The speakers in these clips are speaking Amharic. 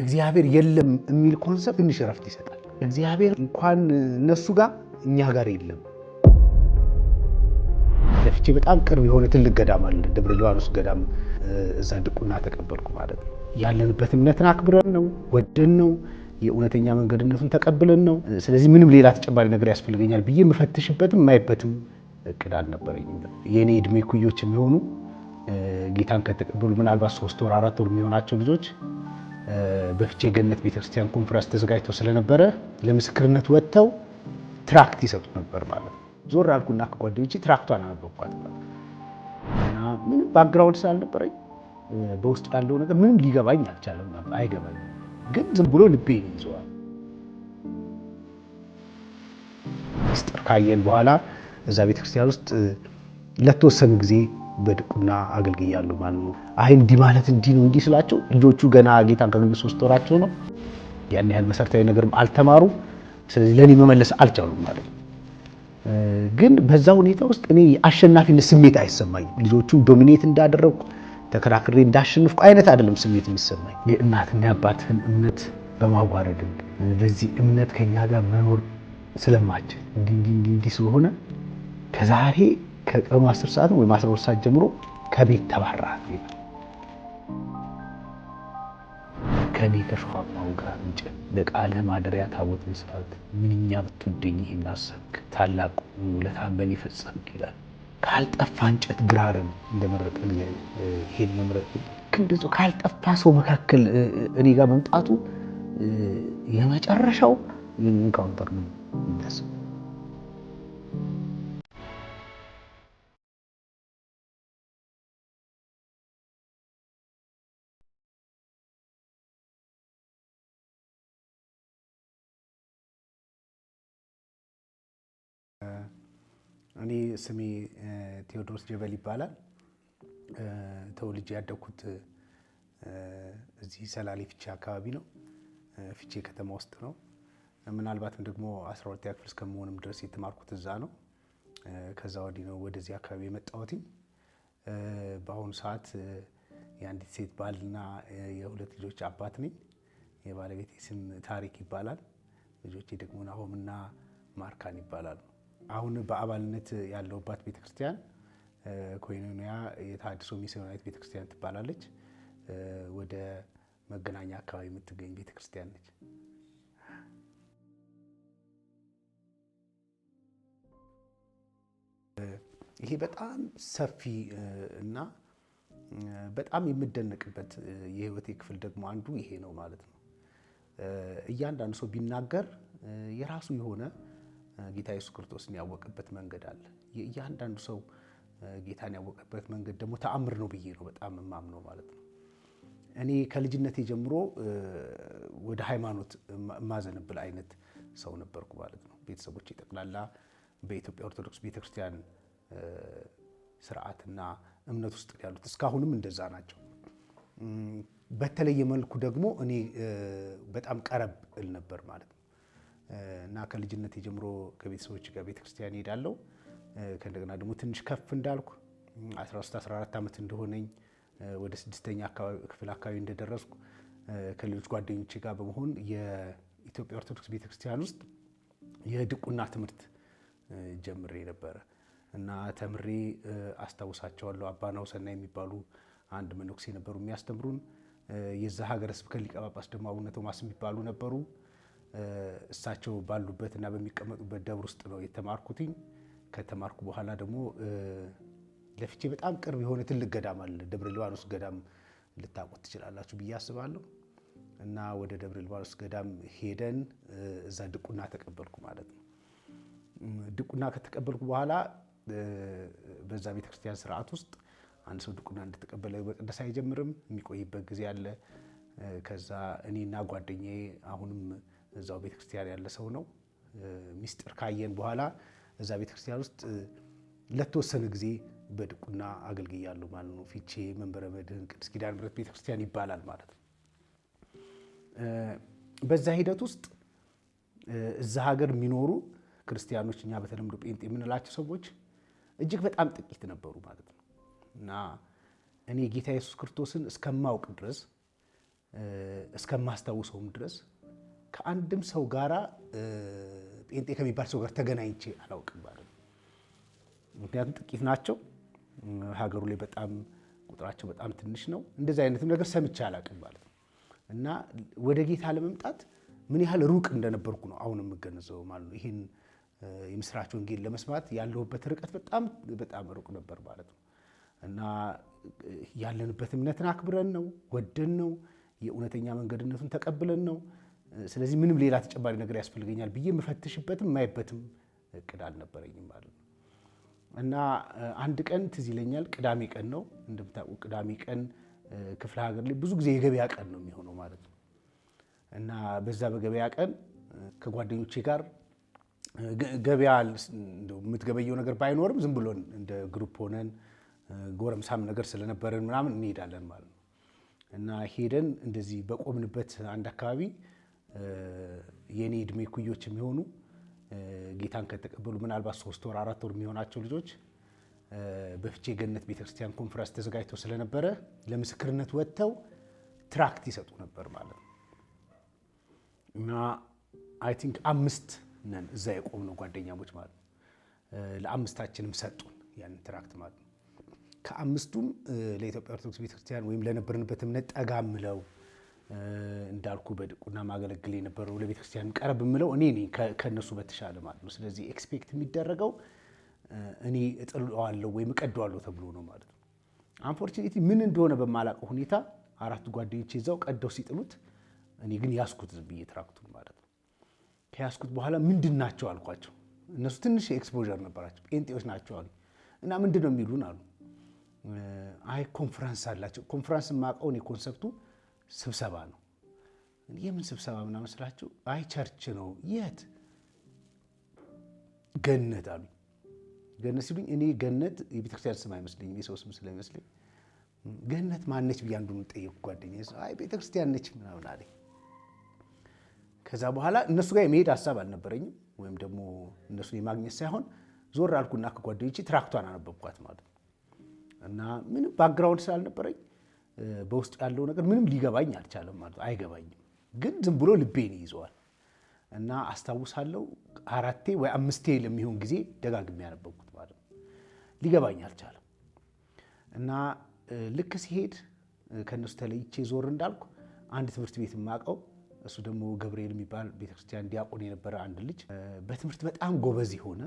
እግዚአብሔር የለም የሚል ኮንሰፕት ትንሽ ረፍት ይሰጣል። እግዚአብሔር እንኳን እነሱ ጋር እኛ ጋር የለም። ለፍቼ በጣም ቅርብ የሆነ ትልቅ ገዳም አለ፣ ደብረ ሊባኖስ ገዳም። እዛ ድቁና ተቀበልኩ ማለት ነው። ያለንበት እምነትን አክብረን ነው፣ ወደን ነው፣ የእውነተኛ መንገድነቱን ተቀብለን ነው። ስለዚህ ምንም ሌላ ተጨማሪ ነገር ያስፈልገኛል ብዬ የምፈትሽበትም የማይበትም እቅድ አልነበረኝም። የኔ እድሜ ኩዮች የሚሆኑ ጌታን ከተቀበሉ ምናልባት 3 ወር 4 ወር የሚሆናቸው ልጆች በፍቼ ገነት ቤተክርስቲያን ኮንፈረንስ ተዘጋጅተው ስለነበረ ለምስክርነት ወጥተው ትራክት ይሰጡ ነበር ማለት ነው። ዞር አልኩና ከጓደኞቼ ትራክቷን አነበብኳት እና ምንም ባክግራውንድ ስላልነበረኝ በውስጥ ያለው ነገር ምንም ሊገባኝ አልቻለም ነበር። አይገባኝም፣ ግን ዝም ብሎ ልቤን ይዘዋል። ሚስጥር ካየን በኋላ እዛ ቤተክርስቲያን ውስጥ ለተወሰነ ጊዜ በድቁና አገልግያለሁ ማለት ነው። አይ እንዲህ ማለት እንዲህ ነው እንዲህ ስላቸው ልጆቹ ገና ጌታን ካገኙ 3 ወራቸው ነው። ያን ያህል መሰረታዊ ነገርም አልተማሩ። ስለዚህ ለኔ መመለስ አልቻሉም ማለት ነው። ግን በዛ ሁኔታ ውስጥ እኔ አሸናፊነት ስሜት አይሰማኝም። ልጆቹን ዶሚኔት እንዳደረኩ ተከራክሬ እንዳሸንፍኩ አይነት አይደለም ስሜት የሚሰማኝ። የእናትና የአባትህን እምነት በማዋረድ በዚህ እምነት ከኛ ጋር መኖር ስለማችል እንዲህ ስለሆነ ከዛሬ ከቀኑ 10 ሰዓት ወይ 12 ሰዓት ጀምሮ ከቤት ተባረሃል። ከኔ ከሸዋማው ጋር እንጨት ለቃልህ ማደሪያ ታቦት መስራት ምንኛ ብትወደኝ ይህን አሰብክ፣ ታላቁ ውለታህን በእኔ ፈጸምክ ይላል። ካልጠፋ እንጨት ግራርን እንደመረጠን ይሄን መምረጥ እንደዚሁ ካልጠፋ ሰው መካከል እኔ ጋር መምጣቱ የመጨረሻው ኢንካውንተር ነው እንደዚህ። እኔ ስሜ ቴዎድሮስ ጀበል ይባላል። ተወልጄ ያደግኩት እዚህ ሰላሌ ፍቼ አካባቢ ነው። ፍቼ ከተማ ውስጥ ነው። ምናልባትም ደግሞ 12ኛ ክፍል እስከመሆንም ድረስ የተማርኩት እዛ ነው። ከዛ ወዲህ ነው ወደዚህ አካባቢ የመጣሁት። በአሁኑ ሰዓት የአንዲት ሴት ባልና የ2 ልጆች አባት ነኝ። የባለቤቴ ስም ታሪክ ይባላል። ልጆቼ ደግሞ ናሆምና ማርካን ይባላሉ። አሁን በአባልነት ያለውባት ቤተክርስቲያን ኮይኖኒያ የተሐድሶ ሚስዮናዊት ቤተክርስቲያን ትባላለች። ወደ መገናኛ አካባቢ የምትገኝ ቤተክርስቲያን ነች። ይሄ በጣም ሰፊ እና በጣም የምደነቅበት የህይወቴ ክፍል ደግሞ አንዱ ይሄ ነው ማለት ነው። እያንዳንዱ ሰው ቢናገር የራሱ የሆነ ጌታ ኢየሱስ ክርስቶስን ያወቀበት መንገድ አለ። እያንዳንዱ ሰው ጌታን ያወቀበት መንገድ ደግሞ ተአምር ነው ብዬ ነው በጣም የማምነው ማለት ነው። እኔ ከልጅነቴ ጀምሮ ወደ ሃይማኖት ማዘንብል አይነት ሰው ነበርኩ ማለት ነው። ቤተሰቦቼ ጠቅላላ በኢትዮጵያ ኦርቶዶክስ ቤተክርስቲያን ስርዓትና እምነት ውስጥ ያሉት እስካሁንም እንደዛ ናቸው። በተለየ መልኩ ደግሞ እኔ በጣም ቀረብ እል ነበር ማለት ነው እና ከልጅነቴ ጀምሮ ከቤተሰቦች ጋር ቤተክርስቲያን ሄዳለሁ። ከእንደገና ደግሞ ትንሽ ከፍ እንዳልኩ 13 14 ዓመት እንደሆነኝ ወደ 6ኛ ክፍል አካባቢ እንደደረስኩ ከሌሎች ጓደኞቼ ጋር በመሆን የኢትዮጵያ ኦርቶዶክስ ቤተክርስቲያን ውስጥ የድቁና ትምህርት ጀምሬ ነበረ እና ተምሬ አስታውሳቸዋለሁ። አባ ናሁሰናይ የሚባሉ አንድ መነኩሴ ነበሩ የሚያስተምሩን። የዛ ሀገረ ስብከት ሊቀ ጳጳስ ደግሞ አቡነ ቶማስ የሚባሉ ነበሩ። እሳቸው ባሉበት እና በሚቀመጡበት ደብር ውስጥ ነው የተማርኩትኝ። ከተማርኩ በኋላ ደግሞ ለፍቼ በጣም ቅርብ የሆነ ትልቅ ገዳም አለ፣ ደብረ ሊባኖስ ገዳም ልታውቁት ትችላላችሁ ብዬ አስባለሁ። እና ወደ ደብረ ሊባኖስ ገዳም ሄደን እዛ ድቁና ተቀበልኩ ማለት ነው። ድቁና ከተቀበልኩ በኋላ በዛ ቤተክርስቲያን ስርዓት ውስጥ አንድ ሰው ድቁና እንደተቀበለ በቅደሳ አይጀምርም፣ የሚቆይበት ጊዜ አለ። ከዛ እኔና ጓደኛዬ አሁንም እዛው ቤተክርስቲያን ያለ ሰው ነው። ሚስጥር ካየን በኋላ እዛ ቤተክርስቲያን ውስጥ ለተወሰነ ጊዜ በድቁና አገልግያለሁ ማለት ነው። ፊቼ መንበረ መድኅን ቅድስት ኪዳነ ምሕረት ቤተክርስቲያን ይባላል ማለት ነው። በዛ ሂደት ውስጥ እዛ ሀገር የሚኖሩ ክርስቲያኖች፣ እኛ በተለምዶ ጴንጤ የምንላቸው ሰዎች እጅግ በጣም ጥቂት ነበሩ ማለት ነው እና እኔ ጌታ ኢየሱስ ክርስቶስን እስከማውቅ ድረስ እስከማስታውሰውም ድረስ ከአንድም ሰው ጋራ ጴንጤ ከሚባል ሰው ጋር ተገናኝቼ አላውቅም ማለት ነው። ምክንያቱም ጥቂት ናቸው፣ ሀገሩ ላይ በጣም ቁጥራቸው በጣም ትንሽ ነው። እንደዚህ አይነትም ነገር ሰምቼ አላውቅም ማለት ነው። እና ወደ ጌታ ለመምጣት ምን ያህል ሩቅ እንደነበርኩ ነው አሁን የምገነዘበው ማለት ነው። ይህን የምስራች ወንጌል ለመስማት ያለሁበት ርቀት በጣም በጣም ሩቅ ነበር ማለት ነው። እና ያለንበት እምነትን አክብረን ነው ወደን ነው የእውነተኛ መንገድነቱን ተቀብለን ነው። ስለዚህ ምንም ሌላ ተጨማሪ ነገር ያስፈልገኛል ብዬ የምፈትሽበትም የማይበትም እቅድ አልነበረኝም ማለት ነው። እና አንድ ቀን ትዝ ይለኛል፣ ቅዳሜ ቀን ነው እንደምታውቁ። ቅዳሜ ቀን ክፍለ ሀገር ላይ ብዙ ጊዜ የገበያ ቀን ነው የሚሆነው ማለት ነው። እና በዛ በገበያ ቀን ከጓደኞቼ ጋር ገበያ የምትገበየው ነገር ባይኖርም ዝም ብሎን እንደ ግሩፕ ሆነን ጎረምሳም ነገር ስለነበረን ምናምን እንሄዳለን ማለት ነው። እና ሄደን እንደዚህ በቆምንበት አንድ አካባቢ የኔ እድሜ ኩዮች የሚሆኑ ጌታን ከተቀበሉ ምናልባት 3 ወር 4 ወር የሚሆናቸው ልጆች በፍቼ ገነት ቤተክርስቲያን ኮንፈረንስ ተዘጋጅተው ስለነበረ ለምስክርነት ወጥተው ትራክት ይሰጡ ነበር ማለት ነው። እና አይ ቲንክ 5 ነን እዛ የቆምነው ጓደኛሞች ማለት ነው። ለአምስታችንም ሰጡን ያን ትራክት ማለት ነው። ከአምስቱም ለኢትዮጵያ ኦርቶዶክስ ቤተክርስቲያን ወይም ለነበርንበት እምነት ጠጋ ምለው እንዳልኩ በድቁና ማገለግል የነበረው ለቤተክርስቲያን ቀረብ ምለው እኔ ነኝ ከነሱ በተሻለ ማለት ነው። ስለዚህ ኤክስፔክት የሚደረገው እኔ እጥለዋለሁ ወይም እቀደዋለሁ ተብሎ ነው ማለት ነው። አንፎርቹኔትሊ ምን እንደሆነ በማላውቀው ሁኔታ 4 ጓደኞቼ እዛው ቀደው ሲጥሉት እኔ ግን ያስኩት ዝም ብዬ ትራክቱን ማለት ነው። ከያስኩት በኋላ ምንድን ናቸው አልኳቸው። እነሱ ትንሽ ኤክስፖዠር ነበራቸው፣ ጴንጤዎች ናቸው አሉ። እና ምንድን ነው የሚሉን አሉ። አይ ኮንፈረንስ አላቸው። ኮንፈረንስ የማውቀው እኔ ኮንሰፕቱ ስብሰባ ነው። የምን ስብሰባ ምናምን ስላቸው አይ ቸርች ነው። የት? ገነት አሉ። ገነት ሲሉኝ እኔ ገነት የቤተክርስቲያን ስም አይመስለኝም፣ የሰው ስም ስለሚመስለኝ ገነት ማነች ብዬ አንዱን ጠየቅኩ ጓደኛዬ። አይ ቤተክርስቲያን ነች ምናምን አለኝ። ከዛ በኋላ እነሱ ጋር የመሄድ ሀሳብ አልነበረኝም፣ ወይም ደግሞ እነሱን የማግኘት ሳይሆን ዞር አልኩና ከጓደኞቼ ትራክቷን አነበብኳት ማለት ነው። እና ምንም ባክግራውንድ ስላልነበረኝ በውስጥ ያለው ነገር ምንም ሊገባኝ አልቻለም ማለት ነው። አይገባኝም፣ ግን ዝም ብሎ ልቤን ይይዘዋል። እና አስታውሳለሁ 4 ወይ 5 ለሚሆን ጊዜ ደጋግሜ ያነበብኩት ማለት ነው። ሊገባኝ አልቻለም። እና ልክ ሲሄድ ከነሱ ተለይቼ ዞር እንዳልኩ አንድ ትምህርት ቤት የማውቀው እሱ ደግሞ ገብርኤል የሚባል ቤተክርስቲያን ዲያቆን የነበረ አንድ ልጅ በትምህርት በጣም ጎበዝ የሆነ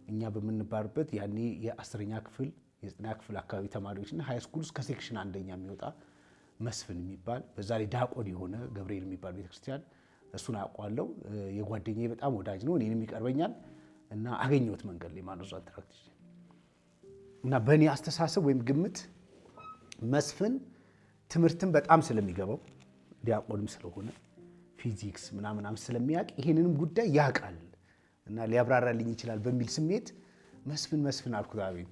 እኛ በምንባርበት ያኔ የ10ኛ ክፍል የ9ኛ ክፍል አካባቢ ተማሪዎችና ሃይ ስኩል ውስጥ ከሴክሽን አንደኛ የሚወጣ መስፍን የሚባል በዛ ላይ ዲያቆን የሆነ ገብርኤል የሚባል ቤተክርስቲያን እሱን አውቀዋለሁ። የጓደኛዬ በጣም ወዳጅ ነው፣ እኔንም ይቀርበኛል። እና አገኘሁት መንገድ ላይ ማለት ነው ትራክት። እና በእኔ አስተሳሰብ ወይም ግምት መስፍን ትምህርትን በጣም ስለሚገባው ዲያቆንም ስለሆነ ፊዚክስ ምናምን ስለሚያውቅ ይሄንንም ጉዳይ ያውቃል እና ሊያብራራልኝ ይችላል በሚል ስሜት መስፍን አልኩት። አቤት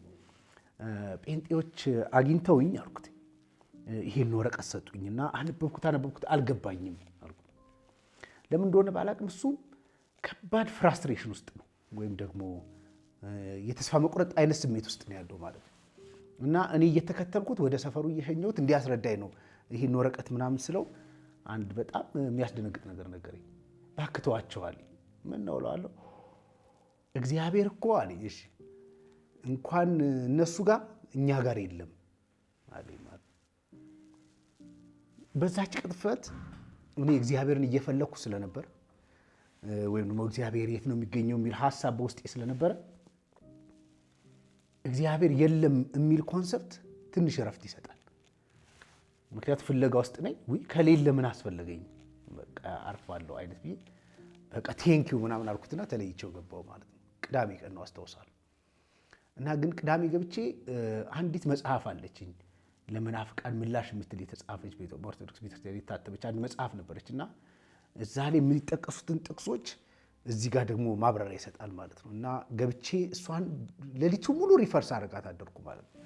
ጴንጤዎች አግኝተውኝ አልኩት። ይሄን ወረቀት ሰጡኝና አነበብኩት አልገባኝም አልኩት። ለምን እንደሆነ ባላቅም እሱ ከባድ ፍራስትሬሽን ውስጥ ነው፣ ወይም ደግሞ የተስፋ መቁረጥ አይነት ስሜት ውስጥ ነው ያለው ማለት ነው። እና እኔ እየተከተልኩት ወደ ሰፈሩ እየሸኘሁት እንዲያስረዳኝ ነው ይሄን ወረቀት ምናምን ስለው አንድ በጣም የሚያስደነግጥ ነገር ነገረኝ። ባክተዋቸዋል። ምን ነው እለዋለሁ። እግዚአብሔር እኮ አለኝ። እሺ እንኳን እነሱ ጋር እኛ ጋር የለም አለኝ ማለት። በዛች ቅጥፈት እኔ እግዚአብሔርን እየፈለኩ ስለነበር ወይም ደግሞ እግዚአብሔር የት ነው የሚገኘው የሚል ሐሳብ በውስጤ ስለነበረ እግዚአብሔር የለም የሚል ኮንሰፕት ትንሽ እረፍት ይሰጣል። ምክንያቱም ፍለጋ ውስጥ ነኝ። ወይ ከሌለ ምን አስፈልገኝ፣ በቃ አርፋለሁ አይነት ብዬ በቃ ቴንኪው ምናምን አልኩትና ተለይቼው ገባው ማለት ነው። ቅዳሜ ቀን ነው አስታውሳለሁ። እና ግን ቅዳሜ ገብቼ አንዲት መጽሐፍ አለችኝ ለመናፍቃን ምላሽ የምትል የተጻፈች በኢትዮጵያ ኦርቶዶክስ ቤተክርስቲያን የታተመች አንድ መጽሐፍ ነበረች። እና እዛ ላይ የሚጠቀሱትን ጥቅሶች እዚህ ጋር ደግሞ ማብራሪያ ይሰጣል ማለት ነው። እና ገብቼ እሷን ሌሊቱ ሙሉ ሪፈርስ አደረጋት አደርኩ ማለት ነው።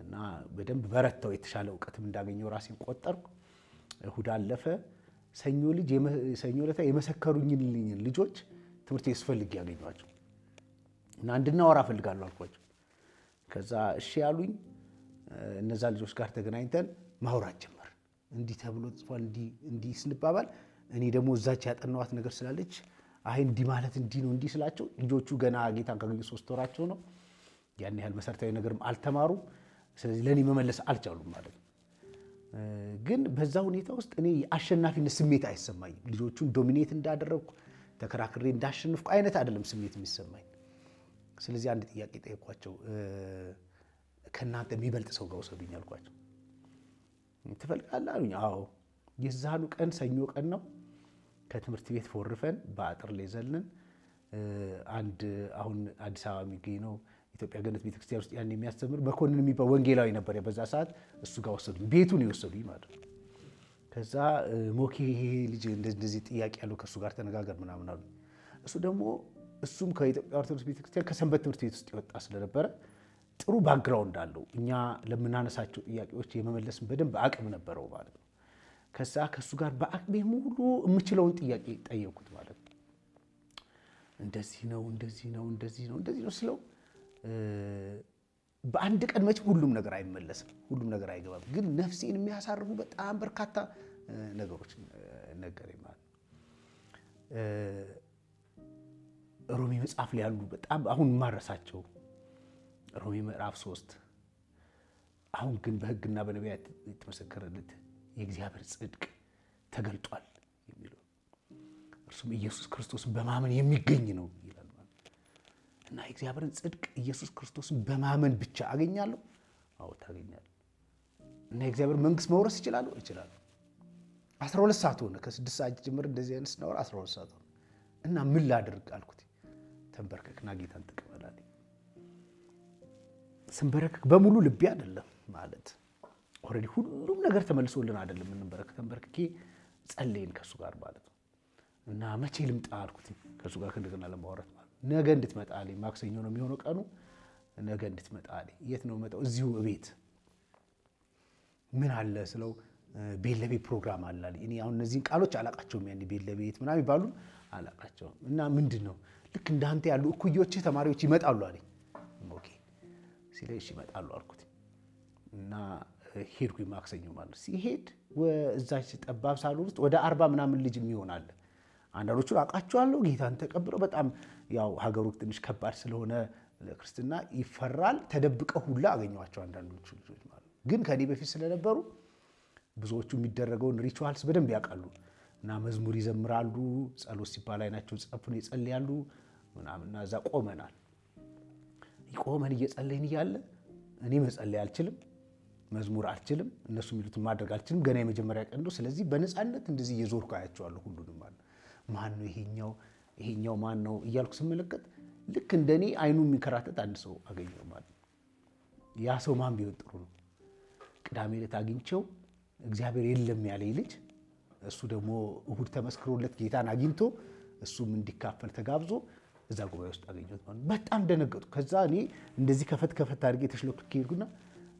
እና በደንብ በረታው፣ የተሻለ እውቀትም እንዳገኘው ራሴን ቆጠርኩ። እሁድ አለፈ። ሰኞ ዕለት የመሰከሩኝን ልጆች ትምህርት ቤት ስፈልግ ያገኘኋቸው እና እንድናወራ እፈልጋለሁ አልኳቸው። ከዛ እሺ ያሉኝ። እነዛ ልጆች ጋር ተገናኝተን ማውራት ጀመር። እንዲህ ተብሎ ጽፏል እንዲህ ስንባባል እኔ ደግሞ እዛች ያጠናዋት ነገር ስላለች አይ እንዲህ ማለት እንዲህ ነው እንዲህ ስላቸው ልጆቹ ገና ጌታን ካገኙ 3 ወራቸው ነው። ያን ያህል መሰረታዊ ነገርም አልተማሩም። ስለዚህ ለኔ መመለስ አልቻሉም ማለት ነው። ግን በዛ ሁኔታ ውስጥ እኔ የአሸናፊነት ስሜት አይሰማኝም። ልጆቹን ዶሚኔት እንዳደረግኩ ተከራክሬ እንዳሸንፍኩ አይነት አይደለም ስሜት የሚሰማኝ። ስለዚህ አንድ ጥያቄ ጠየኳቸው። ከእናንተ የሚበልጥ ሰው ጋር ወሰዱኝ አልኳቸው። ትፈልጋለህ አሉኝ። አዎ። የዛኑ ቀን ሰኞ ቀን ነው። ከትምህርት ቤት ፎርፈን በአጥር ላይ ዘልን አንድ አሁን አዲስ አበባ የሚገኝ ነው ኢትዮጵያ ገነት ቤተክርስቲያን ውስጥ ያን የሚያስተምር መኮንን የሚባል ወንጌላዊ ነበር በዛ ሰዓት። እሱ ጋር ወሰዱኝ። ቤቱን የወሰዱኝ ማለት ነው። ከዛ ሞኬ ይሄ ልጅ እንደዚህ ጥያቄ ያለው ከእሱ ጋር ተነጋገር ምናምን አሉ። እሱ ደግሞ እሱም ከኢትዮጵያ ኦርቶዶክስ ቤተክርስቲያን ከሰንበት ትምህርት ቤት ውስጥ የወጣ ስለነበረ ጥሩ ባክግራውንድ አለው። እኛ ለምናነሳቸው ጥያቄዎች የመመለስን በደንብ አቅም ነበረው ማለት ነው። ከዛ ከእሱ ጋር በአቅሜ ሙሉ የምችለውን ጥያቄ ጠየቁት ማለት ነው። እንደዚህ ነው እንደዚህ ነው እንደዚህ ነው እንደዚህ ነው ስለው በአንድ ቀን መቼም ሁሉም ነገር አይመለስም፣ ሁሉም ነገር አይገባም። ግን ነፍሴን የሚያሳርፉ በጣም በርካታ ነገሮች ነገረኝ ማለት ነው። ሮሜ መጽሐፍ ላይ ያሉ በጣም አሁን ማረሳቸው ሮሜ ምዕራፍ 3 አሁን ግን በሕግና በነቢያት የተመሰከረለት የእግዚአብሔር ጽድቅ ተገልጧል የሚለው እርሱም ኢየሱስ ክርስቶስን በማመን የሚገኝ ነው ይላል ማለት እና የእግዚአብሔርን ጽድቅ ኢየሱስ ክርስቶስን በማመን ብቻ አገኛለሁ። አዎ ታገኛለህ። እና የእግዚአብሔር መንግስት መውረስ ይችላል። 12 ሰዓት ሆነ። ከ6 ሰዓት ጀምሮ እንደዚህ አይነት ስናወራ 12 ሰዓት ሆነ እና ምን ላድርግ አልኩት። ተንበርከክና ጌታን ተቀበል አለኝ። ስንበረከክ በሙሉ ልቤ አይደለም ማለት ኦልሬዲ ሁሉም ነገር ተመልሶልን አይደለም እንበረከክ። ተንበርክኬ ጸለይን ከሱ ጋር ማለት ነው። እና መቼ ልምጣ አልኩት ከሱ ጋር እንደገና ለማውራት ማለት ነገ እንድትመጣ አለኝ። ማክሰኞ ነው የሚሆነው ቀኑ። ነገ እንድትመጣ አለኝ። የት ነው መጣው? እዚሁ እቤት። ምን አለ ስለው ቤት ለቤት ፕሮግራም አለ አለኝ። እኔ አሁን እነዚህን ቃሎች አላቃቸውም። ያኔ ቤት ለቤት ምናምን ይባሉ አላቃቸውም። እና ምንድነው ልክ እንዳንተ ያሉ እኩዮች ተማሪዎች ይመጣሉ አለኝ። ኦኬ ሲለኝ እሺ ይመጣሉ አልኩት እና ሄድኩኝ ማክሰኞ ማለት ሲሄድ እዛች ጠባብ ሳሎን ውስጥ ወደ 40 ምናምን ልጅ የሚሆን አለ። አንዳንዶቹ አውቃቸዋለሁ ጌታን ተቀብለው በጣም ያው ሀገሩ ትንሽ ከባድ ስለሆነ ለክርስትና ይፈራል። ተደብቀው ሁላ አገኘዋቸው አንዳንዶቹ ልጆች ማለት ግን ከኔ በፊት ስለነበሩ ብዙዎቹ የሚደረገውን ሪቹዋልስ በደንብ ያውቃሉ እና መዝሙር ይዘምራሉ። ጸሎት ሲባል አይናቸው ጸፍነው ይጸልያሉ ምናምን እና እዛ ቆመናል። ቆመን እየጸለይን እያለ እኔ መጸለይ አልችልም፣ መዝሙር አልችልም፣ እነሱ የሚሉትን ማድረግ አልችልም። ገና የመጀመሪያ ቀን ነው። ስለዚህ በነፃነት እንደዚህ እየዞርኩ አያቸዋለሁ ሁሉንም ማለት ማን ነው ይሄኛው ማን ነው እያልኩ ስመለከት ልክ እንደኔ አይኑ የሚከራተት አንድ ሰው አገኘው ማለት ነው። ያ ሰው ማን ቢሆን ጥሩ ነው? ቅዳሜ ዕለት አግኝቼው እግዚአብሔር የለም ያለኝ ልጅ እሱ ደግሞ እሁድ ተመስክሮለት ጌታን አግኝቶ እሱም እንዲካፈል ተጋብዞ እዛ ጉባኤ ውስጥ አገኘሁት ማለት ነው። በጣም ደነገጥኩ። ከዛ እኔ እንደዚህ ከፈት አድርጌ ተሽሎክኬ ሄድኩና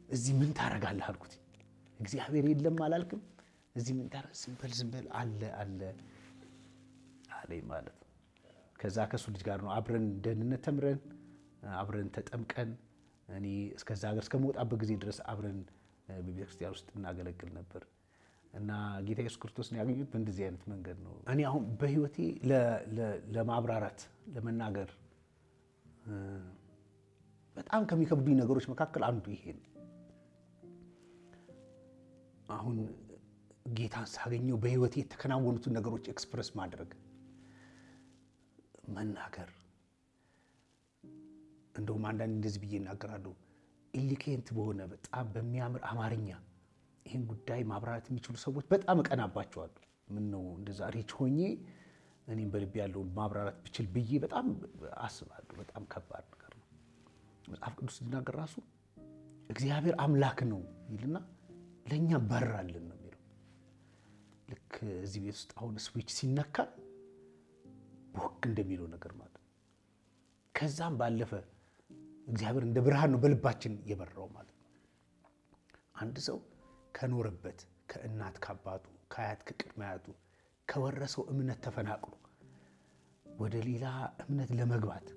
እዚህ ምን ታረጋለህ አልኩት። እግዚአብሔር የለም አላልክም? እዚህ ምን ታረግ? ዝም በል አለ አለኝ ማለት ነው። ከዛ ከሱ ልጅ ጋር ነው አብረን ደህንነት ተምረን አብረን ተጠምቀን እኔ እስከዛ ሀገር እስከመውጣበት ጊዜ ድረስ አብረን በቤተክርስቲያን ውስጥ እናገለግል ነበር። እና ጌታ ኢየሱስ ክርስቶስን ያገኙት በእንደዚህ አይነት መንገድ ነው። እኔ አሁን በህይወቴ ለማብራራት ለመናገር በጣም ከሚከብዱኝ ነገሮች መካከል አንዱ ይሄ ነው። አሁን ጌታን ሳገኘው በህይወቴ የተከናወኑትን ነገሮች ኤክስፕረስ ማድረግ መናገር እንደውም አንዳንድ እንደዚህ ብዬ እናገራለሁ ኢሊኬንት በሆነ በጣም በሚያምር አማርኛ ይህን ጉዳይ ማብራራት የሚችሉ ሰዎች በጣም እቀናባቸዋለሁ። ምን ነው እንደዛ ሪች ሆኜ እኔም በልቤ ያለውን ማብራራት ብችል ብዬ በጣም አስባለሁ። በጣም ከባድ ነገር ነው። መጽሐፍ ቅዱስ ሲናገር ራሱ እግዚአብሔር አምላክ ነው ይልና ለኛ በራልን ነው የሚለው። ልክ እዚህ ቤት ውስጥ አሁን ስዊች ሲነካ ቦክ እንደሚለው ነገር ማለት ነው። ከዛም ባለፈ እግዚአብሔር እንደ ብርሃን ነው በልባችን የበራው ማለት ነው። አንድ ሰው ከኖረበት ከእናት ከአባቱ ከአያት ከቅድመ አያቱ ከወረሰው እምነት ተፈናቅሎ ወደ ሌላ እምነት ለመግባት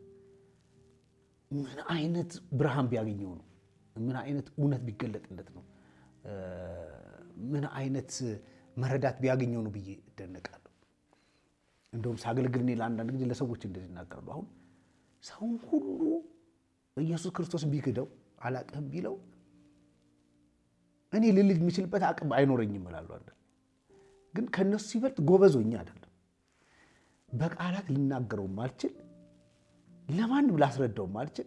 ምን አይነት ብርሃን ቢያገኘው ነው? ምን አይነት እውነት ቢገለጥለት ነው ምን አይነት መረዳት ቢያገኘው ነው ብዬ እደነቃለሁ። እንደውም ሳገለግል እኔ ለአንዳንድ ጊዜ ለሰዎች እንደዚህ እናገራለሁ። አሁን ሰውን ሁሉ ኢየሱስ ክርስቶስን ቢክደው አላቅህም ቢለው እኔ ልልጅ የምችልበት አቅም አይኖረኝም እላለሁ። ግን ከነሱ ይበልጥ ጎበዞኛ አይደለም። በቃላት ልናገረው ማልችል፣ ለማንም ላስረዳው ማልችል፣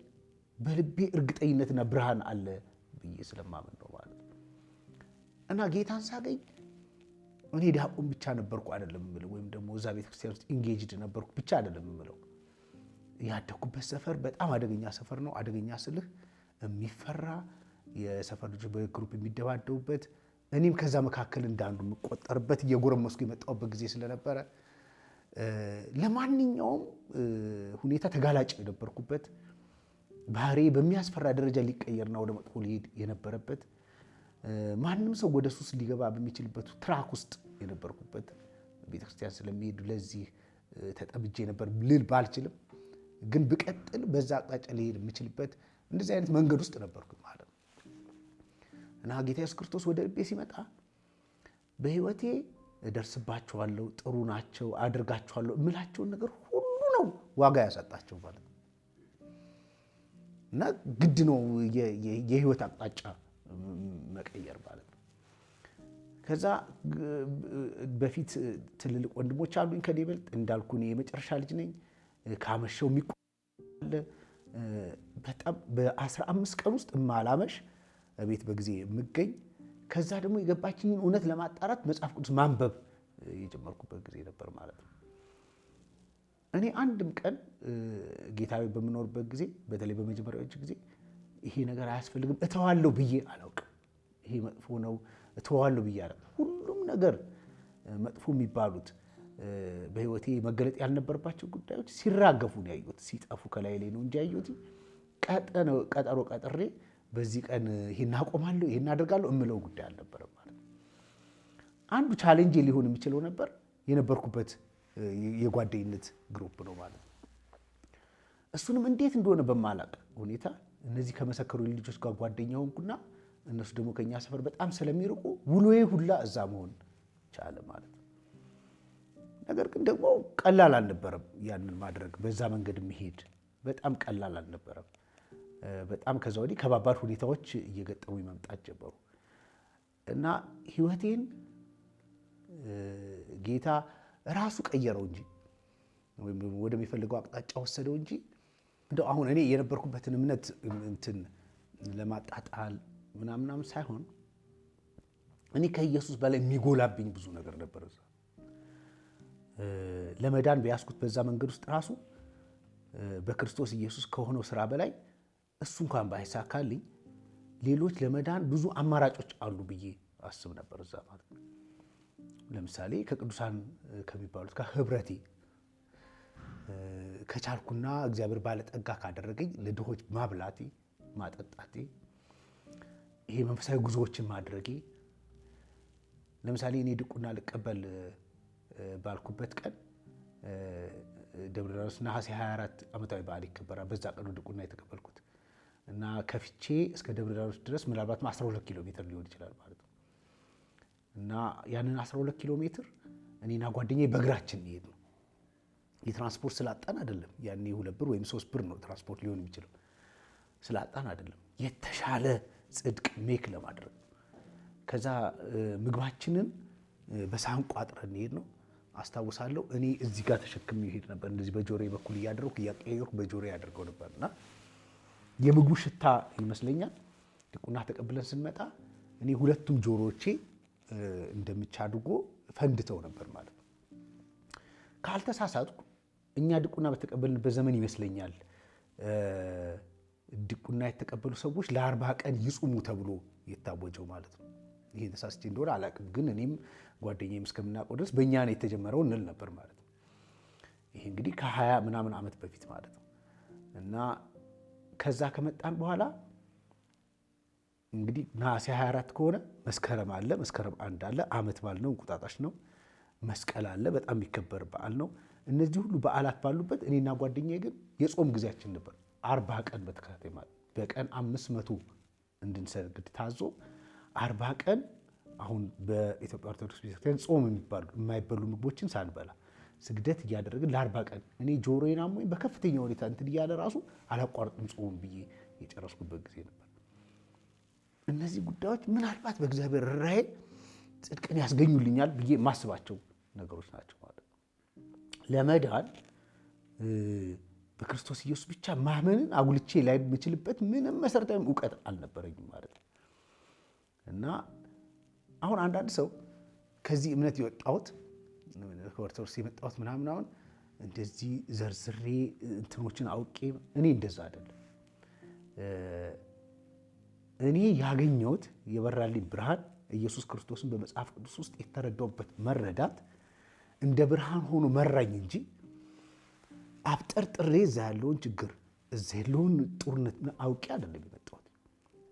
በልቤ እርግጠኝነትና ብርሃን አለ ብዬ ስለማመን ነው ማለት ነው። እና ጌታን ሳገኝ እኔ ዲያቆን ብቻ ነበርኩ አይደለም የምለው፣ ወይም ደግሞ እዛ ቤተክርስቲያን ውስጥ ኢንጌጅድ ነበርኩ ብቻ አይደለም የምለው። ያደኩበት ሰፈር በጣም አደገኛ ሰፈር ነው። አደገኛ ስልህ የሚፈራ የሰፈር ልጆች በግሩፕ የሚደባደቡበት፣ እኔም ከዛ መካከል እንዳንዱ የምቆጠርበት እየጎረመስኩ የመጣሁበት ጊዜ ስለነበረ ለማንኛውም ሁኔታ ተጋላጭ የነበርኩበት፣ ባህሪ በሚያስፈራ ደረጃ ሊቀየርና ወደ መጥፎ ሊሄድ የነበረበት፣ ማንም ሰው ወደ ሱስ ሊገባ በሚችልበት ትራክ ውስጥ የነበርኩበት፣ ቤተክርስቲያን ስለሚሄዱ ለዚህ ተጠብጄ ነበር ልል ባልችልም፣ ግን ብቀጥል በዛ አቅጣጫ ሊሄድ የምችልበት እንደዚህ አይነት መንገድ ውስጥ ነበርኩ ማለት ነው። እና ጌታ ኢየሱስ ክርስቶስ ወደ ልቤ ሲመጣ በህይወቴ እደርስባቸዋለሁ፣ ጥሩ ናቸው፣ አድርጋቸዋለሁ እምላቸውን ነገር ሁሉ ነው ዋጋ ያሰጣቸው ማለት ነው። እና ግድ ነው የህይወት አቅጣጫ መቀየር ማለት ነው። ከዛ በፊት ትልልቅ ወንድሞች አሉኝ ከኔ ይበልጥ፣ እንዳልኩ እኔ የመጨረሻ ልጅ ነኝ። ካመሸው የሚቆል በጣም በ15 ቀን ውስጥ ማላመሽ ቤት በጊዜ የምገኝ፣ ከዛ ደግሞ የገባችኝን እውነት ለማጣራት መጽሐፍ ቅዱስ ማንበብ የጀመርኩበት ጊዜ ነበር ማለት ነው። እኔ አንድም ቀን ጌታዊ በምኖርበት ጊዜ፣ በተለይ በመጀመሪያዎቹ ጊዜ ይሄ ነገር አያስፈልግም እተዋለሁ ብዬ አላውቅም። ይሄ መጥፎ ነው እተዋለሁ ብዬ አላውቅም። ሁሉም ነገር መጥፎ የሚባሉት በህይወቴ መገለጥ ያልነበረባቸው ጉዳዮች ሲራገፉ ነው ያየሁት፣ ሲጠፉ ከላይ ላይ ነው እንጂ ያየሁት ቀጠሮ ቀጥሬ በዚህ ቀን ይሄን አቆማለሁ ይሄን አደርጋለሁ እምለው ጉዳይ አልነበረም ማለት ነው። አንዱ ቻሌንጅ ሊሆን የሚችለው ነበር የነበርኩበት የጓደኝነት ግሩፕ ነው ማለት ነው። እሱንም እንዴት እንደሆነ በማላቅ ሁኔታ እነዚህ ከመሰከሩ ልጆች ጋር ጓደኛ ሆንኩና እነሱ ደግሞ ከኛ ሰፈር በጣም ስለሚርቁ ውሎዬ ሁላ እዛ መሆን ቻለ ማለት ነው። ነገር ግን ደግሞ ቀላል አልነበረም ያንን ማድረግ፣ በዛ መንገድ መሄድ በጣም ቀላል አልነበረም። በጣም ከዛ ወዲህ ከባባድ ሁኔታዎች እየገጠሙ መምጣት ጀመሩ እና ህይወቴን ጌታ ራሱ ቀየረው እንጂ ወይም ደግሞ ወደሚፈልገው አቅጣጫ ወሰደው እንጂ እንደው አሁን እኔ የነበርኩበትን እምነት እንትን ለማጣጣል ምናምን ሳይሆን እኔ ከኢየሱስ በላይ የሚጎላብኝ ብዙ ነገር ነበር። እዛ ለመዳን በያዝኩት በዛ መንገድ ውስጥ ራሱ በክርስቶስ ኢየሱስ ከሆነው ስራ በላይ እሱ እንኳን ባይሳካልኝ ሌሎች ለመዳን ብዙ አማራጮች አሉ ብዬ አስብ ነበር እዛ ማለት ነው። ለምሳሌ ከቅዱሳን ከሚባሉት ጋር ህብረቴ ከቻልኩና እግዚአብሔር ባለጠጋ ካደረገኝ ለድሆች ማብላቴ፣ ማጠጣቴ፣ ይሄ መንፈሳዊ ጉዞዎችን ማድረጌ። ለምሳሌ እኔ ድቁና ልቀበል ባልኩበት ቀን ደብረ ሊባኖስ ነሐሴ 24 ዓመታዊ በዓል ይከበራል። በዛ ቀን ድቁና የተቀበልኩት እና ከፍቼ እስከ ደብረ ሊባኖስ ድረስ ምናልባትም 12 ኪሎ ሜትር ሊሆን ይችላል ማለት ነው። እና ያንን 12 ኪሎ ሜትር እኔና ጓደኛዬ በእግራችን እንሄድ ነው። የትራንስፖርት ስላጣን አይደለም። ያኔ 2 ብር ወይም 3 ብር ነው ትራንስፖርት ሊሆን የሚችለው። ስላጣን አይደለም፣ የተሻለ ጽድቅ ሜክ ለማድረግ። ከዛ ምግባችንን በሳህን ቋጥረን እንሄድ ነው። አስታውሳለሁ እኔ እዚህ ጋር ተሸክሜ ይሄድ ነበር። እንደዚህ በጆሮዬ በኩል እያደረኩ እያቀያየርኩ በጆሮዬ ያደርገው ነበርና የምግቡ ሽታ ይመስለኛል ድቁና ተቀብለን ስንመጣ እኔ ሁለቱም ጆሮዎቼ እንደምቻ አድርጎ ፈንድተው ነበር ማለት ነው። ካልተሳሳትኩ እኛ ድቁና በተቀበልንበት ዘመን ይመስለኛል ድቁና የተቀበሉ ሰዎች ለ40 ቀን ይጹሙ ተብሎ የታወጀው ማለት ነው። ይሄ ተሳስቼ እንደሆነ አላውቅም፣ ግን እኔም ጓደኛዬም እስከምናውቀው ድረስ በእኛ ነው የተጀመረው እንል ነበር ማለት ነው። ይሄ እንግዲህ ከ20 ምናምን ዓመት በፊት ማለት ነው። እና ከዛ ከመጣን በኋላ እንግዲህ ነሐሴ 24 ከሆነ መስከረም አለ፣ መስከረም 1 አለ፣ ዓመት በዓል ነው፣ እንቁጣጣሽ ነው፣ መስቀል አለ፣ በጣም የሚከበር በዓል ነው። እነዚህ ሁሉ በዓላት ባሉበት እኔና ጓደኛዬ ግን የጾም ጊዜያችን ነበር። 40 ቀን በተከታታይ ማለት በቀን 500 እንድንሰግድ ታዞ 40 ቀን አሁን በኢትዮጵያ ኦርቶዶክስ ቤተክርስቲያን ጾም የሚባሉ የማይበሉ ምግቦችን ሳንበላ ስግደት እያደረግን ለ40 ቀን እኔ ጆሮዬን አሞኝ በከፍተኛ ሁኔታ እንትን እያለ ራሱ አላቋርጥም ጾም ብዬ የጨረስኩበት ጊዜ ነበር። እነዚህ ጉዳዮች ምናልባት በእግዚአብሔር ራእይ ጽድቅን ያስገኙልኛል ብዬ የማስባቸው ነገሮች ናቸው ማለት ነው። ለመዳን በክርስቶስ ኢየሱስ ብቻ ማመንን አጉልቼ ላይ የምችልበት ምንም መሰረታዊ እውቀት አልነበረኝም ማለት ነው። እና አሁን አንዳንድ ሰው ከዚህ እምነት የወጣሁት ከኦርቶዶክስ የመጣሁት ምናምን አሁን እንደዚህ ዘርዝሬ እንትኖችን አውቄ እኔ እንደዛ አይደለም። እኔ ያገኘሁት የበራልኝ ብርሃን ኢየሱስ ክርስቶስን በመጽሐፍ ቅዱስ ውስጥ የተረዳሁበት መረዳት እንደ ብርሃን ሆኖ መራኝ እንጂ አብጠርጥሬ እዛ ያለውን ችግር እዛ ያለውን ጦርነት አውቄ አይደለም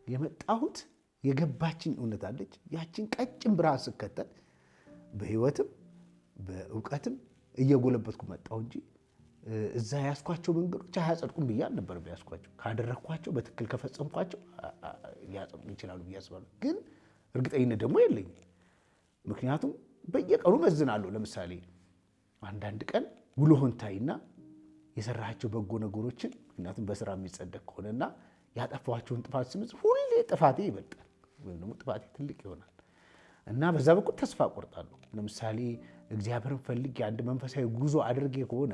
የመጣሁት። የገባችኝ እውነት አለች። ያችን ቀጭን ብርሃን ስከተል በህይወትም በእውቀትም እየጎለበትኩ መጣሁ እንጂ እዛ ያስኳቸው መንገዶች አያጸድቁም ብዬ አልነበረም ያስኳቸው። ካደረኳቸው በትክክል ከፈጸምኳቸው ሊያጸድቁ ይችላሉ ብዬ አስባለሁ። ግን እርግጠኝነት ደግሞ የለኝም። ምክንያቱም በየቀኑ መዝናለሁ። ለምሳሌ አንዳንድ ቀን ውሎህን ታይና የሰራሃቸው በጎ ነገሮችን ምክንያቱም በስራ የሚጸደቅ ከሆነና ያጠፋኋቸውን ጥፋት ስምጽ ሁሌ ጥፋቴ ይበልጣል ወይም ደግሞ ጥፋቴ ትልቅ ይሆናል እና በዛ በኩል ተስፋ ቆርጣለሁ። ለምሳሌ እግዚአብሔርን ፈልጌ አንድ መንፈሳዊ ጉዞ አድርጌ ከሆነ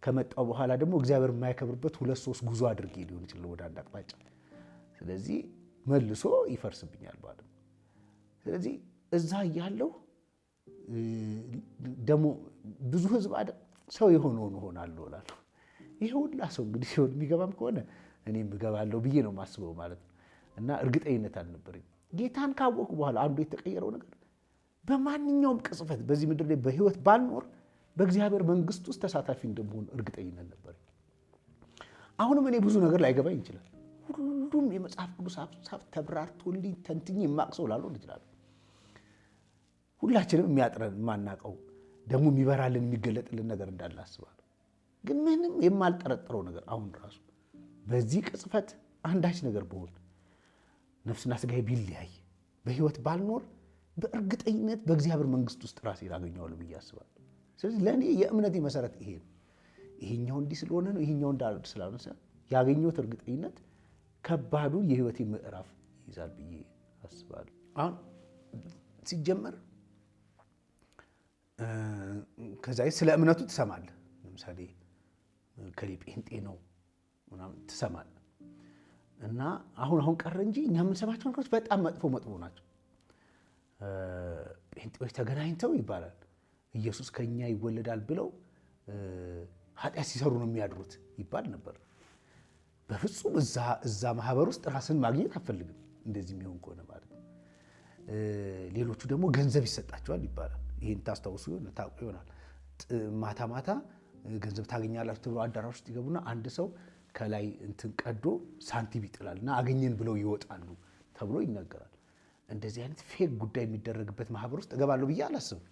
ከመጣው በኋላ ደግሞ እግዚአብሔር የማይከብርበት 2-3 ጉዞ አድርጌ ሊሆን ይችላል ወደ አንድ አቅጣጫ። ስለዚህ መልሶ ይፈርስብኛል ማለት ነው። ስለዚህ እዛ ያለው ደግሞ ብዙ ህዝብ አይደል ሰው የሆነውን ሆናለሁ እላለሁ። ይሄ ሁላ ሰው እንግዲህ ሲሆን የሚገባም ከሆነ እኔም እገባለሁ ብዬ ነው የማስበው ማለት ነው። እና እርግጠኝነት አልነበረኝ። ጌታን ካወቅኩ በኋላ አንዱ የተቀየረው ነገር በማንኛውም ቅጽበት በዚህ ምድር ላይ በህይወት ባልኖር በእግዚአብሔር መንግስት ውስጥ ተሳታፊ እንደምሆን እርግጠኝነት ነበር። አሁንም እኔ ብዙ ነገር ላይገባኝ ይችላል። ሁሉም የመጽሐፍ ቅዱስ ሐሳብ ተብራርቶልኝ ተንትኜ የማቅሰው ላልሆን ይችላል። ሁላችንም የሚያጥረን የማናቀው ደግሞ የሚበራልን የሚገለጥልን ነገር እንዳለ አስባለሁ። ግን ምንም የማልጠረጥረው ነገር አሁን ራሱ በዚህ ቅጽበት አንዳች ነገር በሆን ነፍስና ስጋዬ ቢለያይ በህይወት ባልኖር በእርግጠኝነት በእግዚአብሔር መንግስት ውስጥ ራሴን አገኘዋለሁ ብዬ አስባለሁ። ስለዚህ ለእኔ የእምነቴ መሰረት ይሄ ነው። ይሄኛው እንዲህ ስለሆነ ነው ይሄኛው እንዳል ስላልሆነ ያገኘሁት እርግጠኝነት ከባዱ የህይወቴ ምዕራፍ ይይዛል ብዬ አስባለሁ። አሁን ሲጀመር ከዛ ስለ እምነቱ ትሰማለህ። ለምሳሌ ከሊጴንጤ ነው ምናምን ትሰማለህ እና አሁን ቀረ እንጂ እኛ የምንሰማቸው ነገሮች በጣም መጥፎ ናቸው። ጴንጤዎች ተገናኝተው ይባላል ኢየሱስ ከኛ ይወለዳል ብለው ኃጢአት ሲሰሩ ነው የሚያድሩት ይባል ነበር። በፍጹም እዛ ማህበር ውስጥ ራስን ማግኘት አትፈልግም እንደዚህ የሚሆን ከሆነ ማለት ነው። ሌሎቹ ደግሞ ገንዘብ ይሰጣቸዋል ይባላል። ይሄን ታስታውሱ ታውቁ ይሆናል። ማታ ገንዘብ ታገኛላችሁ ተብሎ አዳራሽ ውስጥ ይገቡና አንድ ሰው ከላይ እንትን ቀዶ ሳንቲም ይጥላልና አገኘን ብለው ይወጣሉ ተብሎ ይነገራል። እንደዚህ አይነት ፌክ ጉዳይ የሚደረግበት ማህበር ውስጥ እገባለሁ ብዬ አላስብም።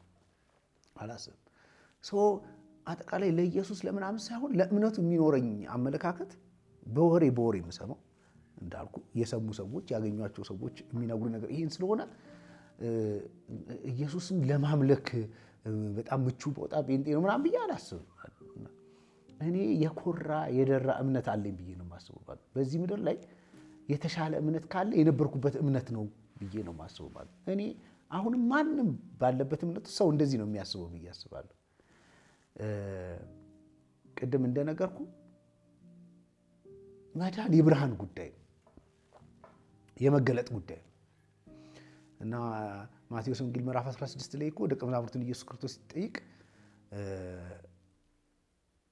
አጠቃላይ ለኢየሱስ ለምናምን ሳይሆን ለእምነቱ የሚኖረኝ አመለካከት በወሬ የምሰማው እንዳልኩ የሰሙ ሰዎች ያገኟቸው ሰዎች የሚነግሩ ነገር ይሄን ስለሆነ ኢየሱስን ለማምለክ በጣም ምቹ ቦታ ጴንጤ ነው ምናምን ብዬ አላስብም። እኔ የኮራ የደራ እምነት አለኝ ብዬ ነው የማስበው። በዚህ ምድር ላይ የተሻለ እምነት ካለ የነበርኩበት እምነት ነው ብዬ ነው የማስበው ማለት። እኔ አሁን ማንም ባለበት እምነት ሰው እንደዚህ ነው የሚያስበው ብዬ አስባለሁ። ቅድም እንደነገርኩ መዳን የብርሃን ጉዳይ የመገለጥ ጉዳይ እና ማቴዎስ ወንጌል ምዕራፍ 16 ላይ እኮ ደቀ መዛሙርቱን ኢየሱስ ክርስቶስ ሲጠይቅ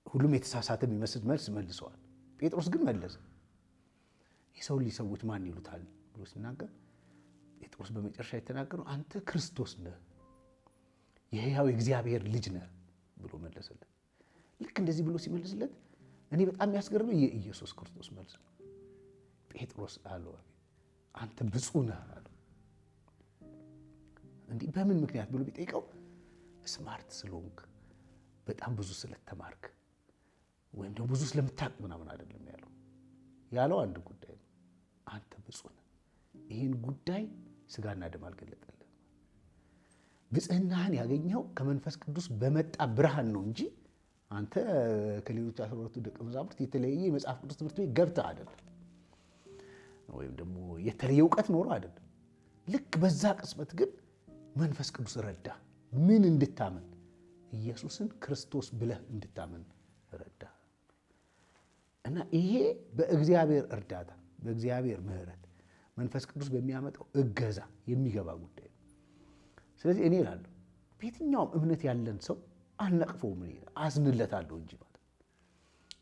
ሁሉም የተሳሳተ የሚመስል መልስ መልሰዋል። ጴጥሮስ ግን መለሰ። የሰው ልጅ ሰዎች ማን ይሉታል ብሎ ሲናገር ጴጥሮስ በመጨረሻ የተናገረው አንተ ክርስቶስ ነህ የሕያው እግዚአብሔር ልጅ ነህ ብሎ መለሰለት። ልክ እንደዚህ ብሎ ሲመልስለት እኔ በጣም ያስገርመኝ የኢየሱስ ክርስቶስ መልስ ነው። ጴጥሮስ አለው አንተ ብፁዕ ነህ አለው። እንዲህ በምን ምክንያት ብሎ ቢጠይቀው ስማርት ስለሆንክ በጣም ብዙ ስለተማርክ ወይም ደግሞ ብዙ ስለምታውቅ ምናምን አይደለም ያለው አንድ ጉዳይ ነው። አንተ ብፁዕ ነህ፣ ይህን ጉዳይ ስጋና ደም አልገለጠልህም። ብጽህናህን ያገኘው ከመንፈስ ቅዱስ በመጣ ብርሃን ነው እንጂ አንተ ከሌሎች 12 ደቀ መዛሙርት የተለየ የመጽሐፍ ቅዱስ ትምህርት ቤት ገብተህ አይደለም፣ ወይም ደግሞ የተለየ እውቀት ኖሮ አይደለም። ልክ በዛ ቅጽበት ግን መንፈስ ቅዱስ ረዳ። ምን እንድታመን? ኢየሱስን ክርስቶስ ብለህ እንድታመን ረዳ። እና ይሄ በእግዚአብሔር እርዳታ፣ በእግዚአብሔር ምሕረት፣ መንፈስ ቅዱስ በሚያመጣው እገዛ የሚገባ ጉዳይ ነው። ስለዚህ እኔ እላለሁ በየትኛውም እምነት ያለን ሰው አልነቅፈውም፣ አዝንለታለሁ እንጂ ማለት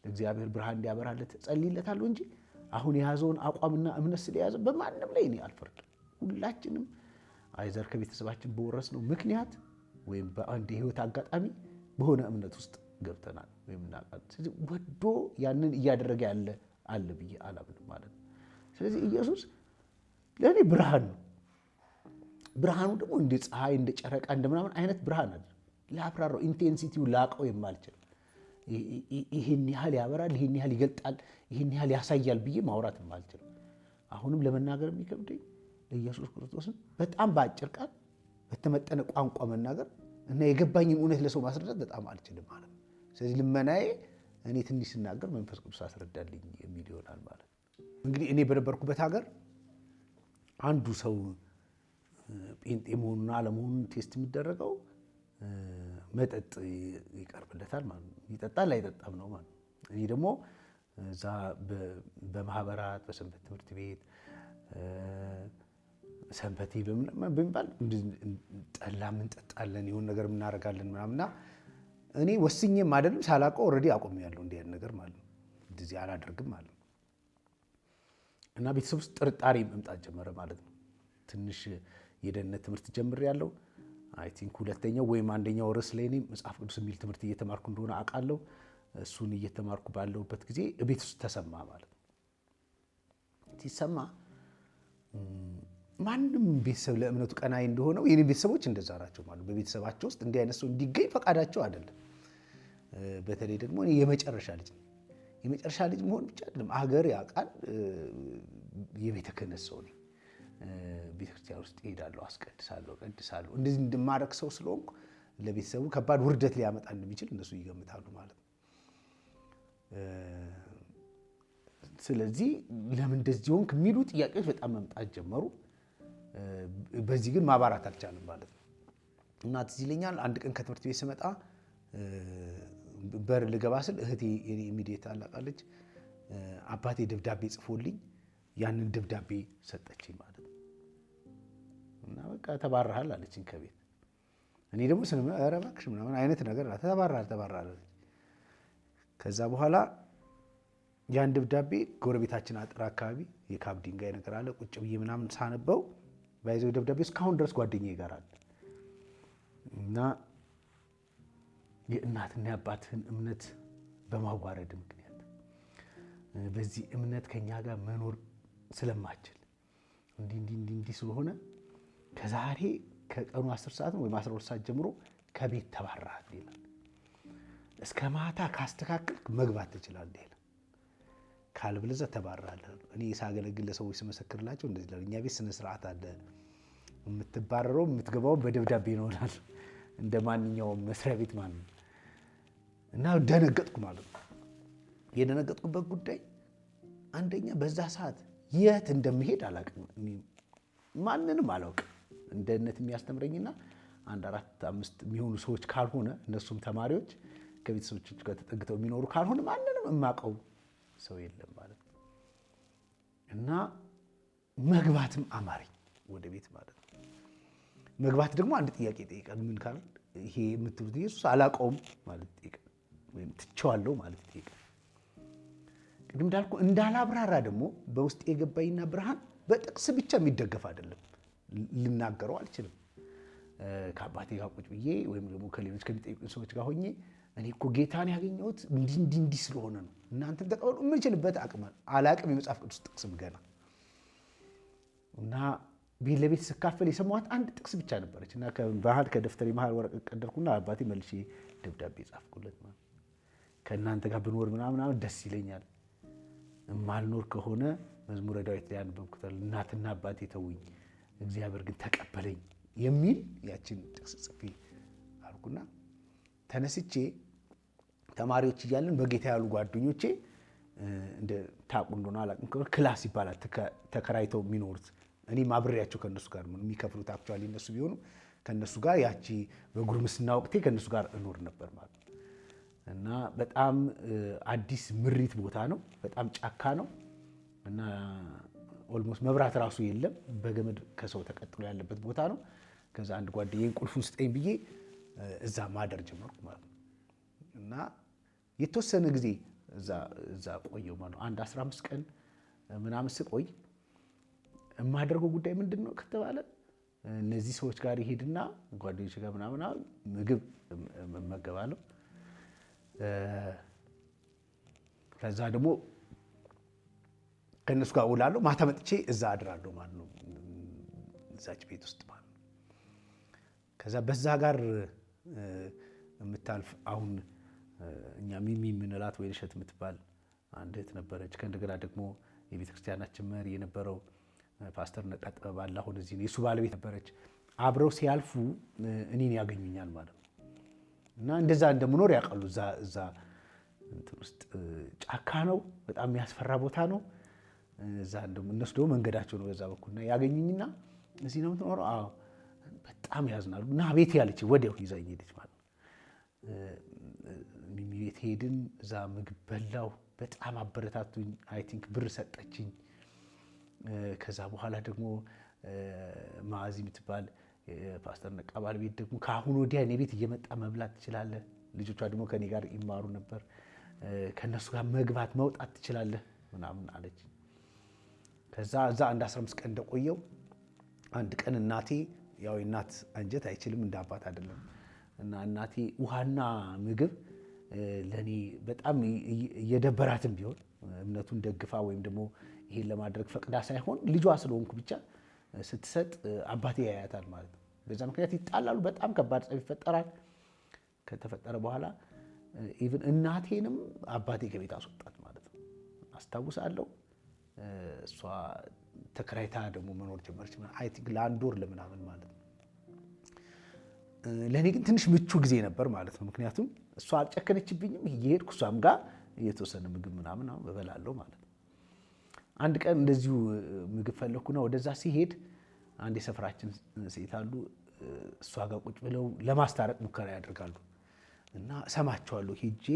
እግዚአብሔር ብርሃን እንዲያበራለት ጸልይለታለሁ እንጂ አሁን የያዘውን አቋምና እምነት ስለያዘ በማንም ላይ እኔ አልፈርድም። ሁላችንም አይዘር ከቤተሰባችን በወረስነው ምክንያት ወይም በአንድ የህይወት አጋጣሚ በሆነ እምነት ውስጥ ገብተናል ወይም እናውቃለን። ስለዚህ ወዶ ያንን እያደረገ ያለ አለ ብዬ አላምንም ማለት ነው። ስለዚህ ኢየሱስ ለእኔ ብርሃን ነው። ብርሃኑ ደግሞ እንደ ፀሐይ፣ እንደ ጨረቃ፣ እንደምናምን አይነት ብርሃን አለ። ላብራራው ኢንቴንሲቲው ላቀው የማልችል ይሄን ያህል ያበራል፣ ይሄን ያህል ይገልጣል፣ ይሄን ያህል ያሳያል ብዬ ማውራት የማልችል አሁንም ለመናገር የሚከብደኝ ኢየሱስ ክርስቶስን በጣም በአጭር ቃል በተመጠነ ቋንቋ መናገር እና የገባኝን እውነት ለሰው ማስረዳት በጣም አልችልም ማለት ነው። ስለዚህ ልመናዬ እኔ ትንሽ ስናገር መንፈስ ቅዱስ አስረዳልኝ የሚል ይሆናል ማለት ነው። እንግዲህ እኔ በነበርኩበት ሀገር አንዱ ሰው ጴንጤ መሆኑና አለመሆኑን ቴስት የሚደረገው መጠጥ ይቀርብለታል ማለት ነው። ይጠጣል አይጠጣም ነው ማለት ነው። እኔ ደግሞ እዛ በማህበራት በሰንበት ትምህርት ቤት ሰንበቴ በሚባል ጠላ እንጠጣለን፣ የሆነ ነገር እናደርጋለን ምናምንና እኔ ወስኜም አይደለም ሳላውቀው ኦልሬዲ አቆሜያለሁ እንዲህ አይነት ነገር ማለት ነው። እንደዚህ አላደርግም ማለት ነው። እና ቤተሰብ ውስጥ ጥርጣሬ መምጣት ጀመረ ማለት ነው። ትንሽ የደህንነት ትምህርት ጀምሬያለሁ። አይ ቲንክ ሁለተኛው ወይም አንደኛው ርዕስ ላይ እኔ መጽሐፍ ቅዱስ የሚል ትምህርት እየተማርኩ እንደሆነ አውቃለሁ። እሱን እየተማርኩ ባለሁበት ጊዜ ቤት ውስጥ ተሰማ ማለት ነው። ሲሰማ ማንም ቤተሰብ ለእምነቱ ቀናይ እንደሆነው የኔ ቤተሰቦች እንደዛ ናቸው ማለት ነው። በቤተሰባቸው ውስጥ እንዲህ አይነት ሰው እንዲገኝ ፈቃዳቸው አይደለም። በተለይ ደግሞ እኔ የመጨረሻ ልጅ ነኝ። የመጨረሻ ልጅ መሆን ብቻ አይደለም፣ አገር ያውቃል። የቤተ ክህነት ሰው ነኝ። ቤተክርስቲያን ውስጥ እሄዳለሁ፣ አስቀድሳለሁ፣ ቀድሳለሁ። እንደዚህ እንደማረክ ሰው ስለሆንኩ ለቤተሰቡ ከባድ ውርደት ሊያመጣ እንደሚችል እነሱ ይገምታሉ ማለት ነው። ስለዚህ ለምን እንደዚህ ሆንክ የሚሉ ጥያቄዎች በጣም መምጣት ጀመሩ። በዚህ ግን ማባራት አልቻለም ማለት ነው። እና ትዝ ይለኛል አንድ ቀን ከትምህርት ቤት ስመጣ በር ልገባ ስል እህቴ የኔ ኢሚዲየት አላቃለች አባቴ ደብዳቤ ጽፎልኝ ያንን ደብዳቤ ሰጠችኝ ማለት ነው። እና በቃ ተባረሃል አለችኝ ከቤት። እኔ ደግሞ ስለ ኧረ እባክሽ ምናምን አይነት ነገር ተባረሃል። ከዛ በኋላ ያን ደብዳቤ ጎረቤታችን አጥር አካባቢ የካብ ድንጋይ ነገር አለ ቁጭ ብዬ ምናምን ሳነበው ባይዘው ደብዳቤ እስካሁን ድረስ ጓደኛዬ ጋር አለ። እና የእናትና የአባትህን እምነት በማዋረድ ምክንያት በዚህ እምነት ከኛ ጋር መኖር ስለማችል እንዲህ ስለሆነ ከዛሬ ከቀኑ 10 ሰዓት ወይም 12 ሰዓት ጀምሮ ከቤት ተባረሃል ይላል። እስከ ማታ ካስተካከልክ መግባት ትችላለህ ይላል። ካልብለዚያ ተባረሃል። እኔ ሳገለግል ለሰዎች ስመሰክርላቸው እንደዚህ እኛ ቤት ስነ ስርዓት አለ። የምትባረረው የምትገባው በደብዳቤ ይሆናል እንደ ማንኛውም መስሪያ ቤት ማለት ነው። እና ደነገጥኩ ማለት ነው። የደነገጥኩበት ጉዳይ አንደኛ በዛ ሰዓት የት እንደምሄድ አላውቅም። ማንንም አላውቅም። እንደነት የሚያስተምረኝና 1-4-5 የሚሆኑ ሰዎች ካልሆነ እነሱም ተማሪዎች ከቤተሰቦች ጋር ተጠግተው የሚኖሩ ካልሆነ ማንንም የማውቀው ሰው የለም ማለት ነው። እና መግባትም አማረኝ ወደ ቤት ማለት ነው። መግባት ደግሞ አንድ ጥያቄ ይጠይቃል። ምን ካል ይሄ የምትሉት ኢየሱስ አላውቀውም ማለት ይጠይቃል፣ ወይም ትቼዋለሁ ማለት ይጠይቃል። ቅድም እንዳልኩ እንዳላብራራ ደግሞ በውስጥ የገባኝና ብርሃን በጥቅስ ብቻ የሚደገፍ አይደለም። ልናገረው አልችልም። ከአባቴ ጋር ቁጭ ብዬ ወይም ደግሞ ከሌሎች ከሚጠይቁኝ ሰዎች ጋር ሆኜ እኔ እኮ ጌታን ያገኘሁት እንዲህ ስለሆነ ነው እናንተም ተቀበሉ የምንችልበት አቅም አላቅም። የመጽሐፍ ቅዱስ ጥቅስም ገና እና ቤት ለቤት ስካፈል የሰማኋት አንድ ጥቅስ ብቻ ነበረች እና ከባህል ከደፍተሪ መሃል ወረቀት ቀደድኩና አባቴ መልሼ ደብዳቤ ጻፍኩለት ማለት ከእናንተ ጋር ብኖር ምናምን ደስ ይለኛል፣ የማልኖር ከሆነ መዝሙረ ዳዊት ላይ አንብበኩታል። እናትና አባቴ ተውኝ፣ እግዚአብሔር ግን ተቀበለኝ የሚል ያችን ጥቅስ ጽፌ አልኩና ተነስቼ ተማሪዎች እያለን በጌታ ያሉ ጓደኞቼ እንደ ታቁ እንደሆነ አላውቅም ክላስ ይባላል ተከራይተው የሚኖሩት እኔም አብሬያቸው ከነሱ ጋር ምን የሚከፍሉት አክቹአሊ እነሱ ቢሆኑ ከነሱ ጋር ያቺ በጉርምስና ወቅቴ ከነሱ ጋር እኖር ነበር ማለት ነው። እና በጣም አዲስ ምሪት ቦታ ነው። በጣም ጫካ ነው እና ኦልሞስት መብራት ራሱ የለም። በገመድ ከሰው ተቀጥሎ ያለበት ቦታ ነው። ከዛ አንድ ጓደኛዬን ቁልፉን ስጠኝ ብዬ እዛ ማደር ጀመርኩ ማለት ነው። እና የተወሰነ ጊዜ እዛ ቆየው ማለት ነው። አንድ 15 ቀን ምናምን ስቆይ የማደርገው ጉዳይ ምንድነው ከተባለ እነዚህ ሰዎች ጋር ይሄድና ጓደኞቼ ጋር ምናምን ምግብ እመገባለሁ። ከዛ ደግሞ ከነሱ ጋር እውላለሁ። ማታ መጥቼ እዛ አድራለሁ ማለት ነው እዛች ቤት ውስጥ ማለት ነው። ከዛ በዛ ጋር የምታልፍ አሁን እኛ ሚሚ የምንላት ወይንሸት የምትባል አንድ እህት ነበረች። ከእንደገና ደግሞ የቤተክርስቲያናችን መሪ የነበረው ፓስተር ነቃጥበብ አለ አሁን እዚህ የሱ ባለቤት ነበረች። አብረው ሲያልፉ እኔን ያገኙኛል ማለት ነው። እና እንደዛ እንደምኖር ያውቃሉ። እዛ እንትን ውስጥ ጫካ ነው፣ በጣም የሚያስፈራ ቦታ ነው። እዛ እነሱ ደግሞ መንገዳቸው ነው በዛ በኩልና ያገኙኝና እዚህ ነው የምትኖረው? አዎ። በጣም ያዝናሉ። እና ቤት ያለች ወዲያው ይዛኝ ሄደች ማለት ነው። ሚሚ ቤት ሄድን። እዛ ምግብ በላው። በጣም አበረታቱኝ። አይ ቲንክ ብር ሰጠችኝ። ከዛ በኋላ ደግሞ ማዕዚ የምትባል ፓስተር ነቃ ባለቤት ደግሞ ከአሁን ወዲያ እኔ ቤት እየመጣ መብላት ትችላለህ፣ ልጆቿ ደግሞ ከኔ ጋር ይማሩ ነበር፣ ከነሱ ጋር መግባት መውጣት ትችላለህ ምናምን አለች። ከዛ እዛ አንድ 15 ቀን እንደቆየው አንድ ቀን እናቴ ያው የእናት አንጀት አይችልም እንደ አባት አይደለም እና እናቴ ውሃና ምግብ ለኔ በጣም እየደበራትም ቢሆን እምነቱን ደግፋ ወይም ደግሞ ይሄን ለማድረግ ፈቅዳ ሳይሆን ልጇ ስለሆንኩ ብቻ ስትሰጥ አባቴ ያያታል ማለት ነው። በዛ ምክንያት ይጣላሉ። በጣም ከባድ ጸብ ይፈጠራል። ከተፈጠረ በኋላ ኢቭን እናቴንም አባቴ ከቤት አስወጣት ማለት ነው አስታውሳለሁ። እሷ ተከራይታ ደግሞ መኖር ጀመረች። አይ ቲንክ ለአንድ ወር ለምናምን ማለት ነው። ለእኔ ግን ትንሽ ምቹ ጊዜ ነበር ማለት ነው። ምክንያቱም እሷ አልጨከነችብኝም። እየሄድኩ እሷም ጋር የተወሰነ ምግብ ምናምን እበላለሁ ማለት ነው። አንድ ቀን እንደዚሁ ምግብ ፈለኩና ወደዛ ሲሄድ አንድ የሰፈራችን ሴት አሉ። እሷ ጋር ቁጭ ብለው ለማስታረቅ ሙከራ ያደርጋሉ እና እሰማቸዋለሁ። ሄጄ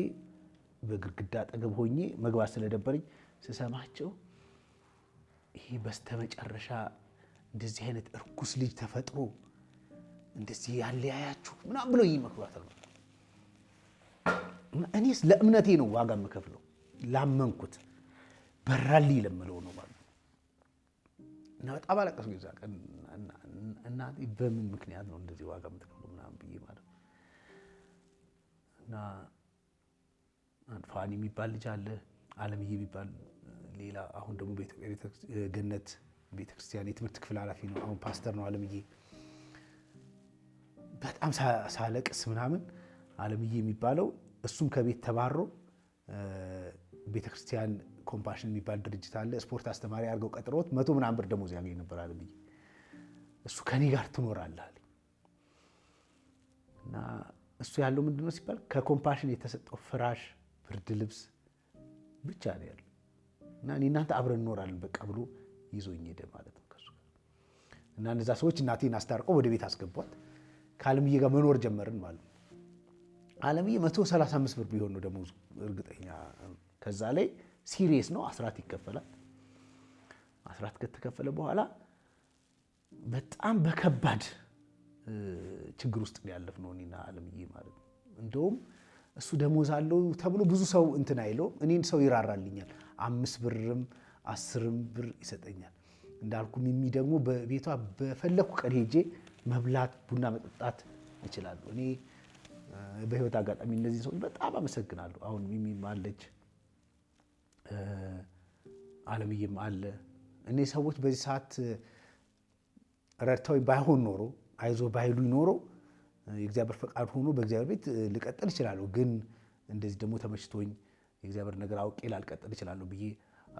በግድግዳ አጠገብ ሆኜ መግባት ስለደበረኝ ስሰማቸው ይሄ በስተመጨረሻ እንደዚህ አይነት እርኩስ ልጅ ተፈጥሮ እንደዚህ ያለያያችሁ ምናምን ብለው ይመክሯታል። እኔስ ለእምነቴ ነው ዋጋ የምከፍለው፣ ላመንኩት በራልኝ ለምለው ነው ማለት ነው። እና በጣም አለቀስኩ የዛ ቀን። እናቴ በምን ምክንያት ነው እንደዚህ ዋጋ የምትከፍለው ምናምን ብዬ ማለት ነው። እና ፋኒ የሚባል ልጅ አለ፣ አለምዬ የሚባል ሌላ አሁን ደግሞ በኢትዮጵያ ገነት ቤተክርስቲያን የትምህርት ክፍል ኃላፊ ነው። አሁን ፓስተር ነው አለምዬ። በጣም ሳለቅስ ምናምን አለምዬ የሚባለው እሱም ከቤት ተባሮ ቤተክርስቲያን ኮምፓሽን የሚባል ድርጅት አለ። ስፖርት አስተማሪ አድርገው ቀጥሮት 100 ምናምን ብር ደሞዝ ያገኝ ነበር አለምዬ። እሱ ከኔ ጋር ትኖራለህ አለኝ። እና እሱ ያለው ምንድነው ሲባል ከኮምፓሽን የተሰጠው ፍራሽ፣ ብርድ ልብስ ብቻ ነው ያለው። እና እኔ እናንተ አብረን እንኖራለን በቃ ብሎ ይዞኝ ሄደ ማለት ነው ከሱ ጋር። እና እነዛ ሰዎች እናቴን አስታርቀው ወደ ቤት አስገቧት። ከአለምዬ ጋር መኖር ጀመርን ማለት ነው። አለምዬ 135 ብር ቢሆን ነው ደሞዙ እርግጠኛ። ከዛ ላይ ሲሪየስ ነው፣ አስራት ይከፈላል። አስራት ከተከፈለ በኋላ በጣም በከባድ ችግር ውስጥ ያለፍነው እኔና አለምዬ ማለት ነው። እንደውም እሱ ደሞዝ አለው ተብሎ ብዙ ሰው እንትን አይለው፣ እኔን ሰው ይራራልኛል። 5 ብርም 10 ብር ይሰጠኛል። እንዳልኩ ሚሚ ደግሞ በቤቷ በፈለኩ ቀን ሄጄ መብላት ቡና መጠጣት እችላለሁ። እኔ በህይወት አጋጣሚ እነዚህ ሰዎች በጣም አመሰግናለሁ። አሁን ሚሚም አለች፣ አለምዬም አለ። እኔ ሰዎች በዚህ ሰዓት ረድተው ባይሆን ኖሮ አይዞ ባይሉ ኖሮ የእግዚአብሔር ፈቃድ ሆኖ በእግዚአብሔር ቤት ልቀጥል እችላለሁ። ግን እንደዚህ ደግሞ ተመችቶኝ የእግዚአብሔር ነገር አውቄ ላልቀጥል እችላለሁ ብዬ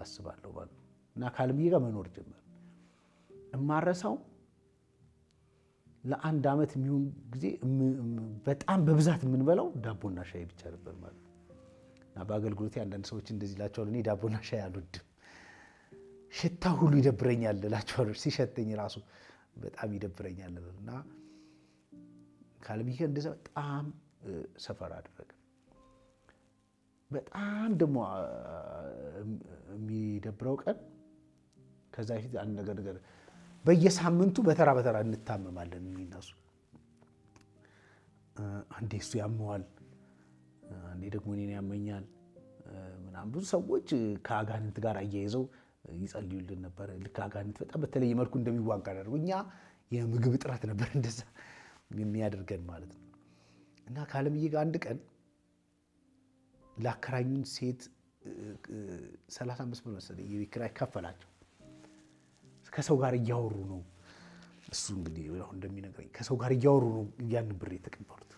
አስባለሁ ማለት ነው። እና ከአለምዬ ጋር መኖር ጀመር። እማረሳው ለአንድ ዓመት የሚሆን ጊዜ በጣም በብዛት የምንበላው ዳቦና ሻይ ብቻ ነበር ማለት ነው። እና በአገልግሎቴ አንዳንድ ሰዎች እንደዚህ እላቸዋለሁ፣ እኔ ዳቦና ሻይ አልወድም፣ ሽታ ሁሉ ይደብረኛል እላቸዋለሁ። ሲሸተኝ ራሱ በጣም ይደብረኛል። እና ከዓለምዬ እንደዛ በጣም ሰፈር አደረገ። በጣም ደግሞ የሚደብረው ቀን ከዛ በፊት አንድ ነገር በየሳምንቱ በተራ በተራ እንታመማለን። የሚነሱ አንዴ እሱ ያመዋል፣ አንዴ ደግሞ እኔን ያመኛል ምናምን። ብዙ ሰዎች ከአጋንንት ጋር አያይዘው ይጸልዩልን ነበር። ልክ አጋንንት በጣም በተለየ መልኩ እንደሚዋጋ አደረጉ። እኛ የምግብ እጥረት ነበር እንደዛ የሚያደርገን ማለት ነው። እና ከዓለምዬ ጋር አንድ ቀን ላከራኙን ሴት 35 ብር መሰለኝ የቤት ኪራይ ከፈላቸው። ከሰው ጋር እያወሩ ነው፣ እሱ እንግዲህ አሁን እንደሚነግረኝ ከሰው ጋር እያወሩ ነው ያንን ብር የተቀበሉት።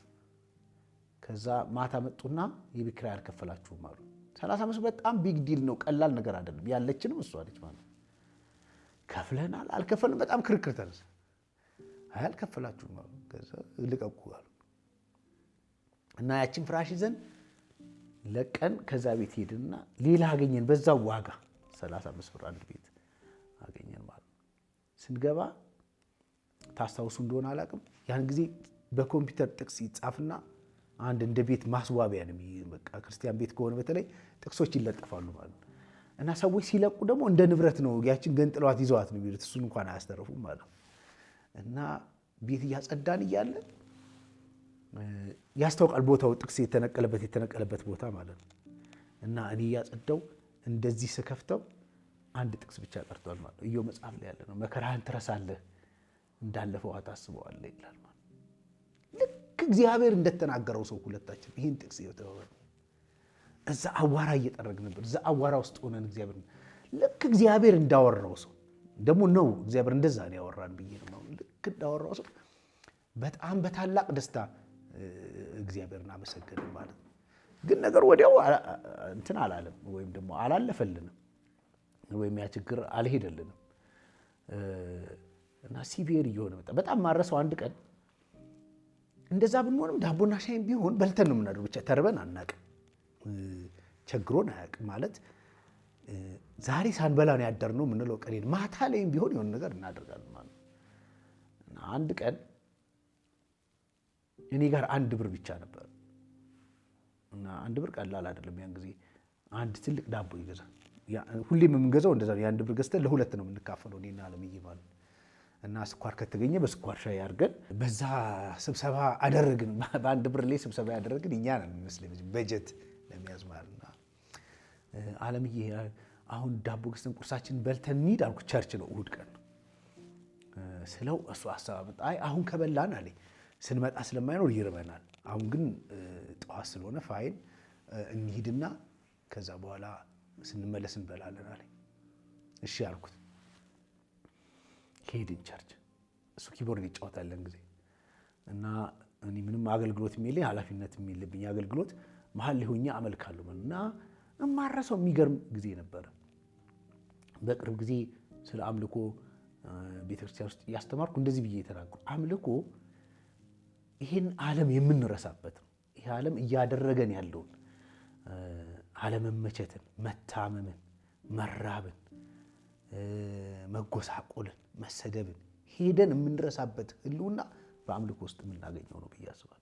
ከዛ ማታ መጡና የቤት ኪራይ አልከፈላችሁም አሉ። 35 በጣም ቢግ ዲል ነው፣ ቀላል ነገር አይደለም። ያለችንም እሷ አለች ማለት ነው። ከፍለናል አልከፈልንም፣ በጣም ክርክር ተነሳ። አይ አልከፈላችሁም አሉ። ከዛ ልቀቁ አሉ እና ያችን ፍራሽ ይዘን ለቀን ከዛ ቤት ሄድንና ሌላ አገኘን። በዛው ዋጋ 35 ብር አንድ ቤት አገኘን ማለት ነው። ስንገባ ታስታውሱ እንደሆነ አላውቅም፣ ያን ጊዜ በኮምፒውተር ጥቅስ ይጻፍና አንድ እንደ ቤት ማስዋቢያ ነው። በቃ ክርስቲያን ቤት ከሆነ በተለይ ጥቅሶች ይለጠፋሉ ማለት ነው። እና ሰዎች ሲለቁ ደግሞ እንደ ንብረት ነው፣ ያችን ገንጥለዋት ይዘዋት ነው የሚሉት። እሱን እንኳን አያስተረፉም ማለት ነው። እና ቤት እያጸዳን እያለን ያስታውቃል ቦታው፣ ጥቅስ የተነቀለበት ቦታ ማለት ነው። እና እኔ እያጸዳው እንደዚህ ስከፍተው አንድ ጥቅስ ብቻ ቀርቷል ማለት ነው። ኢዮብ መጽሐፍ ላይ ያለ ነው። መከራህን ትረሳለህ፣ እንዳለፈው አታስበዋለህ ይላል ማለት ነው። ልክ እግዚአብሔር እንደተናገረው ሰው ሁለታችን ይህን ጥቅስ የተወረ እዛ አዋራ እየጠረግን ነበር። እዛ አዋራ ውስጥ ሆነን እግዚአብሔር ልክ እግዚአብሔር እንዳወራው ሰው ደግሞ ነው እግዚአብሔር እንደዛ ነው ያወራን ብዬ ነው። ልክ እንዳወራው ሰው በጣም በታላቅ ደስታ እግዚአብሔርን አመሰገንን ማለት ነው። ግን ነገር ወዲያው እንትን አላለም ወይም ደግሞ አላለፈልንም ወይም ያ ችግር አልሄደልንም እና ሲቪር እየሆነ መጣ። በጣም ማረሰው አንድ ቀን እንደዛ ብንሆንም ዳቦና ሻይም ቢሆን በልተን ነው የምናደርገው። ብቻ ተርበን አናውቅም፣ ቸግሮን አያውቅም። ማለት ዛሬ ሳንበላ ነው ያደርነው የምንለው ቀን ማታ ላይም ቢሆን የሆነ ነገር እናደርጋለን ማለት ነው። እና አንድ ቀን እኔ ጋር 1 ብር ብቻ ነበር እና 1 ብር ቀላል አይደለም። ያን ጊዜ አንድ ትልቅ ዳቦ ይገዛል። ሁሌም የምንገዛው እንደዛ ነው። የ1 ብር ገዝተን ለሁለት ነው የምንካፈለው እኔና ዓለምዬ ማለት ነው። እና ስኳር ከተገኘ በስኳር ሻይ አድርገን በዛ ስብሰባ አደረግን። በ1 ብር ላይ ስብሰባ ያደረግን እኛ ነን የሚመስለኝ በጀት ለሚያዝ ማለት ነው። ዓለምዬ አሁን ዳቦ ገዝተን ቁርሳችን በልተን እንሂድ አልኩ። ቸርች ነው እሑድ ቀን ስለው እሱ አሰባበጥ አይ አሁን ከበላን አለኝ ስንመጣ ስለማይኖር ይርበናል። አሁን ግን ጠዋት ስለሆነ ፋይን እንሂድና ከዛ በኋላ ስንመለስ እንበላለን አለኝ። እሺ አልኩት። ሄድን ቸርች። እሱ ኪቦርድ ይጫወታለን ጊዜ እና እኔ ምንም አገልግሎት የሚልኝ ኃላፊነት የሚልብኝ አገልግሎት መሀል ላይ ሆኜ አመልካለሁ እና እማረሰው የሚገርም ጊዜ ነበር። በቅርብ ጊዜ ስለ አምልኮ ቤተክርስቲያን ውስጥ እያስተማርኩ እንደዚህ ብዬ የተናገርኩ አምልኮ ይህን ዓለም የምንረሳበት ነው። ይህ ዓለም እያደረገን ያለውን አለመመቸትን፣ መታመምን፣ መራብን፣ መጎሳቆልን፣ መሰደብን ሄደን የምንረሳበት ህልውና በአምልኮ ውስጥ የምናገኘው ነው ብዬ አስባለሁ።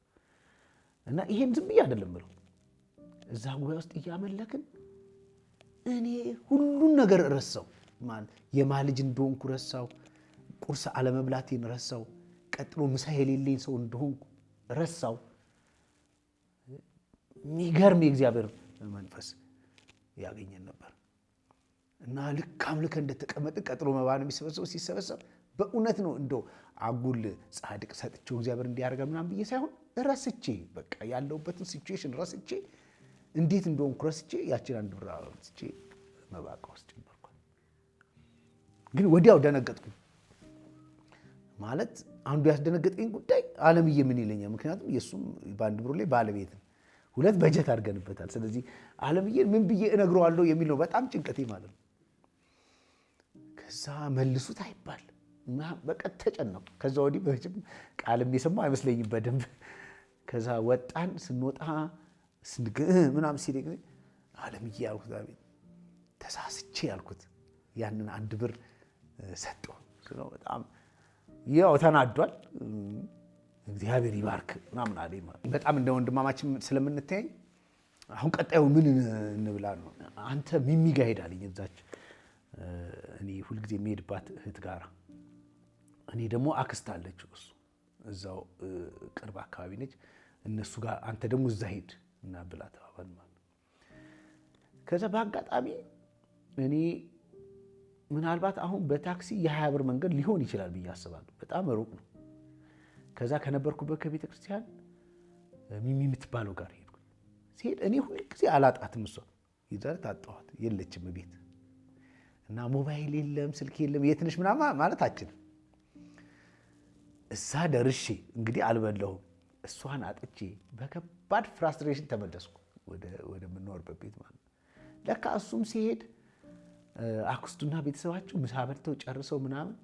እና ይሄን ዝም ብዬ አይደለም ብለው እዛ ጉባኤ ውስጥ እያመለክን እኔ ሁሉን ነገር ረሳው። ማለት የማን ልጅ እንደሆንኩ ረሳው። ቁርስ አለመብላቴን ረሳው። ቀጥሎ ምሳ የሌለኝ ሰው እንደሆንኩ ረሳው። የሚገርም የእግዚአብሔር መንፈስ ያገኘን ነበር እና ልክ አምልከን እንደተቀመጥን ቀጥሎ መባን የሚሰበሰበው ሲሰበሰብ በእውነት ነው እንደው አጉል ጻድቅ ሰጥቼው እግዚአብሔር እንዲያደርጋ ምናምን ብዬ ሳይሆን ረስቼ በቃ ያለሁበትን ሲቹዌሽን ረስቼ እንዴት እንደሆንኩ ረስቼ ያችን 1 ብር ረስቼ መባቃ ውስጥ ጀመርኩ። ግን ወዲያው ደነገጥኩ። ማለት አንዱ ያስደነገጠኝ ጉዳይ ዓለምዬ ምን ይለኛል? ምክንያቱም የሱም በ1 ብር ላይ ባለቤት ነው፣ 2 በጀት አድርገንበታል። ስለዚህ ዓለምዬ ምን ብዬ እነግረዋለሁ የሚል ነው በጣም ጭንቀቴ ማለት ነው። ከዛ መልሱት አይባል በቃ ተጨነኩ። ከዛ ወዲህ በጭም ቃልም የሰማሁ አይመስለኝም በደንብ። ከዛ ወጣን። ስንወጣ ምናምን ሲል ጊዜ አለምዬ ያልኩት አቤት ተሳስቼ ያልኩት ያንን 1 ብር ሰጠው። በጣም ያው ተናዷል። እግዚአብሔር ይባርክ ምናምን አለኝ። በጣም እንደ ወንድማማችን ስለምንተያይ አሁን ቀጣዩ ምን እንብላ ነው? አንተ ሚሚ ጋር ሄዳለኝ እዛች እኔ ሁልጊዜ የሚሄድባት እህት ጋር፣ እኔ ደግሞ አክስት አለችው እሱ እዛው ቅርብ አካባቢ ነች። እነሱ ጋር አንተ ደግሞ እዛ ሄድ እና ብላ ተባባል ማለት። ከዛ በአጋጣሚ እኔ ምናልባት አሁን በታክሲ የ20 ብር መንገድ ሊሆን ይችላል ብዬ አስባለሁ። በጣም ሩቅ ነው። ከዛ ከነበርኩበት ከቤተ ክርስቲያን ሚሚ የምትባለው ጋር ሄድኩ። ሲሄድ እኔ ሁሉ ጊዜ አላጣትም። እሷ ይዛት ታጣኋት የለችም ቤት እና ሞባይል የለም ስልክ የለም የት ነሽ ምናምን ማለት አችልም። እዛ ደርሼ እንግዲህ አልበላሁም። እሷን አጥቼ በከባድ ፍራስትሬሽን ተመለስኩ ወደ ምንኖርበት ቤት ማለት ነው። ለካ እሱም ሲሄድ አክስቱና ቤተሰባቸው ምሳ በልተው ጨርሰው ምናምን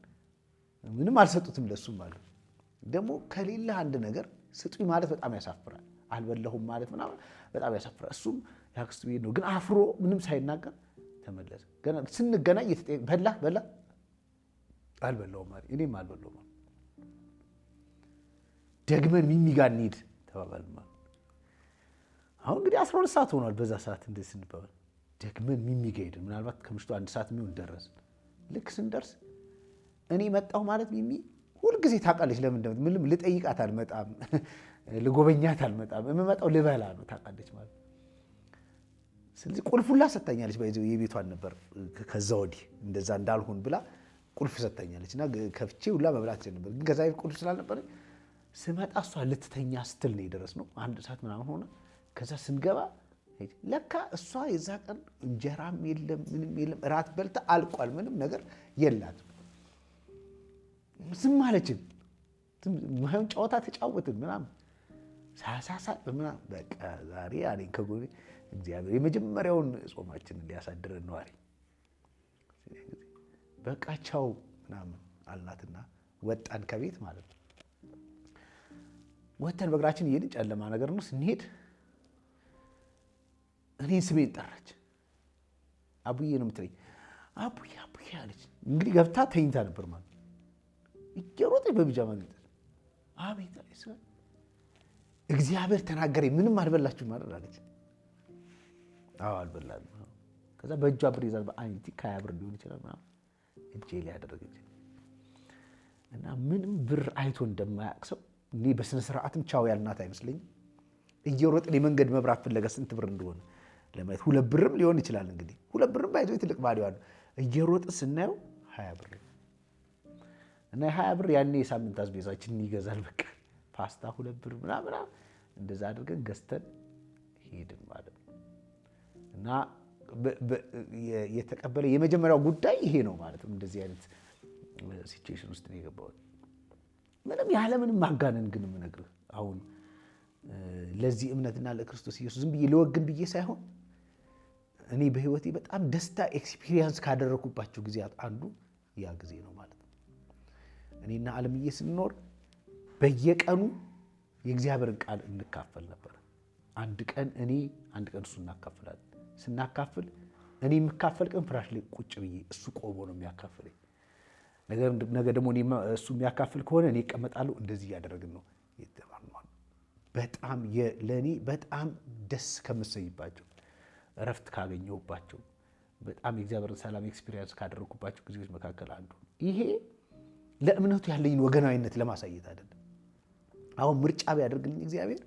ምንም አልሰጡትም ለሱም ማለት ደግሞ ከሌለ አንድ ነገር ስጡኝ ማለት በጣም ያሳፍራል። አልበላሁም ማለት ምናምን በጣም ያሳፍራል። እሱም ያክስቱ ቤት ነው ግን አፍሮ ምንም ሳይናገር ተመለሰ። ገና ስንገናኝ በላ አልበላሁም ማለት እኔም አልበላሁም ማለት ደግመን ሚሚ ጋር እንሂድ ተባባልን ማለት። አሁን እንግዲህ 12 ሰዓት ሆኗል። በዛ ሰዓት እንደዚህ ስንባባል ደግመን ሚሚ ጋር ሄድን። ምናልባት ከምሽቱ 1 ሰዓት የሚሆን ደረስን። ልክ ስንደርስ እኔ መጣሁ ማለት ሚሚ ሁልጊዜ ታውቃለች ለምን እንደምት ምንም ልጠይቃት አልመጣም፣ ልጎበኛት አልመጣም። የምመጣው ልበላ ነው ታውቃለች ማለት። ስለዚህ ቁልፉላ ሰጣኛለች። ባይዘው የቤቷን ነበር ከዛ ወዲህ እንደዛ እንዳልሆን ብላ ቁልፍ ሰጣኛለች እና ከፍቼ ሁላ መብላት ጀነበር። ግን ከዛ ቁልፍ ስላልነበረ ስመጣ እሷ ልትተኛ ስትል ነው የደረስነው። 1 ሰዓት ምናምን ሆነ። ከዛ ስንገባ ለካ እሷ የዛ ቀን እንጀራም የለም ምንም የለም፣ እራት በልታ አልቋል። ምንም ነገር የላትም። ዝም አለችን። ማይሆን ጨዋታ ተጫወትን ምናምን ሳሳሳ ምናምን በቃ ዛሬ አለኝ ከጎኔ እግዚአብሔር የመጀመሪያውን ጾማችንን ሊያሳድረን ነው አለኝ። በቃ ቻው ምናምን አልናትና ወጣን ከቤት ማለት ነው። ወተን በእግራችን እየሄድን ጨለማ ነገር ነው ስንሄድ እኔን ስሜን ጠራች። አቡዬ ነው የምትለኝ። አቡዬ አቡዬ አለች። እንግዲህ ገብታ ተኝታ ነበር ማለት እየሮጠች በቢጃማ ጌጥ አቤት አለች። እግዚአብሔር ተናገረኝ። ምንም አልበላችሁም ማለት አለች። አዎ አልበላንም። ከዛ በእጇ ብር ይዛል። በአይቲ 20 ብር ሊሆን ይችላል ምናምን እጄ ላይ ያደረገች እና ምንም ብር አይቶ እንደማያውቅ ሰው እኔ በስነ ስርዓትም ቻው ያልናት አይመስለኝም። እየሮጥን የመንገድ መብራት ፍለጋ ስንት ብር እንደሆነ ለማየት 2 ብርም ሊሆን ይችላል እንግዲህ 2 ብርም ባይዞ ትልቅ ባዲው አለ። እየሮጥን ስናየው 20 ብር እና 20 ብር ያኔ የሳምንት አስቤዛችንን ይገዛል። በቃ ፓስታ 2 ብር ምናምን እንደዛ አድርገን ገዝተን ሄድን ማለት ነው። እና የተቀበለ የመጀመሪያው ጉዳይ ይሄ ነው ማለት ነው። እንደዚህ አይነት ሲቹዌሽን ውስጥ ነው የገባሁት። ምንም ያለምንም ማጋነን ግን የምነግርህ አሁን ለዚህ እምነትና ለክርስቶስ ኢየሱስ ዝም ብዬ ለወግን ብዬ ሳይሆን እኔ በህይወቴ በጣም ደስታ ኤክስፒሪየንስ ካደረኩባቸው ጊዜያት አንዱ ያ ጊዜ ነው ማለት ነው። እኔና አለምዬ ስንኖር በየቀኑ የእግዚአብሔርን ቃል እንካፈል ነበር። አንድ ቀን እኔ አንድ ቀን እሱ እናካፍላለን። ስናካፍል እኔ የምካፈል ቀን ፍራሽ ላይ ቁጭ ብዬ እሱ ቆሞ ነው የሚያካፍለኝ። ነገ ደግሞ እሱ የሚያካፍል ከሆነ እኔ እቀመጣለሁ። እንደዚህ እያደረግን ነው የተማርነው። በጣም ለእኔ በጣም ደስ ከምሰይባቸው እረፍት ካገኘሁባቸው በጣም የእግዚአብሔርን ሰላም ኤክስፒሪየንስ ካደረኩባቸው ጊዜዎች መካከል አንዱ ይሄ ለእምነቱ ያለኝን ወገናዊነት ለማሳየት አይደለም። አሁን ምርጫ ቢያደርግልኝ እግዚአብሔር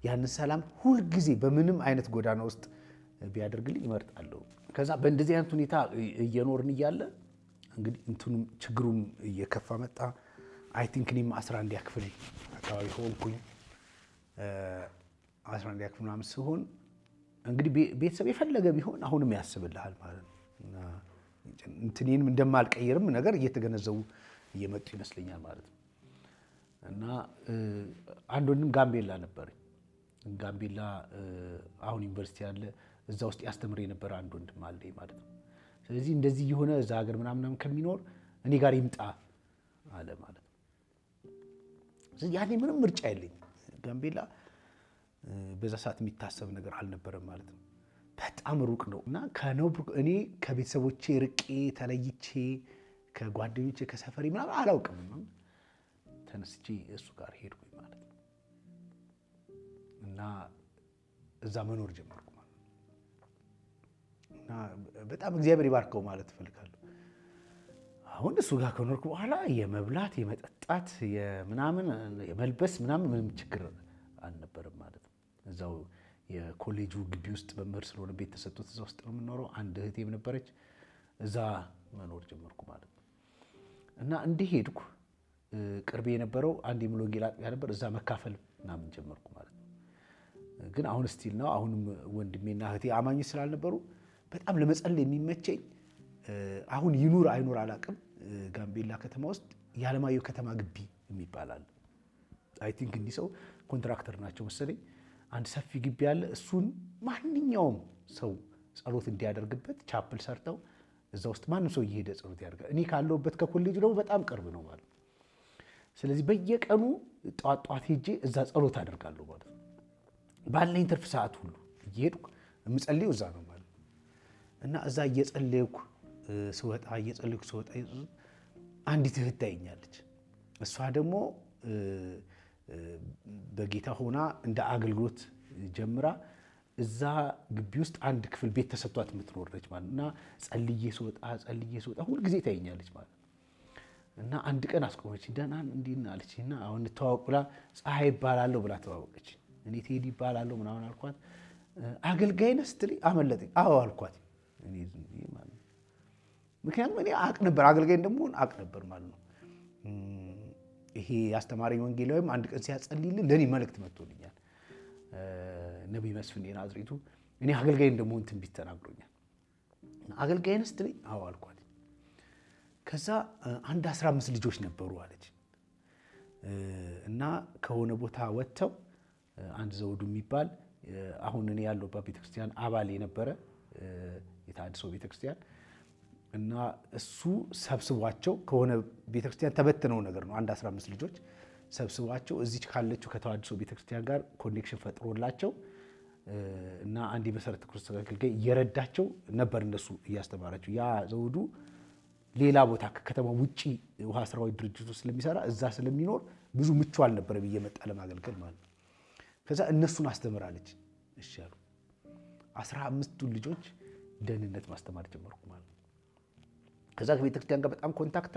ያንን ሰላም ሁልጊዜ በምንም አይነት ጎዳና ውስጥ ቢያደርግልኝ እመርጣለሁ። ከዛ በእንደዚህ አይነት ሁኔታ እየኖርን እያለ እንግዲህ እንትኑም ችግሩም እየከፋ መጣ። አይ ቲንክ እኔም 11 ክፍል አካባቢ ሆንኩኝ። 11 ክፍል ምናምን ሲሆን እንግዲህ ቤተሰብ የፈለገ ቢሆን አሁንም ያስብልሃል ማለት ነው። እንትኔንም እንደማልቀይርም ነገር እየተገነዘቡ እየመጡ ይመስለኛል ማለት ነው። እና አንድ ወንድም ጋምቤላ ነበረኝ። ጋምቤላ አሁን ዩኒቨርሲቲ ያለ እዛ ውስጥ ያስተምር የነበረ አንድ ወንድም አለኝ ማለት ነው። ስለዚህ እንደዚህ የሆነ እዛ ሀገር ምናምን ከሚኖር እኔ ጋር ይምጣ አለ ማለት ነው። ስለዚህ ያኔ ምንም ምርጫ የለኝም። ጋምቤላ በዛ ሰዓት የሚታሰብ ነገር አልነበረም ማለት ነው። በጣም ሩቅ ነው እና እኔ ከቤተሰቦቼ ርቄ ተለይቼ ከጓደኞቼ ከሰፈሪ ምናምን አላውቅም። ተነስቼ እሱ ጋር ሄድኩኝ ማለት ነው እና እዛ መኖር ጀመርኩ ማለት ነው። እና በጣም እግዚአብሔር ይባርከው ማለት እፈልጋለሁ። አሁን እሱ ጋር ከኖርኩ በኋላ የመብላት የመጠጣት የምናምን የመልበስ ምናምን ምንም ችግር አልነበረም ማለት ነው። እዛው የኮሌጁ ግቢ ውስጥ መምህር ስለሆነ ቤት ተሰጥቶት እዛ ውስጥ ነው የምኖረው። አንድ እህቴም ነበረች። እዛ መኖር ጀመርኩ ማለት ነው እና እንዲህ ሄድኩ። ቅርቤ የነበረው አንድ የሙሉ ወንጌል አጥቢያ ነበር። እዛ መካፈል ምናምን ጀመርኩ ማለት ነው። ግን አሁን ስቲል ነው። አሁንም ወንድሜና እህቴ አማኞች ስላልነበሩ በጣም ለመጸለይ የሚመቸኝ አሁን ይኑር አይኑር አላውቅም፣ ጋምቤላ ከተማ ውስጥ የዓለማየሁ ከተማ ግቢ የሚባል አለ። አይ ቲንክ እንዲህ ሰው ኮንትራክተር ናቸው መሰለኝ። አንድ ሰፊ ግቢ አለ። እሱን ማንኛውም ሰው ጸሎት እንዲያደርግበት ቻፕል ሰርተው እዛ ውስጥ ማንም ሰው እየሄደ ጸሎት ያደርጋል። እኔ ካለሁበት ከኮሌጁ ደግሞ በጣም ቅርብ ነው ማለት ነው። ስለዚህ በየቀኑ ጧት ጧት ሄጄ እዛ ጸሎት አደርጋለሁ ማለት ነው። ባለኝ ትርፍ ሰዓት ሁሉ እየሄድኩ የምጸልየው እዛ ነው ማለት ነው እና እዛ እየጸለይኩ ስወጣ አንዲት እህት ታየኛለች። እሷ ደግሞ በጌታ ሆና እንደ አገልግሎት ጀምራ እዛ ግቢ ውስጥ አንድ ክፍል ቤት ተሰጥቷት የምትኖር ነች ማለት እና ጸልዬ ስወጣ ሁል ጊዜ ታየኛለች ማለት እና አንድ ቀን አስቆመች። ደህና እንዲና አለችና አሁን እንተዋወቅ ብላ ፀሐይ ይባላለሁ ብላ ተዋወቀች። እኔ ቴዲ ይባላለሁ ምናምን አልኳት። አገልጋይ ነህ ስትለኝ አመለጠኝ። አዎ አልኳት። እኔ ማለት ምክንያቱም እኔ አቅ ነበር አገልጋይ እንደምሆን አቅ ነበር ማለት ነው። ይሄ አስተማሪኝ ወንጌላዊም አንድ ቀን ሲያጸልይልኝ ለኔ መልእክት መጥቶልኛል። ነብይ መስፍን የናዝሬቱ እኔ አገልጋይ እንደምሆን ትንቢት ተናግሮኛል። አገልጋይ ነህ ስትለኝ አዎ አልኳት። ከዛ አንድ 15 ልጆች ነበሩ አለች እና ከሆነ ቦታ ወጥተው አንድ ዘውዱ የሚባል አሁን እኔ ያለሁበት ቤተክርስቲያን አባል የነበረ የታድሶ ቤተክርስቲያን እና እሱ ሰብስቧቸው ከሆነ ቤተክርስቲያን ተበትነው ነገር ነው። አንድ 15 ልጆች ሰብስቧቸው እዚች ካለችው ከተዋድሶ ቤተክርስቲያን ጋር ኮኔክሽን ፈጥሮላቸው እና አንድ የመሰረተ ክርስቶስ አገልጋይ እየረዳቸው ነበር እነሱ እያስተማራቸው። ያ ዘውዱ ሌላ ቦታ ከከተማ ውጪ ውሃ ስራዎች ድርጅቱ ስለሚሰራ እዛ ስለሚኖር ብዙ ምቹ አልነበረም እየመጣ ለማገልገል ማለት ነው። ከዛ እነሱን አስተምራለች። እሺ አሉ። 15ቱን ልጆች ደህንነት ማስተማር ጀመርኩ ማለት ነው። ከዛ ከቤተክርስቲያን ጋር በጣም ኮንታክት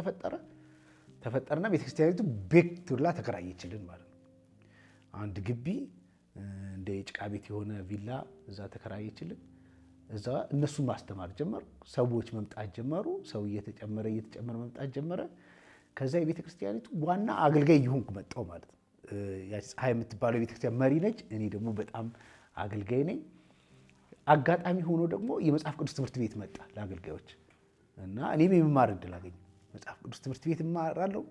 ተፈጠረና ቤተክርስቲያኒቱ ቤት ሁላ ተከራየችልን ማለት ነው። አንድ ግቢ እንደ ጭቃ ቤት የሆነ ቪላ እዛ ተከራየችልን። እዛ እነሱን ማስተማር ጀመር። ሰዎች መምጣት ጀመሩ። ሰው እየተጨመረ መምጣት ጀመረ። ከዛ የቤተክርስቲያኒቱ ዋና አገልጋይ ይሆንኩ መጣው ማለት ነው። ያቺ ፀሐይ የምትባለው የቤተክርስቲያን መሪ ነች። እኔ ደግሞ በጣም አገልጋይ ነኝ። አጋጣሚ ሆኖ ደግሞ የመጽሐፍ ቅዱስ ትምህርት ቤት መጣ ለአገልጋዮች እና እኔም የመማር እድል አገኘሁ። መጽሐፍ ቅዱስ ትምህርት ቤት እማራለሁ።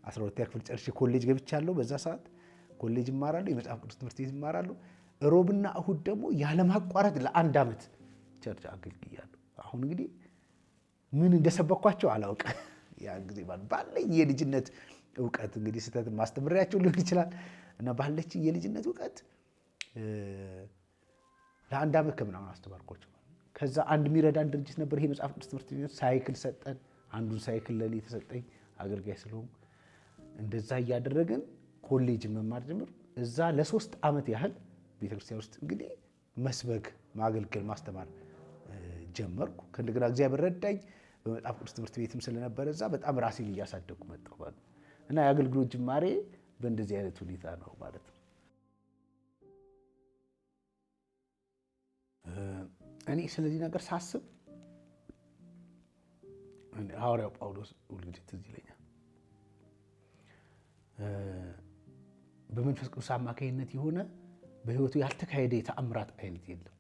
12ኛ ክፍል ጨርሼ ኮሌጅ ገብቻለሁ። በዛ ሰዓት ኮሌጅ እማራለሁ፣ የመጽሐፍ ቅዱስ ትምህርት ቤት እማራለሁ። ሮብና እሁድ ደግሞ ያለማቋረጥ ለ1 ዓመት ቸርች አገልግያለሁ። አሁን እንግዲህ ምን እንደሰበኳቸው አላውቅም። ያ ጊዜ ባለኝ የልጅነት እውቀት እንግዲህ ስህተት ማስተምሪያቸው ሊሆን ይችላል እና ባለች የልጅነት እውቀት ለ1 ዓመት ከምናምን አስተማርኳቸው። ከዛ አንድ የሚረዳን ድርጅት ነበር። ይሄ መጽሐፍ ቅዱስ ትምህርት ቤት ሳይክል ሰጠን። አንዱን ሳይክል ለኔ ተሰጠኝ አገልጋይ ስለሆንኩ። እንደዛ እያደረግን ኮሌጅ መማር ጀምር። እዛ ለ3 ዓመት ያህል ቤተክርስቲያን ውስጥ እንግዲህ መስበክ፣ ማገልገል፣ ማስተማር ጀመርኩ። ከእንደገና እግዚአብሔር ረዳኝ። በመጽሐፍ ቅዱስ ትምህርት ቤትም ስለነበረ እዛ በጣም ራሴን እያሳደግኩ መጣሁ ማለት ነው እና የአገልግሎት ጅማሬ በእንደዚህ አይነት ሁኔታ ነው ማለት ነው። እኔ ስለዚህ ነገር ሳስብ ሐዋርያው ጳውሎስ ሁልጊዜ ትዝ ይለኛል። በመንፈስ ቅዱስ አማካኝነት የሆነ በህይወቱ ያልተካሄደ የተአምራት አይነት የለም።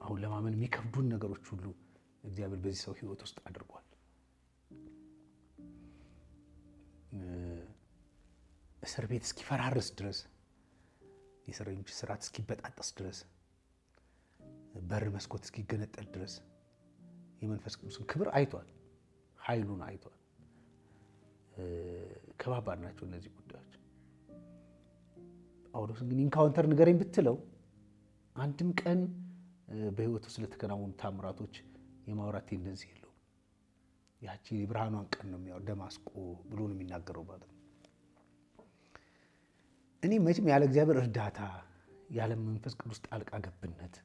አሁን ለማመን የሚከብዱን ነገሮች ሁሉ እግዚአብሔር በዚህ ሰው ህይወት ውስጥ አድርጓል። እስር ቤት እስኪፈራርስ ድረስ፣ የእስረኞች ስርዓት እስኪበጣጠስ ድረስ፣ በር መስኮት እስኪገነጠል ድረስ የመንፈስ ቅዱስን ክብር አይቷል፣ ኃይሉን አይቷል። ከባባድ ናቸው እነዚህ ጉዳዮች። ጳውሎስ ግን ኢንካውንተር ንገረኝ ብትለው አንድም ቀን በህይወቱ ስለተከናወኑ ታምራቶች የማውራት ቴንደንሲ የለውም። ያቺ የብርሃኗን ቀን ነው የሚያወራው፣ ደማስቆ ብሎ ነው የሚናገረው ማለት ነው። እኔ መቼም ያለ እግዚአብሔር እርዳታ ያለ መንፈስ ቅዱስ ጣልቃ ገብነት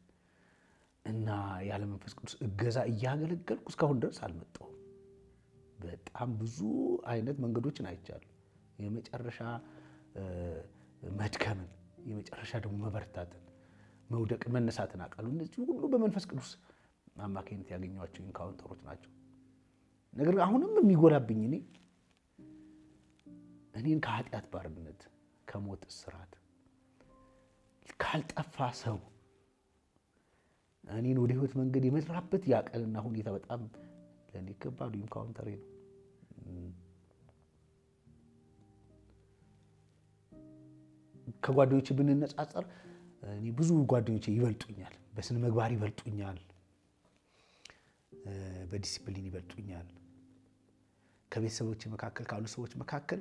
እና ያለ መንፈስ ቅዱስ እገዛ እያገለገልኩ እስካሁን ድረስ አልመጣሁም። በጣም ብዙ አይነት መንገዶችን አይቻለሁ። የመጨረሻ መድከምን፣ የመጨረሻ ደግሞ መበርታትን፣ መውደቅ መነሳትን አውቃለሁ። እነዚህ ሁሉ በመንፈስ ቅዱስ አማካኝነት ያገኘኋቸው ኢንካውንተሮች ናቸው። ነገር ግን አሁንም የሚጎላብኝ እኔን ከኃጢአት ባርነት፣ ከሞት እስራት፣ ካልጠፋ ሰው እኔን ወደ ህይወት መንገድ የመራበት ያቀልና ሁኔታ በጣም ለኔ ከባዱ ኢንካውንተር ነው። ከጓደኞቼ ብንነጻጸር እኔ ብዙ ጓደኞቼ ይበልጡኛል፣ በስነ ምግባር ይበልጡኛል፣ በዲሲፕሊን ይበልጡኛል። ከቤተሰቦቼ መካከል ካሉ ሰዎች መካከል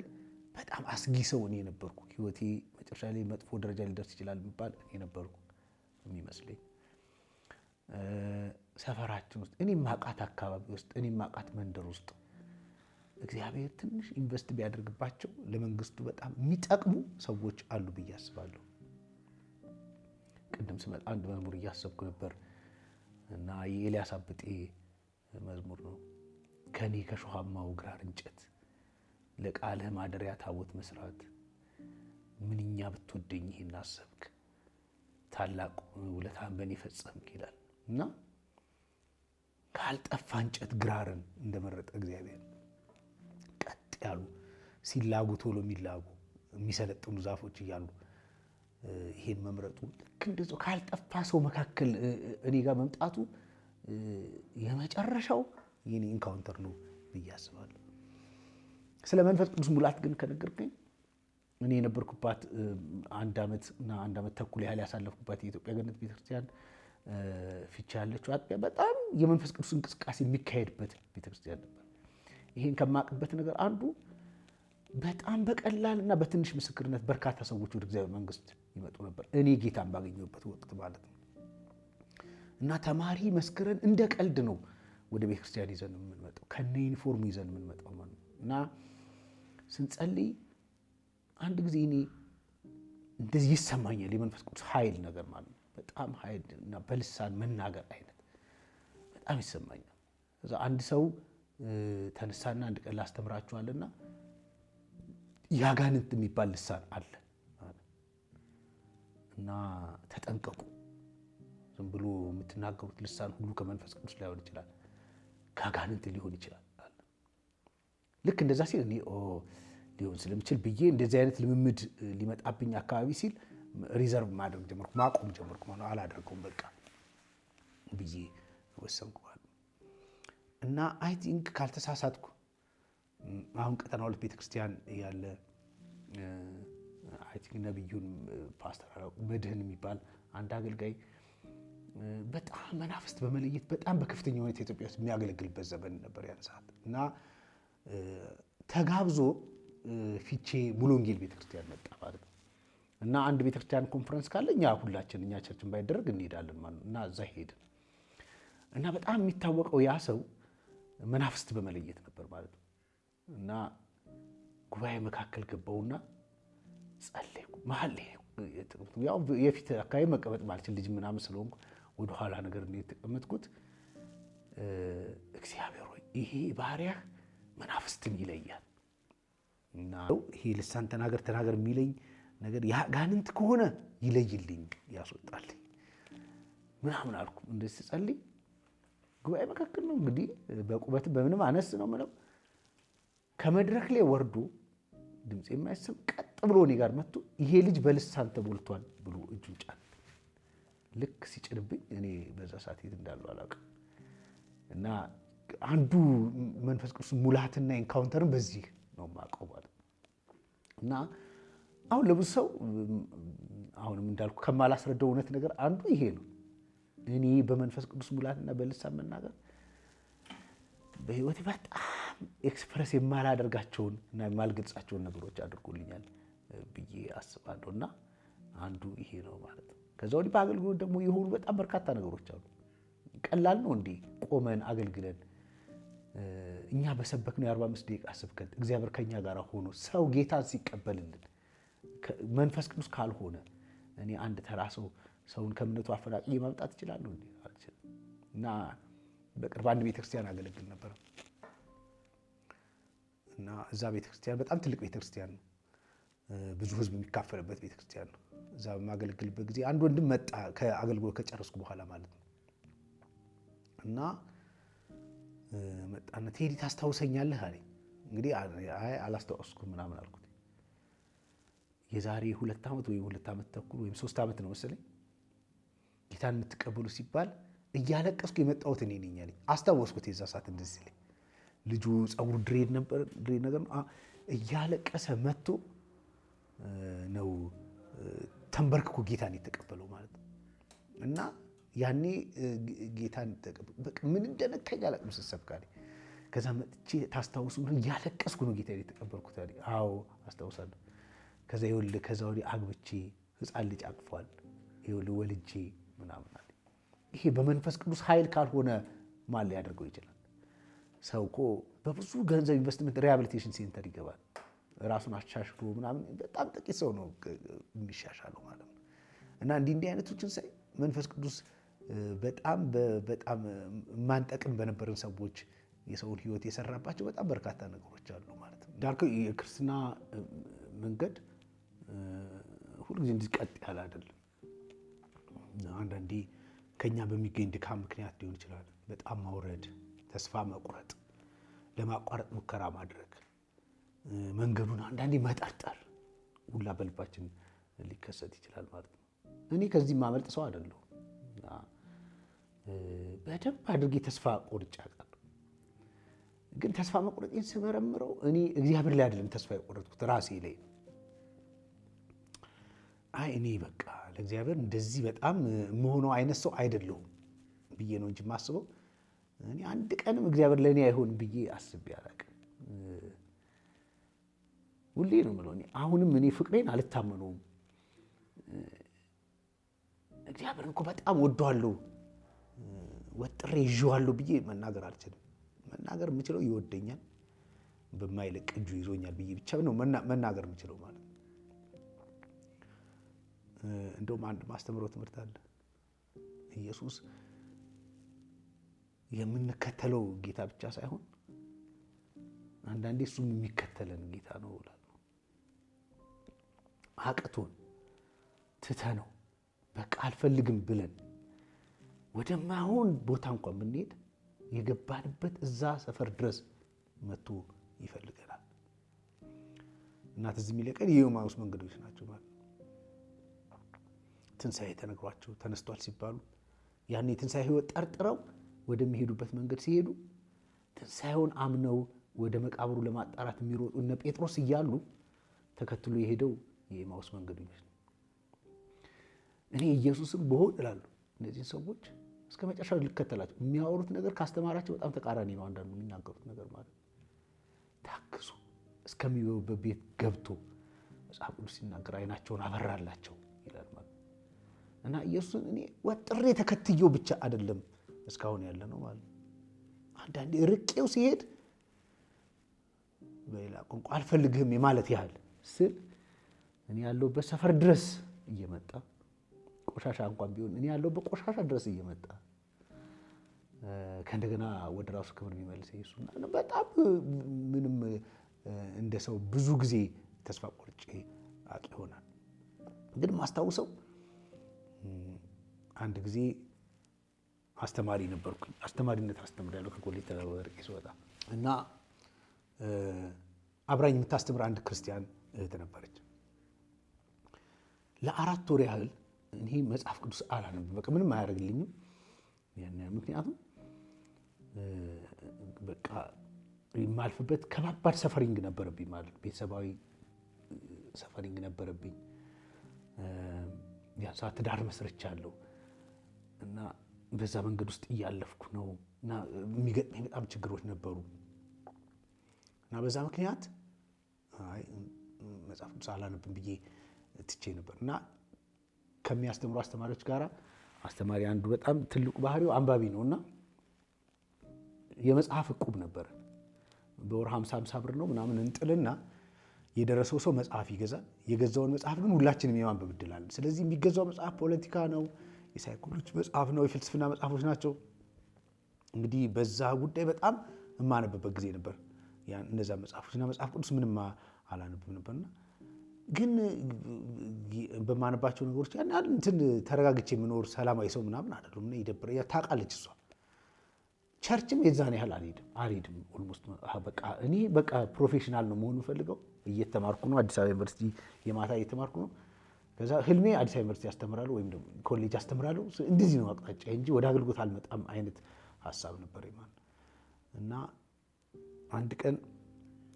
በጣም አስጊ ሰው እኔ ነበርኩ። ህይወቴ መጨረሻ ላይ መጥፎ ደረጃ ሊደርስ ይችላል የሚባል እኔ ነበርኩ የሚመስለኝ። ሰፈራችን ውስጥ እኔ ማቃት አካባቢ ውስጥ እኔ ማቃት መንደር ውስጥ እግዚአብሔር ትንሽ ኢንቨስት ቢያደርግባቸው ለመንግስቱ በጣም የሚጠቅሙ ሰዎች አሉ ብዬ አስባለሁ። ቅድም ስመጣ አንድ መዝሙር እያሰብኩ ነበር እና የኤልያስ አብጤ መዝሙር ነው። ከኔ ከሾሃማው ግራር እንጨት ለቃልህ ማደሪያ ታቦት መስራት ምንኛ ብትወደኝ ይሄን አሰብክ፣ ታላቁ ውለታን በኔ ፈጸምክ ይላል እና ካልጠፋ እንጨት ግራርን እንደመረጠ እግዚአብሔር ቀጥ ያሉ ሲላጉ ቶሎ የሚላጉ የሚሰለጥኑ ዛፎች እያሉ ይሄን መምረጡ ልክ እንደዚያው ካልጠፋ ሰው መካከል እኔ ጋር መምጣቱ የመጨረሻው የኔ ኢንካውንተር ነው ብዬ አስባለሁ። ስለ መንፈስ ቅዱስ ሙላት ግን ከነገርከኝ እኔ የነበርኩባት አንድ ዓመት ተኩል ያህል ያሳለፍኩባት የኢትዮጵያ ገነት ቤተክርስቲያን ፊቻ ያለችው አጥቢያ በጣም የመንፈስ ቅዱስ እንቅስቃሴ የሚካሄድበት ቤተክርስቲያን ነበር። ይሄን ከማቅበት ነገር አንዱ በጣም በቀላልና በትንሽ ምስክርነት በርካታ ሰዎች ወደ እግዚአብሔር መንግስት ይመጡ ነበር፣ እኔ ጌታን ባገኘሁበት ወቅት ማለት ነው። እና ተማሪ መስክረን እንደ ቀልድ ነው ወደ ቤተክርስቲያን ይዘን የምንመጣው፣ ከነ ዩኒፎርም ይዘን የምንመጣው ማለት ነው። እና ስንጸልይ አንድ ጊዜ እኔ እንደዚህ ይሰማኛል የመንፈስ ቅዱስ ኃይል ነገር ማለት ነው። በጣም ኃይል እና በልሳን መናገር አይነት በጣም ይሰማኛል። እዛ አንድ ሰው ተነሳና አንድ ቀን ላስተምራችኋልና ያጋንንት የሚባል ልሳን አለ እና ተጠንቀቁ፣ ዝም ብሎ የምትናገሩት ልሳን ሁሉ ከመንፈስ ቅዱስ ላይሆን ይችላል፣ ከአጋንንት ሊሆን ይችላል። ልክ እንደዛ ሲል እኔ ሊሆን ስለሚችል ብዬ እንደዚህ አይነት ልምምድ ሊመጣብኝ አካባቢ ሲል ሪዘርቭ ማድረግ ጀመርኩ፣ ማቆም ጀመርኩ። ማለት አላደርገውም በቃ ብዬ ወሰንኩ። እና አይ ቲንክ ካልተሳሳትኩ አሁን ቀጠና ሁለት ቤተክርስቲያን ያለ አይ ቲንክ ነብዩን ፓስተር መድህን የሚባል አንድ አገልጋይ በጣም መናፍስት በመለየት በጣም በከፍተኛ ሁኔታ ኢትዮጵያ ውስጥ የሚያገለግልበት ዘመን ነበር ያን ሰዓት። እና ተጋብዞ ፊቼ ሙሉ ወንጌል ቤተክርስቲያን መጣ ማለት ነው። እና አንድ ቤተክርስቲያን ኮንፈረንስ ካለ እኛ ሁላችን እኛ ቸርችን ባይደረግ እንሄዳለን ማለት ነው። እና እዛ ሄድን እና በጣም የሚታወቀው ያ ሰው መናፍስት በመለየት ነበር ማለት ነው። እና ጉባኤ መካከል ገባውና ጸለይኩ። መሀል ያው የፊት አካባቢ መቀመጥ ማልችል ልጅ ምናምን ስለሆንኩ ወደ ኋላ ነገር ነው የተቀመጥኩት። እግዚአብሔር ሆይ ይሄ ባሪያህ መናፍስትን ይለያል እና ይሄ ልሳን ተናገር የሚለኝ ነገር ያጋንንት ከሆነ ይለይልኝ ያስወጣልኝ ምናምን አልኩ። እንደዚህ ስጸልይ ጉባኤ መካከል ነው እንግዲህ በቁበት በምንም አነስ ነው ምንም ከመድረክ ላይ ወርዶ ድምጽ የማይሰማ ቀጥ ብሎ እኔ ጋር መጥቶ ይሄ ልጅ በልሳን ተሞልቷል ብሎ እጁን ጫን። ልክ ሲጭንብኝ እኔ በዛ ሰዓት የት እንዳለው አላውቅም። እና አንዱ መንፈስ ቅዱስ ሙላትና ኢንካውንተርን በዚህ ነው የማውቀው ማለት ነው። እና አሁን ለብዙ ሰው አሁንም እንዳልኩ ከማላስረዳው እውነት ነገር አንዱ ይሄ ነው። እኔ በመንፈስ ቅዱስ ሙላትና በልሳን መናገር በህይወቴ በጣም ኤክስፕረስ የማላደርጋቸውን እና የማልገልጻቸውን ነገሮች አድርጎልኛል ብዬ አስባለሁና አንዱ ይሄ ነው ማለት ነው። ከዛ ወዲህ በአገልግሎት ደግሞ የሆኑ በጣም በርካታ ነገሮች አሉ። ቀላል ነው እንዴ ቆመን አገልግለን እኛ በሰበክነው የ45 ደቂቃ ስብከት እግዚአብሔር ከኛ ጋር ሆኖ ሰው ጌታን ሲቀበልልን መንፈስ ቅዱስ ካልሆነ እኔ አንድ ተራ ሰውን ከእምነቱ አፈናቅዬ ማምጣት እችላለሁ እንዴ? አልችልም። እና በቅርብ አንድ ቤተክርስቲያን አገለግል ነበር እና እዛ ቤተክርስቲያን በጣም ትልቅ ቤተክርስቲያን ነው፣ ብዙ ህዝብ የሚካፈልበት ቤተክርስቲያን ነው። እዛ በማገለግልበት ጊዜ አንድ ወንድም መጣ ከአገልግሎት ከጨረስኩ በኋላ ማለት ነው። እና መጣና ቴዲ ታስታውሰኛለህ አለኝ። እንግዲህ አይ አላስታውስኩም ምናምን አልኩት። የዛሬ 2 ዓመት ወይ 2 ዓመት ተኩል ወይም 3 ዓመት ነው መሰለኝ ጌታን የምትቀበሉ ሲባል እያለቀስኩ የመጣሁት እኔ ነኝ አለኝ። አስታወስኩት። የዛ ሰዓት እንደዚህ ሲለኝ ልጁ ጸጉሩ ድሬድ ነገር ነው። እያለቀሰ መጥቶ ነው ተንበርክኮ ጌታን የተቀበለው ማለት ነው። እና ያኔ ጌታን በቃ ምን እንደነካኝ አላውቅም ስሰብክ አለኝ። ከዛ መጥቼ ታስታውሱ ነው እያለቀስኩ ነው ጌታን የተቀበልኩት አለኝ። አዎ አስታውሳለሁ። ከዛ ይኸውልህ ከዛ ወዲህ አግብቼ ህፃን ልጅ አቅፏል ይኸውልህ ወልጄ ምናምን አለኝ። ይሄ በመንፈስ ቅዱስ ኃይል ካልሆነ ማን ሊያደርገው ይችላል? ሰው እኮ በብዙ ገንዘብ ኢንቨስትመንት ሪሃቢሊቴሽን ሴንተር ይገባል። ራሱን አሻሽሎ ምናምን በጣም ጥቂት ሰው ነው የሚሻሻለው ማለት ነው። እና እንዲህ አይነቶችን ሳይ መንፈስ ቅዱስ በጣም ማንጠቅም በነበረን ሰዎች የሰውን ህይወት የሰራባቸው በጣም በርካታ ነገሮች አሉ ማለት ነው። ዳርከ የክርስትና መንገድ ሁልጊዜ እንዲቀጥ ያለ አይደለም። አንዳንዴ ከኛ በሚገኝ ድካም ምክንያት ሊሆን ይችላል በጣም ማውረድ፣ ተስፋ መቁረጥ፣ ለማቋረጥ ሙከራ ማድረግ፣ መንገዱን አንዳንዴ መጠርጠር ሁላ በልባችን ሊከሰት ይችላል ማለት ነው። እኔ ከዚህ ማመልጥ ሰው አይደለሁ። በደንብ አድርጌ ተስፋ ቆርጬ አውቃለሁ። ግን ተስፋ መቁረጤን ስመረምረው እኔ እግዚአብሔር ላይ አይደለም ተስፋ የቆረጥኩት ራሴ ላይ። አይ እኔ በቃ ለእግዚአብሔር እንደዚህ በጣም መሆነው አይነት ሰው አይደለሁም ብዬ ነው እንጂ የማስበው እኔ አንድ ቀንም እግዚአብሔር ለእኔ አይሆን ብዬ አስቤ አላውቅም። ሁሌ ነው የምለው እኔ አሁንም እኔ ፍቅሬን አልታመነውም። እግዚአብሔርን እኮ በጣም ወደዋለሁ ወጥሬ ይዤዋለሁ ብዬ መናገር አልችልም። መናገር የምችለው ይወደኛል በማይለቅ እጁ ይዞኛል ብዬ ብቻ ነው መናገር የምችለው ማለት ነው። እንደውም አንድ ማስተምረው ትምህርት አለ። ኢየሱስ የምንከተለው ጌታ ብቻ ሳይሆን አንዳንዴ እሱም የሚከተለን ጌታ ነው እላለሁ። አቅቶን ትተነው በቃ አልፈልግም ብለን ወደማይሆን ቦታ እንኳን ብንሄድ የገባንበት እዛ ሰፈር ድረስ መጥቶ ይፈልገናል። እና ትዝ የሚለቀን የኤማሁስ መንገዶች ናቸው ማለት ትንሣኤ ተነግሯቸው ተነስቷል ሲባሉ ያኔ ትንሣኤ ህይወት ጠርጥረው ወደሚሄዱበት መንገድ ሲሄዱ ትንሣኤውን አምነው ወደ መቃብሩ ለማጣራት የሚሮጡ እነ ጴጥሮስ እያሉ ተከትሎ የሄደው የኤማሁስ መንገዶች ነው። እኔ ኢየሱስን በሆድ እላለሁ እነዚህ ሰዎች እስከ መጨረሻው ልከተላቸው። የሚያወሩት ነገር ካስተማራቸው በጣም ተቃራኒ ነው። አንዳንዱ የሚናገሩት ነገር ማለት ታክሱ እስከሚበሉበት ቤት ገብቶ መጽሐፍ ቅዱስ ሲናገር አይናቸውን አበራላቸው ይላል ማለት እና ኢየሱስን እኔ ወጥሬ ተከትየው ብቻ አይደለም እስካሁን ያለ ነው ማለት አንዳንዴ ርቄው ሲሄድ በሌላ ቋንቋ አልፈልግህም የማለት ያህል ስል እኔ ያለሁበት ሰፈር ድረስ እየመጣ ቆሻሻ እንኳን ቢሆን እኔ ያለሁበት ቆሻሻ ድረስ እየመጣ ከእንደገና ወደ ራሱ ክብር የሚመልስ ኢየሱስና በጣም ምንም እንደ ሰው ብዙ ጊዜ ተስፋ ቆርጬ አቅ ይሆናል። ግን ማስታውሰው አንድ ጊዜ አስተማሪ ነበርኩኝ። አስተማሪነት አስተምራለሁ ከኮሌጅ ተመርቄ ስወጣ እና አብራኝ የምታስተምር አንድ ክርስቲያን እህት ነበረች። ለ4 ወር ያህል እኔ መጽሐፍ ቅዱስ አላነብም። በቃ ምንም አያደርግልኝም። ምክንያቱም በቃ የማልፍበት ከባድ ሰፈሪንግ ነበረብኝ ማለት ቤተሰባዊ ሰፈሪንግ ነበረብኝ። ያ ሰዓት ትዳር መስርቻለሁ እና በዛ መንገድ ውስጥ እያለፍኩ ነው እና የሚገጥመኝ በጣም ችግሮች ነበሩ እና በዛ ምክንያት መጽሐፍ ቅዱስ አላነብም ብዬ ትቼ ነበር። እና ከሚያስተምሩ አስተማሪዎች ጋር አስተማሪ አንዱ በጣም ትልቁ ባህሪው አንባቢ ነውና የመጽሐፍ ዕቁብ ነበር። በወር 50 ብር ነው ምናምን እንጥልና የደረሰው ሰው መጽሐፍ ይገዛል። የገዛውን መጽሐፍ ግን ሁላችንም የማንበብ ዕድል አለን። ስለዚህ የሚገዛው መጽሐፍ ፖለቲካ ነው፣ የሳይኮሎጂ መጽሐፍ ነው፣ የፍልስፍና መጽሐፎች ናቸው። እንግዲህ በዛ ጉዳይ በጣም የማነብበት ጊዜ ነበር እነዛ መጽሐፎችና መጽሐፍ ቅዱስ ምንም አላነብም ነበርና ግን በማነባቸው ነገሮች ያን ያህል እንትን ተረጋግቼ የምኖር ሰላማዊ ሰው ምናምን አይደለም። እና ይደብረኛል። ታውቃለች እሷ። ቸርችም የዛን ያህል አልሄድም። ኦልሞስት እኔ በቃ ፕሮፌሽናል ነው መሆን የምፈልገው። እየተማርኩ ነው፣ አዲስ አበባ ዩኒቨርሲቲ የማታ እየተማርኩ ነው። ከዛ ህልሜ አዲስ አበባ ዩኒቨርሲቲ አስተምራለሁ ወይም ደግሞ ኮሌጅ አስተምራለሁ። እንደዚህ ነው አቅጣጫ እንጂ ወደ አገልግሎት አልመጣም አይነት ሀሳብ ነበር ማለት። እና አንድ ቀን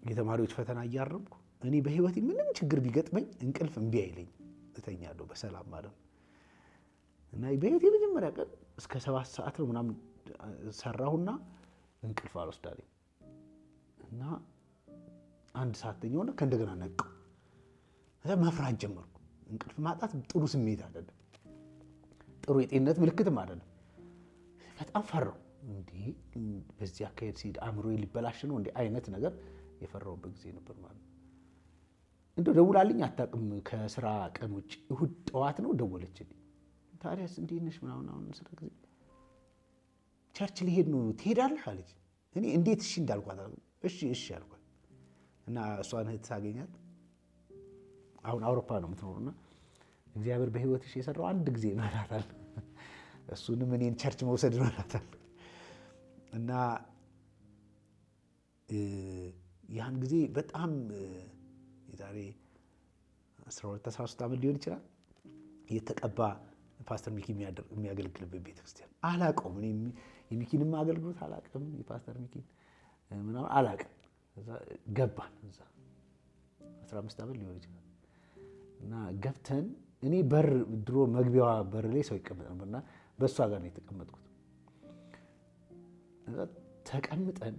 የተማሪዎች ፈተና እያረምኩ እኔ በህይወቴ ምንም ችግር ቢገጥመኝ እንቅልፍ እምቢ አይለኝ፣ እተኛለሁ በሰላም ማለት ነው። እና በህይወቴ መጀመሪያ ቀን እስከ 7 ሰዓት ነው ምናምን ሰራሁና እንቅልፍ አልወስዳለኝ እና 1 ሰዓት ተኛውና ከእንደገና ነቃሁ። ከዛ መፍራት ጀመርኩ። እንቅልፍ ማጣት ጥሩ ስሜት አይደለም፣ ጥሩ የጤንነት ምልክትም አይደለም። በጣም ፈራሁ። እንዴ በዚህ አካሄድ ሲሄድ አእምሮዬ ሊበላሽ ነው እንዴ አይነት ነገር የፈራሁበት ጊዜ ነበር ማለት ነው። እንደው ደውላልኝ አታውቅም። ከስራ ቀን ውጭ እሁድ ጠዋት ነው ደወለችልኝ። ታዲያስ እንዴት ነሽ ምናምን አሁን ስራ ጊዜ ቸርች ሊሄድ ነው ትሄዳለህ አለች። እኔ እንዴት እሺ እንዳልኳት እሺ አልኳት። እና እሷን እህት ሳገኛት አሁን አውሮፓ ነው የምትኖርና እግዚአብሔር በህይወትሽ የሰራው አንድ ጊዜ ነው እላታለሁ። እሱንም እኔን ቸርች መውሰድ ነው እላታለሁ። እና ያን ጊዜ በጣም የዛሬ 12-13 ዓመት ሊሆን ይችላል የተቀባ ፓስተር ሚኪ የሚያገለግልበት ቤተክርስቲያን አላውቀውም። እኔ የሚኪንም አገልግሎት አላውቅም፣ የፓስተር ሚኪን ምናምን አላውቅም። እዛ ገባን። እዛ 15 ዓመት ሊሆን ይችላል። እና ገብተን እኔ ድሮ መግቢያዋ በር ላይ ሰው ይቀመጥ ነበርና በእሷ ጋር ነው የተቀመጥኩት። እዛ ተቀምጠን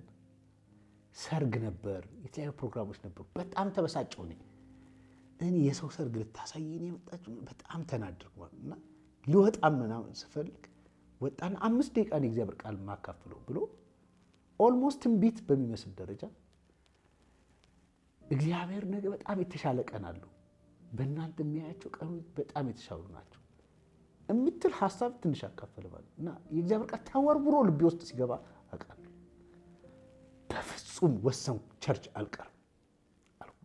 ሰርግ ነበር፣ የተለያዩ ፕሮግራሞች ነበሩ። በጣም ተበሳጨሁ። እኔ የሰው ሰርግ ልታሳየኝ የመጣችው በጣም ተናደድኩ ማለት እና ሊወጣም ምናምን ስፈልግ ወጣና 5 ደቂቃ ነው የእግዚአብሔር ቃል ማካፍለው ብሎ ኦልሞስት ትንቢት በሚመስል ደረጃ እግዚአብሔር ነገ በጣም የተሻለ ቀን አለው፣ በእናንተ የሚያያቸው ቀኖች በጣም የተሻሉ ናቸው የምትል ሀሳብ ትንሽ አካፈለ ማለት እና የእግዚአብሔር ቃል ተወርውሮ ልቤ ውስጥ ሲገባ አውቃለሁ። በፍጹም ወሰንኩ። ቸርች አልቀርም አልኩ፣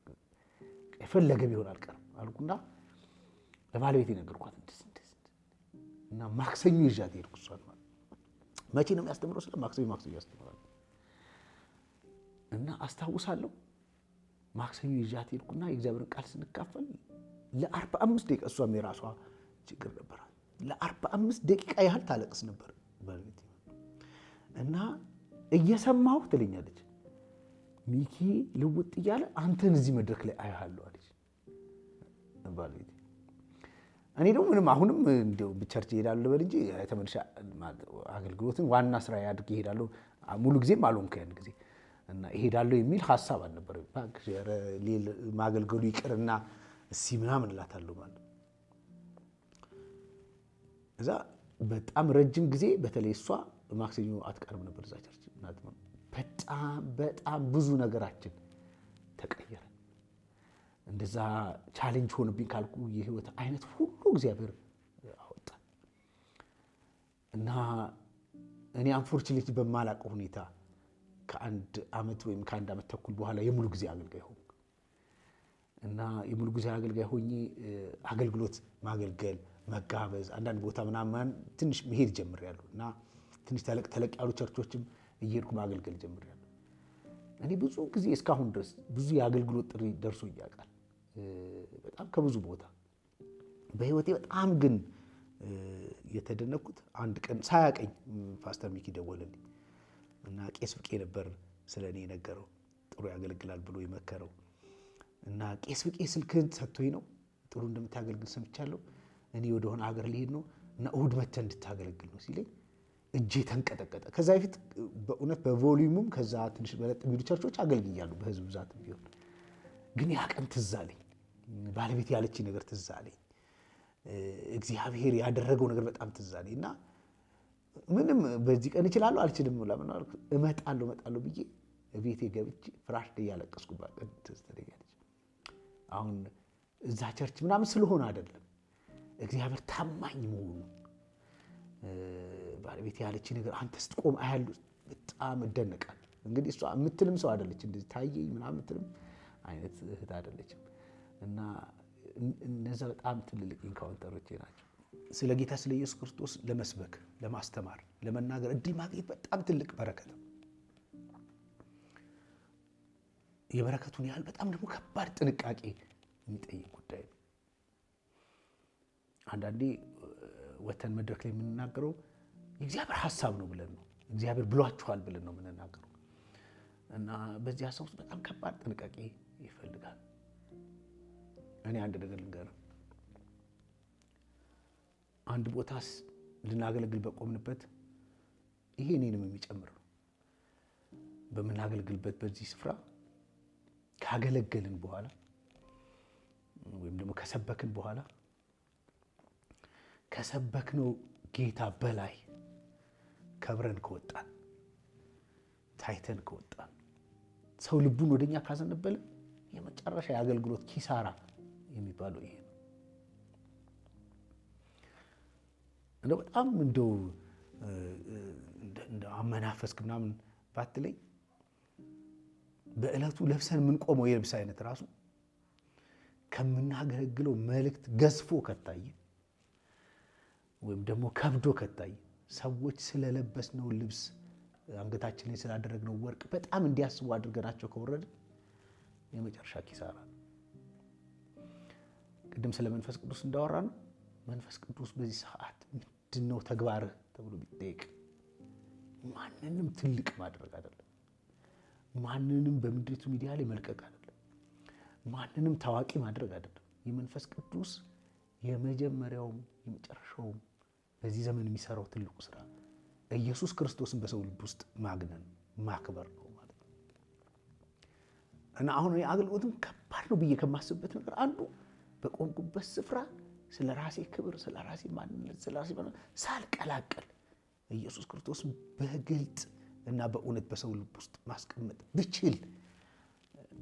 የፈለገ ቢሆን አልቀርም አልኩና ለባለቤቴ ነገርኳት። እና ማክሰኞ ይዣት ሄድኩ። እሷን ማለት መቼ ነው የሚያስተምረው? ስለ ማክሰኞ ያስተምራል። እና አስታውሳለሁ ማክሰኞ ይዣት ሄድኩና የእግዚአብሔርን ቃል ስንካፈል ለ45 ደቂቃ እሷም የራሷ ችግር ነበራት። ለ45 ደቂቃ ያህል ታለቅስ ነበር ባለቤቴ። እና እየሰማሁ ትለኛለች፣ ሚኪ ልውጥ እያለ አንተን እዚህ መድረክ ላይ አያለሁ አለች ባለቤቴ። እኔ ደግሞ ምንም አሁንም እንደው ቸርች እሄዳለሁ ልበል እንጂ ተመልሼ አገልግሎትን ዋና ስራ ያድርግ እሄዳለሁ። ሙሉ ጊዜም አልሆንኩ ያን ጊዜ እና እሄዳለሁ የሚል ሐሳብ አልነበረም። ባክሽ ማገልገሉ ይቅርና እሲ ምናምን እላታለሁ ማለት ነው። እዛ በጣም ረጅም ጊዜ በተለይ እሷ ማክሰኞ አትቀርም ነበር እዛ ቸርች። በጣም ብዙ ነገራችን ተቀየረ። እንደዛ ቻሌንጅ ሆነብኝ ካልኩ የህይወት አይነት ሁሉ እግዚአብሔር አወጣ። እና እኔ አንፎርቹኔትሊ በማላውቀው ሁኔታ ከ1 ዓመት ወይም ከ1 ዓመት ተኩል በኋላ የሙሉ ጊዜ አገልጋይ ሆንኩ። እና የሙሉ ጊዜ አገልጋይ ሆኜ አገልግሎት ማገልገል፣ መጋበዝ፣ አንዳንድ ቦታ ምናምን ትንሽ መሄድ ጀምሬያለሁ። እና ትንሽ ተለቅ ያሉ ቸርቾችም እየሄድኩ ማገልገል ጀምሬያለሁ። እኔ ብዙ ጊዜ እስካሁን ድረስ ብዙ የአገልግሎት ጥሪ ደርሶ ያውቃል፣ በጣም ከብዙ ቦታ በህይወቴ። በጣም ግን የተደነኩት አንድ ቀን ሳያቀኝ ፓስተር ሚኪ ደወለልኝ እና ቄስ ፍቄ ነበር ስለኔ የነገረው፣ ጥሩ ያገለግላል ብሎ የመከረው። እና ቄስ ፍቄ ስልክህን ሰጥቶኝ ነው፣ ጥሩ እንደምታገለግል ሰምቻለሁ፣ እኔ ወደ ሆነ ሀገር ልሄድ ነው እና እሁድ መተህ እንድታገለግል ነው ሲለኝ እጄ ተንቀጠቀጠ። ከዛ በፊት በእውነት በቮሊዩሙም ከዛ ትንሽ በለጥ የሚሉ ቸርቾች አገልግያለሁ በህዝብ ብዛት ቢሆን፣ ግን ያ ቀን ትዝ አለኝ። ባለቤት ያለችኝ ነገር ትዝ አለኝ። እግዚአብሔር ያደረገው ነገር በጣም ትዝ አለኝ እና ምንም በዚህ ቀን እችላለሁ አልችልም ለምን አልኩ እመጣለሁ ብዬ ቤቴ ገብቼ ፍራሽ ላይ ያለቀስኩባት ቀን ትዝ ትለኛለች። አሁን እዛ ቸርች ምናምን ስለሆነ አይደለም እግዚአብሔር ታማኝ መሆኑ ባለቤት ያለችኝ ነገር አንተ ስትቆም አያለሁ በጣም እደነቃለሁ። እንግዲህ እሷ የምትልም ሰው አይደለች እንደዚህ ታየኝ ምናምን የምትልም አይነት እህት አይደለችም እና እነዛ በጣም ትልልቅ ኢንካውንተሮቼ ናቸው። ስለ ጌታ ስለ ኢየሱስ ክርስቶስ ለመስበክ ለማስተማር ለመናገር እድል ማግኘት በጣም ትልቅ በረከት ነው። የበረከቱን ያህል በጣም ደግሞ ከባድ ጥንቃቄ የሚጠይቅ ጉዳይ ነው። አንዳንዴ ወተን መድረክ ላይ የምንናገረው የእግዚአብሔር ሐሳብ ነው ብለን ነው እግዚአብሔር ብሏችኋል ብለን ነው የምንናገረው እና በዚህ ሐሳብ ውስጥ በጣም ከባድ ጥንቃቄ ይፈልጋል። እኔ አንድ ነገር ልንገርህ፣ አንድ ቦታስ ልናገለግል በቆምንበት ይሄ እኔንም የሚጨምር ነው። በምናገለግልበት በዚህ ስፍራ ካገለገልን በኋላ ወይም ደግሞ ከሰበክን በኋላ ከሰበክነው ጌታ በላይ ከብረን ከወጣን ታይተን ከወጣን ሰው ልቡን ወደኛ ካዘነበለ የመጨረሻ የአገልግሎት ኪሳራ የሚባለው ይሄ ነው። እንደው በጣም እንደው አመናፈስክ ምናምን ባትለኝ በእለቱ ለብሰን ምን ቆመው የልብስ አይነት ራሱ ከምናገለግለው መልእክት ገዝፎ ከታየ ወይም ደግሞ ከብዶ ከታየ ሰዎች ስለለበስነው ልብስ አንገታችን ላይ ስላደረግነው ወርቅ በጣም እንዲያስቡ አድርገናቸው ከወረደ የመጨረሻ ኪሳራ ነው። ቅድም ስለ መንፈስ ቅዱስ እንዳወራ ነው። መንፈስ ቅዱስ በዚህ ሰዓት ምንድነው ተግባርህ ተብሎ ቢጠየቅ ማንንም ትልቅ ማድረግ አይደለም። ማንንም በምድሪቱ ሚዲያ ላይ መልቀቅ አይደለም። ማንንም ታዋቂ ማድረግ አይደለም። የመንፈስ ቅዱስ የመጀመሪያውም የመጨረሻውም በዚህ ዘመን የሚሰራው ትልቁ ስራ ኢየሱስ ክርስቶስን በሰው ልብ ውስጥ ማግነን ማክበር ነው ማለት ነው። እና አሁን የአገልግሎትም ከባድ ነው ብዬ ከማስብበት ነገር አንዱ በቆምኩበት ስፍራ ስለ ራሴ ክብር፣ ስለ ራሴ ማንነት፣ ስለ ራሴ ሳልቀላቀል ኢየሱስ ክርስቶስን በግልጥ እና በእውነት በሰው ልብ ውስጥ ማስቀመጥ ብችል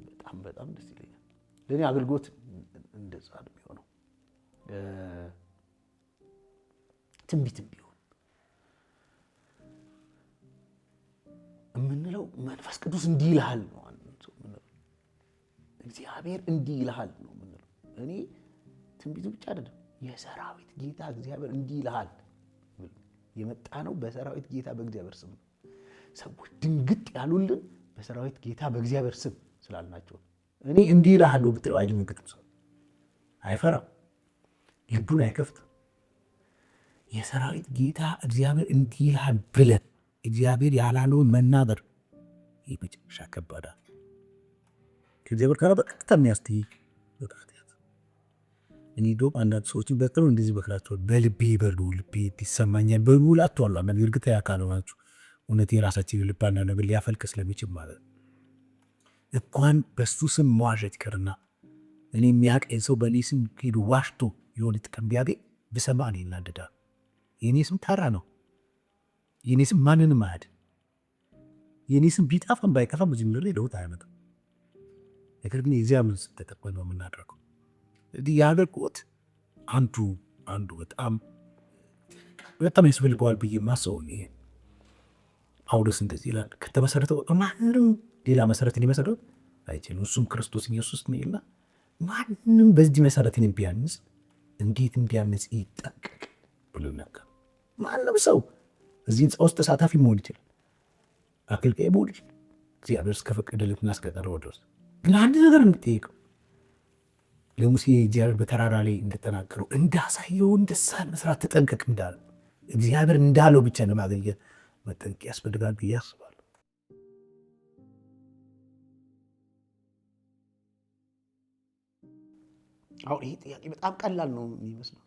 በጣም በጣም ደስ ይለኛል። ለኔ አገልግሎት እንደዛ ነው የሚሆነው። ትንቢትም ቢሆን የምንለው መንፈስ ቅዱስ እንዲህ ይልሃል ነው የምንለው። እግዚአብሔር እንዲህ ይልሃል ነው የምንለው። እኔ ትንቢቱ ብቻ አይደለም የሰራዊት ጌታ እግዚአብሔር እንዲህ ይልሃል የመጣ ነው። በሰራዊት ጌታ በእግዚአብሔር ስም ነው። ሰዎች ድንግጥ ያሉልን በሰራዊት ጌታ በእግዚአብሔር ስም ስላልናቸው እኔ እንዲህ ይልሃል ብትለው አይደንግጥም። ሰው አይፈራም፣ ልቡን አይከፍትም። የሰራዊት ጌታ እግዚአብሔር እንዲህ ይልሃል ብለን እግዚአብሔር ያላለውን መናገር የመጨረሻ ከባድ ከእግዚአብሔር ጋር በቀጥታ የሚያስተይ በቃት። እኔ ዶም አንዳንድ ሰዎችን በጥሩ እንደዚህ በክላቸዋል። በልቤ በሉ ልቤ ይሰማኛል በሉ ላቷል። አንዳንድ እርግጥ ያካሉ ናቸው። እውነት የራሳችን ልብ አንዳንድ ነገር ሊያፈልቅ ስለሚችል ማለት ነው። እንኳን በሱ ስም መዋሸት ይቅርና እኔ የሚያውቀኝ ሰው በእኔ ስም ሄዱ ዋሽቶ የሆነ ጥቅም ቢያገኝ ብሰማ እኔ እናደዳለሁ። የእኔ ስም ተራ ነው። የእኔ ስም ማንንም አያድ። የእኔ ስም ቢጠፋም ባይጠፋም እዚህ ምድር ላይ ለውጥ አያመጣም። ነገር ግን የእግዚአብሔር ስም ተጠቅመን ነው የምናደርገው። እንግዲህ ያደርጉት አንዱ በጣም ያስፈልገዋል ብዬ ማሰው ይሄ ጳውሎስ እንደዚህ ይላል። ከተመሰረተው ማንም ሌላ መሰረት ሊመሰረት አይችልም። እሱም ክርስቶስ ኢየሱስ ነው ይላል። ማንም በዚህ መሰረት ቢያንስ እንዴት እንዲያንስ ይጠንቀቅ ብሎ ነገር ማንም ሰው እዚህ ህንፃ ውስጥ ተሳታፊ መሆን ይችላል። አገልጋይ መሆን ይችላል። እግዚአብሔር እስከፈቀደለት እናስቀጠረው ድረስ ግን አንድ ነገር እንጠይቀው። ለሙሴ እግዚአብሔር በተራራ ላይ እንደተናገረው እንዳሳየው እንደሳል መስራት ተጠንቀቅ እንዳለ እግዚአብሔር እንዳለው ብቻ ነው ማገልገል መጠንቀቅ ያስፈልጋል ብዬ አስባለሁ። አሁን ይሄ ጥያቄ በጣም ቀላል ነው የሚመስለው።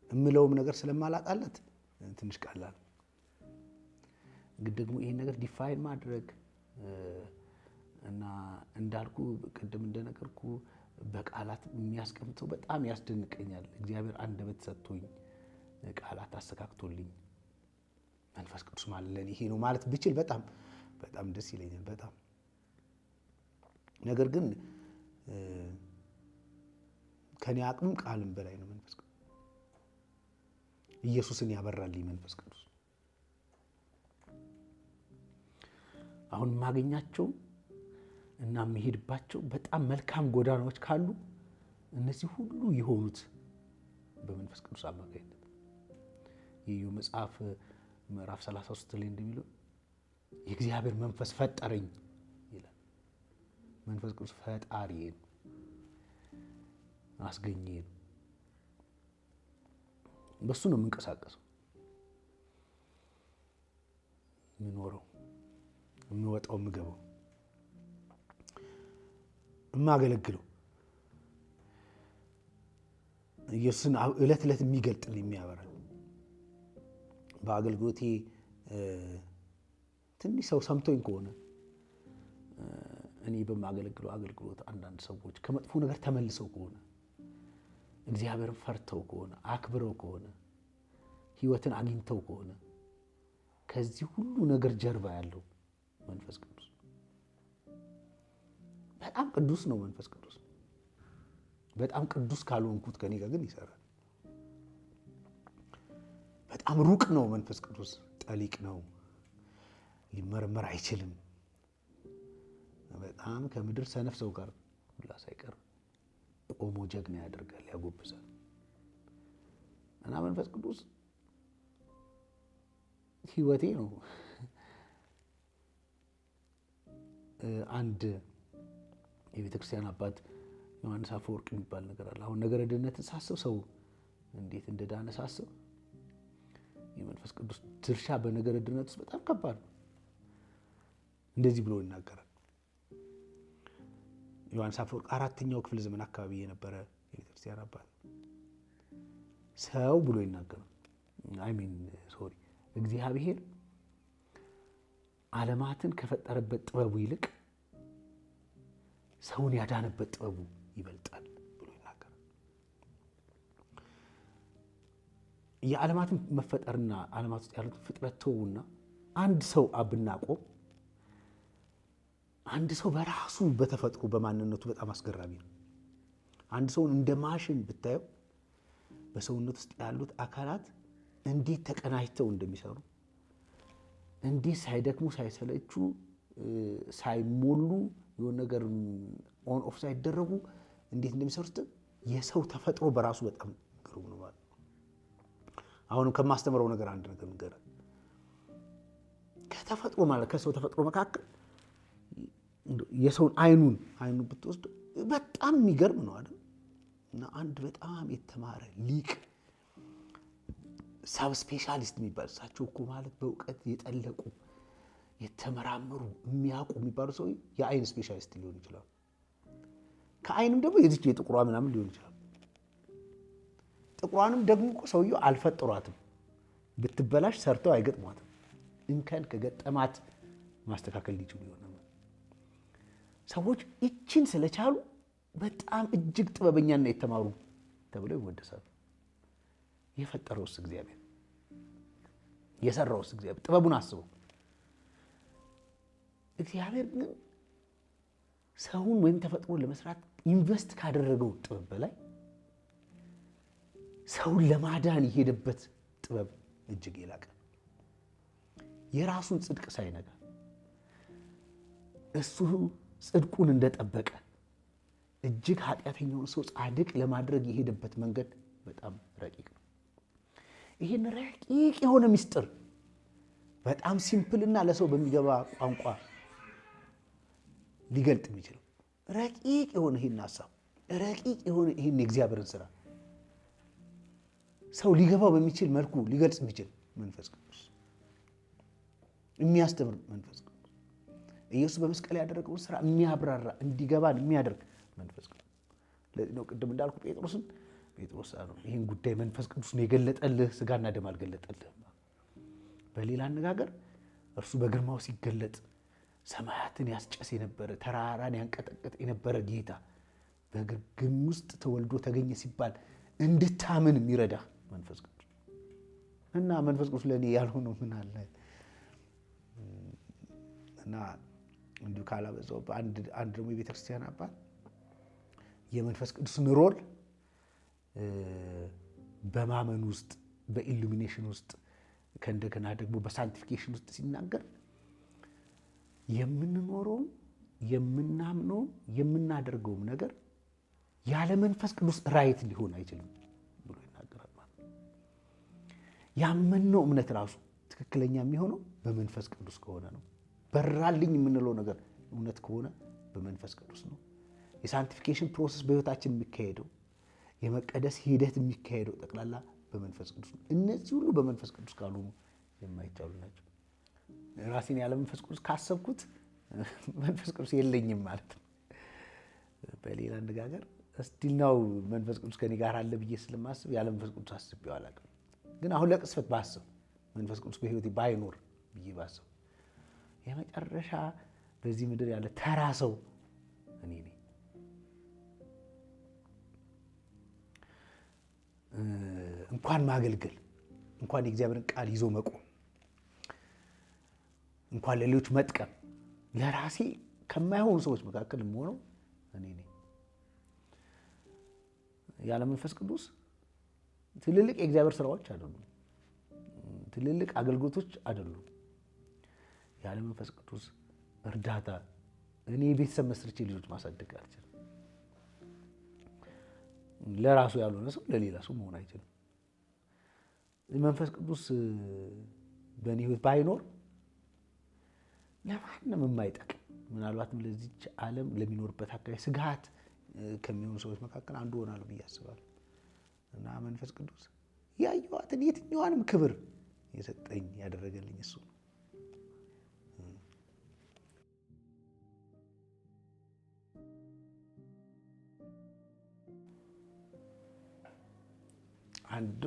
እምለውም ነገር ስለማላጣለት ትንሽ ቀላል። ግን ደግሞ ይሄን ነገር ዲፋይን ማድረግ እና እንዳልኩ ቅድም እንደነገርኩ በቃላት የሚያስቀምጠው በጣም ያስደንቀኛል። እግዚአብሔር አንደበት ሰጥቶኝ ቃላት አስተካክቶልኝ መንፈስ ቅዱስ ማለት ለኔ ይሄ ነው ማለት ብችል በጣም በጣም ደስ ይለኛል በጣም። ነገር ግን ከኔ አቅም ቃልም በላይ ነው መንፈስ ቅዱስ። ኢየሱስን ያበራልኝ መንፈስ ቅዱስ። አሁን ማገኛቸው እና መሄድባቸው በጣም መልካም ጎዳናዎች ካሉ እነዚህ ሁሉ የሆኑት በመንፈስ ቅዱስ አማካኝነት። የኢዮብ መጽሐፍ ምዕራፍ 33 ላይ እንደሚለው የእግዚአብሔር መንፈስ ፈጠረኝ ይላል። መንፈስ ቅዱስ ፈጣሪዬ ነው፣ አስገኘኝ ነው። በሱ ነው የምንቀሳቀሰው፣ የምኖረው፣ የምወጣው፣ የምገባው፣ የማገለግለው። ኢየሱስን ዕለት ዕለት የሚገልጥልኝ የሚያበራ በአገልግሎቴ ትንሽ ሰው ሰምቶኝ ከሆነ እኔ በማገለግለው አገልግሎት አንዳንድ ሰዎች ከመጥፎ ነገር ተመልሰው ከሆነ እግዚአብሔርን ፈርተው ከሆነ አክብረው ከሆነ ሕይወትን አግኝተው ከሆነ ከዚህ ሁሉ ነገር ጀርባ ያለው መንፈስ ቅዱስ በጣም ቅዱስ ነው። መንፈስ ቅዱስ በጣም ቅዱስ ካልሆንኩት ከኔ ጋር ግን ይሰራል። በጣም ሩቅ ነው መንፈስ ቅዱስ፣ ጠሊቅ ነው፣ ሊመረመር አይችልም። በጣም ከምድር ሰነፍ ሰው ጋር ሁላ ሳይቀር ቆሞ ጀግና ያደርጋል፣ ያጎብዛል። እና መንፈስ ቅዱስ ሕይወቴ ነው። አንድ የቤተክርስቲያን አባት ዮሐንስ አፈወርቅ የሚባል ነገር አለ። አሁን ነገረ ድህነትን ሳስብ ሰው እንዴት እንደዳነ ሳስብ የመንፈስ ቅዱስ ድርሻ በነገረ ድህነት ውስጥ በጣም ከባድ ነው። እንደዚህ ብሎ ይናገራል። ዮሐንስ አፈወርቅ 4ኛው ክፍለ ዘመን አካባቢ የነበረ የቤተክርስቲያን አባት ሰው ብሎ ይናገራል። እግዚአብሔር ዓለማትን ከፈጠረበት ጥበቡ ይልቅ ሰውን ያዳነበት ጥበቡ ይበልጣል ብሎ ይናገራል። የዓለማትን መፈጠርና ዓለማት ውስጥ ያሉት ፍጥረት ተውና አንድ ሰው ብናቆም አንድ ሰው በራሱ በተፈጥሮ በማንነቱ በጣም አስገራሚ ነው። አንድ ሰውን እንደ ማሽን ብታየው በሰውነት ውስጥ ያሉት አካላት እንዴት ተቀናጅተው እንደሚሰሩ፣ እንዴት ሳይደክሙ ሳይሰለቹ ሳይሞሉ የሆነ ነገር ኦን ኦፍ ሳይደረጉ እንዴት እንደሚሰሩት የሰው ተፈጥሮ በራሱ በጣም ግሩም ነው ማለት። አሁንም ከማስተምረው ነገር አንድ ነገር ንገራል። ከተፈጥሮ ማለት ከሰው ተፈጥሮ መካከል የሰውን አይኑን ብትወስድ በጣም የሚገርም ነው አይደል? እና አንድ በጣም የተማረ ሊቅ ሳብ ስፔሻሊስት የሚባል እሳቸው እኮ ማለት በእውቀት የጠለቁ የተመራመሩ የሚያውቁ የሚባሉ ሰው የአይን ስፔሻሊስት ሊሆን ይችላል። ከአይንም ደግሞ የዚች የጥቁሯ ምናምን ሊሆን ይችላል። ጥቁሯንም ደግሞ እኮ ሰውየው አልፈጠሯትም፣ ብትበላሽ ሰርተው አይገጥሟትም። እንከን ከገጠማት ማስተካከል ሊችሉ ይሆናል። ሰዎች እቺን ስለቻሉ በጣም እጅግ ጥበበኛና የተማሩ ተብለው ይወደሳሉ። የፈጠረውስ እግዚአብሔር፣ የሰራውስ እግዚአብሔር፣ ጥበቡን አስበው። እግዚአብሔር ግን ሰውን ወይም ተፈጥሮን ለመስራት ኢንቨስት ካደረገው ጥበብ በላይ ሰውን ለማዳን የሄደበት ጥበብ እጅግ የላቀ፣ የራሱን ጽድቅ ሳይነጋ እሱ ጽድቁን እንደጠበቀ እጅግ ኃጢአተኛውን ሰው ጻድቅ ለማድረግ የሄደበት መንገድ በጣም ረቂቅ ነው። ይሄን ረቂቅ የሆነ ምስጢር በጣም ሲምፕልና ለሰው በሚገባ ቋንቋ ሊገልጥ የሚችለው ረቂቅ የሆነ ይሄን ሐሳብ ረቂቅ የሆነ ይሄን የእግዚአብሔርን ስራ ሰው ሊገባው በሚችል መልኩ ሊገልጽ የሚችል መንፈስ ቅዱስ፣ የሚያስተምር መንፈስ ቅዱስ፣ ኢየሱስ በመስቀል ያደረገውን ስራ የሚያብራራ እንዲገባን የሚያደርግ መንፈስ ቅዱስ። ለዚህ ነው ቅድም እንዳልኩ ጴጥሮስ አለው ይህን ጉዳይ መንፈስ ቅዱስ ነው የገለጠልህ፣ ስጋና ደም አልገለጠልህም። በሌላ አነጋገር እርሱ በግርማው ሲገለጥ ሰማያትን ያስጨስ የነበረ ተራራን ያንቀጠቀጥ የነበረ ጌታ በግርግም ውስጥ ተወልዶ ተገኘ ሲባል እንድታምን የሚረዳ መንፈስ ቅዱስ እና መንፈስ ቅዱስ ለእኔ ያልሆነው ምን አለ? እና እንዲሁ ካላበዛው አንድ ደግሞ የቤተክርስቲያን አባት የመንፈስ ቅዱስን ሮል በማመን ውስጥ በኢሉሚኔሽን ውስጥ ከእንደገና ደግሞ በሳንቲፊኬሽን ውስጥ ሲናገር የምንኖረውም የምናምነውም የምናደርገውም ነገር ያለ መንፈስ ቅዱስ ራይት ሊሆን አይችልም ብሎ ይናገራል። ማለት ያመንነው እምነት ራሱ ትክክለኛ የሚሆነው በመንፈስ ቅዱስ ከሆነ ነው። በራልኝ የምንለው ነገር እውነት ከሆነ በመንፈስ ቅዱስ ነው። የሳንቲፊኬሽን ፕሮሰስ በህይወታችን የሚካሄደው የመቀደስ ሂደት የሚካሄደው ጠቅላላ በመንፈስ ቅዱስ ነው። እነዚህ ሁሉ በመንፈስ ቅዱስ ካልሆኑ የማይቻሉ ናቸው። ራሴን ያለ መንፈስ ቅዱስ ካሰብኩት መንፈስ ቅዱስ የለኝም ማለት ነው። በሌላ አነጋገር እስቲል ነው መንፈስ ቅዱስ ከኔ ጋር አለ ብዬ ስለማስብ ያለ መንፈስ ቅዱስ አስቤው አላውቅም። ግን አሁን ለቅስፈት ባስብ መንፈስ ቅዱስ በህይወቴ ባይኖር ብዬ ባስብ የመጨረሻ በዚህ ምድር ያለ ተራ ሰው እኔ ነኝ። እንኳን ማገልገል እንኳን የእግዚአብሔርን ቃል ይዞ መቆም እንኳን ለሌሎች መጥቀም ለራሴ ከማይሆኑ ሰዎች መካከል የምሆነው እኔ ነኝ። ያለ መንፈስ ቅዱስ ትልልቅ የእግዚአብሔር ስራዎች አይደሉም፣ ትልልቅ አገልግሎቶች አይደሉም። ያለ መንፈስ ቅዱስ እርዳታ እኔ ቤተሰብ መስርቼ ልጆች ማሳደግ አልችልም። ለራሱ ያልሆነ ሰው ለሌላ ሰው መሆን አይችልም። መንፈስ ቅዱስ በእኔ ህይወት ባይኖር ለማንም የማይጠቅም ምናልባትም ለዚች ዓለም ለሚኖርበት አካባቢ ስጋት ከሚሆኑ ሰዎች መካከል አንዱ ሆናለሁ ብዬ አስባለሁ። እና መንፈስ ቅዱስ ያየኋትን የትኛዋንም ክብር የሰጠኝ ያደረገልኝ እሱ ነው። አንዱ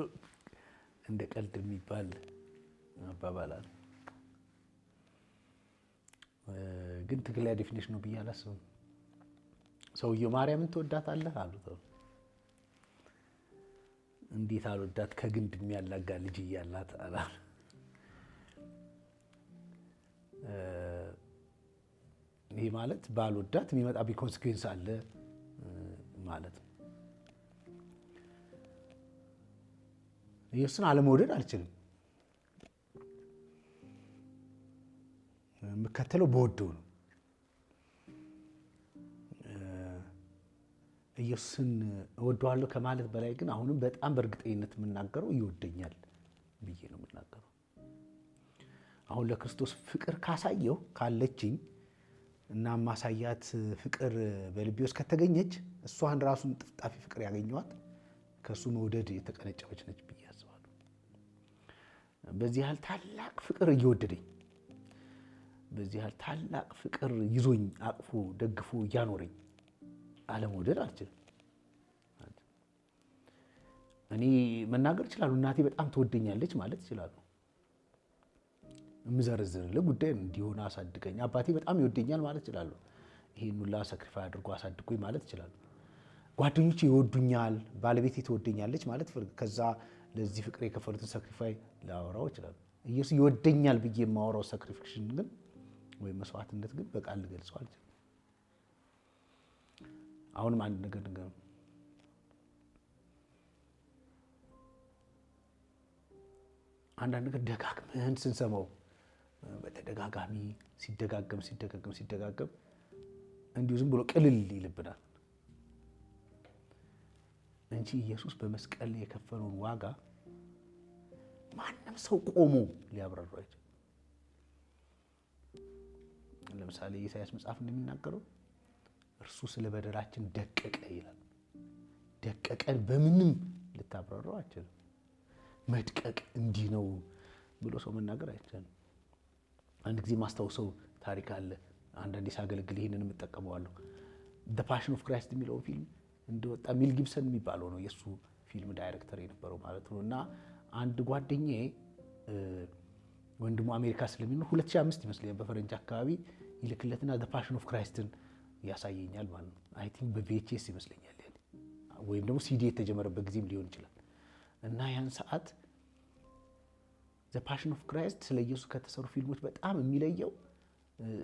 እንደ ቀልድ የሚባል አባባል አለ፣ ግን ትክክለኛ ዴፊኒሽን ነው ብዬ አላስብም። ሰውየው ማርያምን ትወዳታለህ አሉት። እንዴት አልወዳት ከግንድ የሚያላጋ ልጅ እያላት አላ ይሄ ማለት ባልወዳት የሚመጣብኝ ኮንሲኩዌንስ አለ ማለት ነው። ኢየሱስን አለመውደድ አልችልም። የምከተለው በወደው ነው። ኢየሱስን እወደዋለሁ ከማለት በላይ ግን አሁንም በጣም በእርግጠኝነት የምናገረው ይወደኛል ብዬ ነው የምናገረው። አሁን ለክርስቶስ ፍቅር ካሳየው ካለችኝ እና ማሳያት ፍቅር በልቤ ውስጥ ከተገኘች እሷን ራሱን ጥፍጣፊ ፍቅር ያገኘዋት ከሱ መውደድ የተቀነጨበች ነች ብዬ አስባለሁ። በዚህ ያህል ታላቅ ፍቅር እየወደደኝ፣ በዚህ ያህል ታላቅ ፍቅር ይዞኝ አቅፎ ደግፎ እያኖረኝ አለመውደድ አልችልም። እኔ መናገር እችላለሁ፣ እናቴ በጣም ትወደኛለች ማለት እችላለሁ። የምዘረዝርልህ ጉዳይ እንዲሆን አሳድገኝ፣ አባቴ በጣም ይወደኛል ማለት እችላለሁ። ይሄን ሁላ ሳክሪፋይ አድርጎ አሳድጎኝ ማለት እችላለሁ። ጓደኞቼ ይወዱኛል፣ ባለቤቴ ትወደኛለች ማለት ከዛ ለዚህ ፍቅር የከፈሉትን ሳክሪፋይ ላወራው እችላለሁ። ኢየሱስ ይወደኛል ብዬ የማወራው ሳክሪፊኬሽን ግን ወይም መስዋዕትነት ግን በቃል ልገልጸው አልችልም። አሁንም አንድ ነገር አንዳንድ ነገር ደጋግመን ስንሰማው በተደጋጋሚ ሲደጋገም እንዲሁ ዝም ብሎ ቅልል ይልብናል እንጂ ኢየሱስ በመስቀል ላይ የከፈለውን ዋጋ ማንም ሰው ቆሞ ሊያብራራው አይችልም። ለምሳሌ ኢሳይያስ መጽሐፍ እንደሚናገረው እርሱ ስለ በደላችን ደቀቀ ይላል። ደቀቀን በምንም ልታብራራው አይችልም። መድቀቅ እንዲህ ነው ብሎ ሰው መናገር አይችልም። አንድ ጊዜ ማስታወሰው ታሪክ አለ። አንዳንዴ ሳገለግል ይሄንን የምጠቀመዋለሁ። ዘ ፓሽን ኦፍ ክራይስት የሚለው ፊልም እንደወጣ ሚል ጊብሰን የሚባለው ነው የሱ ፊልም ዳይሬክተር የነበረው ማለት ነው። እና አንድ ጓደኛዬ ወንድሙ አሜሪካ ስለሚኖር 2005 ይመስለኛል በፈረንጅ አካባቢ ይልክለትና ዘ ፓሽን ኦፍ ክራይስትን ያሳየኛል ማለት ነው። አይ ቲንክ በቪኤችኤስ ይመስለኛል ወይም ደግሞ ሲዲ የተጀመረበት ጊዜም ሊሆን ይችላል። እና ያን ሰዓት ዘ ፓሽን ኦፍ ክራይስት ስለ ኢየሱስ ከተሰሩ ፊልሞች በጣም የሚለየው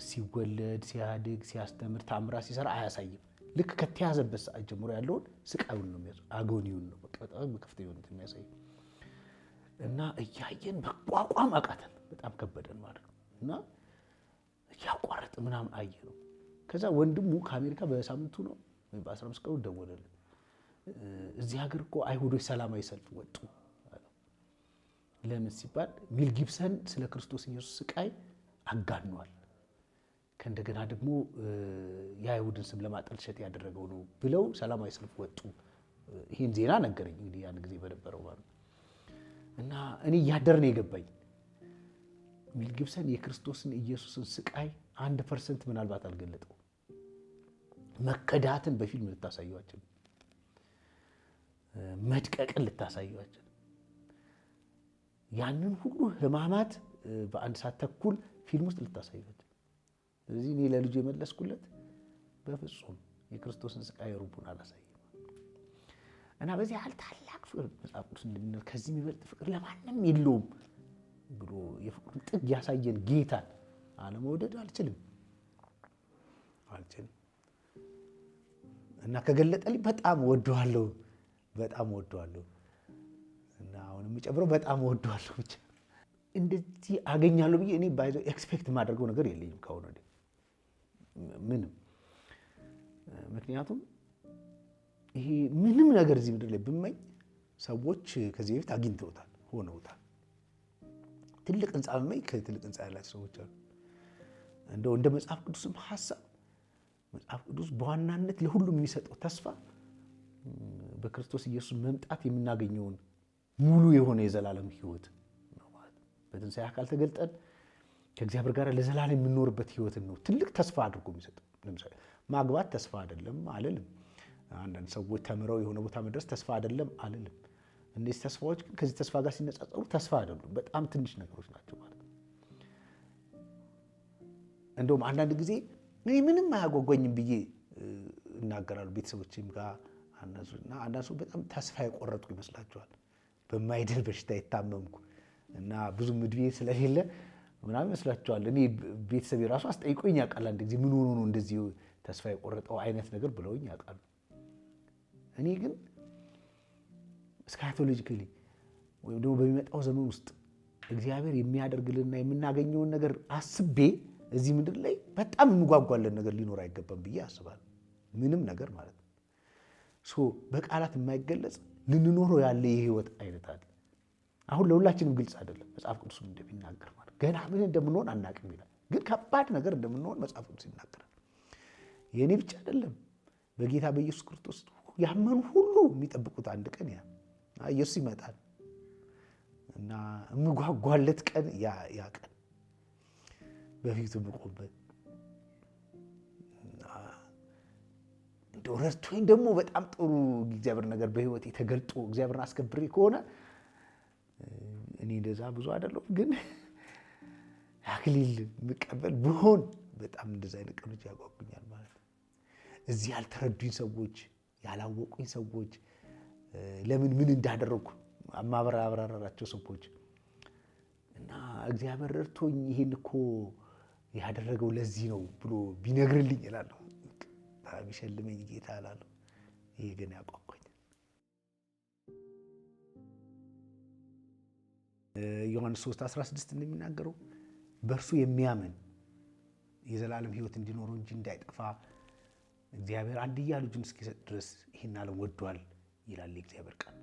ሲወለድ፣ ሲያድግ፣ ሲያስተምር፣ ታምራት ሲሰራ አያሳይም። ልክ ከተያዘበት ሰዓት ጀምሮ ያለውን ስቃዩን ነው የሚያሳየው፣ አጎኒውን ነው በቃ በጣም በከፍተኛ ሁኔታ የሚያሳየው። እና እያየን መቋቋም አቃተን፣ በጣም ከበደን ማለት ነው። እና እያቋረጥ ምናምን አየ ነው። ከዛ ወንድሙ ከአሜሪካ በሳምንቱ ነው ወይ በ15 ቀኑ ደወለልን። እዚህ ሀገር እኮ አይሁዶች ሰላማዊ ሰልፍ ወጡ። ለምን ሲባል ሜል ጊብሰን ስለ ክርስቶስ ኢየሱስ ስቃይ አጋኗል፣ ከእንደገና ደግሞ የአይሁድን ስም ለማጠልሸት ያደረገው ነው ብለው ሰላማዊ ሰልፍ ወጡ። ይህን ዜና ነገረኝ እንግዲህ ያን ጊዜ በነበረው ማለት ነው። እና እኔ እያደረ ነው የገባኝ ሜል ጊብሰን የክርስቶስን ኢየሱስን ስቃይ 1% ምናልባት አልገለጠው። መከዳትን በፊልም ልታሳዩዋቸው፣ መድቀቅን ልታሳዩዋቸው፣ ያንን ሁሉ ህማማት በአንድ ሰዓት ተኩል ፊልም ውስጥ ልታሳዩዋቸው። ስለዚህ እኔ ለልጁ የመለስኩለት በፍጹም የክርስቶስን ስቃይ ሩቡን አላሳይም። እና በዚህ ያህል ታላቅ ፍቅር መጽሐፍ ቅዱስ እንደሚነግረን ከዚህ የሚበልጥ ፍቅር ለማንም የለውም ብሎ የፍቅሩን ጥግ ያሳየን ጌታን አለመውደድ አልችልም። እና ከገለጠልኝ በጣም ወደዋለሁ፣ በጣም ወደዋለሁ። እና አሁን የሚጨምረው በጣም ወደዋለሁ ብቻ። እንደዚህ አገኛለሁ ብዬ እኔ ባይዘው ኤክስፔክት የማደርገው ነገር የለኝም ከሆነ ምንም። ምክንያቱም ይሄ ምንም ነገር እዚህ ምድር ላይ ብመኝ ሰዎች ከዚህ በፊት አግኝተውታል፣ ሆነውታል። ትልቅ ህንፃ ብመኝ ከትልቅ ህንፃ ያላቸው ሰዎች አሉ። እንደው እንደ መጽሐፍ ቅዱስም ሐሳብ መጽሐፍ ቅዱስ በዋናነት ለሁሉም የሚሰጠው ተስፋ በክርስቶስ ኢየሱስ መምጣት የምናገኘውን ሙሉ የሆነ የዘላለም ህይወት ነው ማለት ነው። በትንሣኤ አካል ተገልጠን ከእግዚአብሔር ጋር ለዘላለም የምንኖርበት ህይወትን ነው ትልቅ ተስፋ አድርጎ የሚሰጠው። ለምሳሌ ማግባት ተስፋ አይደለም አልልም። አንዳንድ ሰዎች ተምረው የሆነ ቦታ መድረስ ተስፋ አይደለም አልልም። እነዚህ ተስፋዎች ግን ከዚህ ተስፋ ጋር ሲነጻጸሩ ተስፋ አይደሉም፣ በጣም ትንሽ ነገሮች ናቸው ማለት ነው። እንደውም አንዳንድ ጊዜ እኔ ምንም አያጓጓኝም ብዬ እናገራለሁ ቤተሰቦችም ጋር። አንዳንድ ሰው በጣም ተስፋ የቆረጥኩ ይመስላቸዋል። በማይድን በሽታ የታመምኩ እና ብዙም እድሜ ስለሌለ ምናምን ይመስላቸዋል። እኔ ቤተሰብ የራሱ አስጠይቆኝ ያውቃል። አንድ ጊዜ ምን ሆኖ ነው እንደዚህ ተስፋ የቆረጠው አይነት ነገር ብለውኝ ያውቃሉ። እኔ ግን ስካቶሎጂካሊ ወይም ደግሞ በሚመጣው ዘመን ውስጥ እግዚአብሔር የሚያደርግልና የምናገኘውን ነገር አስቤ እዚህ ምድር ላይ በጣም የምጓጓለን ነገር ሊኖር አይገባም ብዬ አስባለሁ። ምንም ነገር ማለት ነው። በቃላት የማይገለጽ ልንኖረው ያለ የህይወት አይነት አለ። አሁን ለሁላችንም ግልጽ አይደለም መጽሐፍ ቅዱስ እንደሚናገር ማለት ገና ምን እንደምንሆን አናውቅም ይላል። ግን ከባድ ነገር እንደምንሆን መጽሐፍ ቅዱስ ይናገራል። የኔ ብቻ አይደለም፣ በጌታ በኢየሱስ ክርስቶስ ያመኑ ሁሉ የሚጠብቁት አንድ ቀን ኢየሱስ ይመጣል እና የምጓጓለት ቀን ያ ቀን በፊቱ የምቆምበት እንደው ረድቶኝ ደግሞ በጣም ጥሩ እግዚአብሔር ነገር በህይወቴ ተገልጦ እግዚአብሔርን አስከብሬ ከሆነ እኔ እንደዛ ብዙ አይደለም፣ ግን አክሊል የምቀበል ብሆን በጣም እንደዛ አይነት ቀኖች ያጓጉኛል ማለት ነው። እዚህ ያልተረዱኝ ሰዎች፣ ያላወቁኝ ሰዎች፣ ለምን ምን እንዳደረኩ ማብራራራቸው ሰዎች እና እግዚአብሔር ረድቶኝ ይሄን እኮ ያደረገው ለዚህ ነው ብሎ ቢነግርልኝ እላለሁ። ቢሸልመኝ ጌታ እላለሁ። ይሄ ግን ያጓጓኛል። ዮሐንስ 3:16 እንደሚናገረው በእርሱ የሚያምን የዘላለም ህይወት እንዲኖረው እንጂ እንዳይጠፋ እግዚአብሔር አንድያ ልጁን እስኪሰጥ ድረስ ይህን ዓለም ወዷል ይላል የእግዚአብሔር ቃል።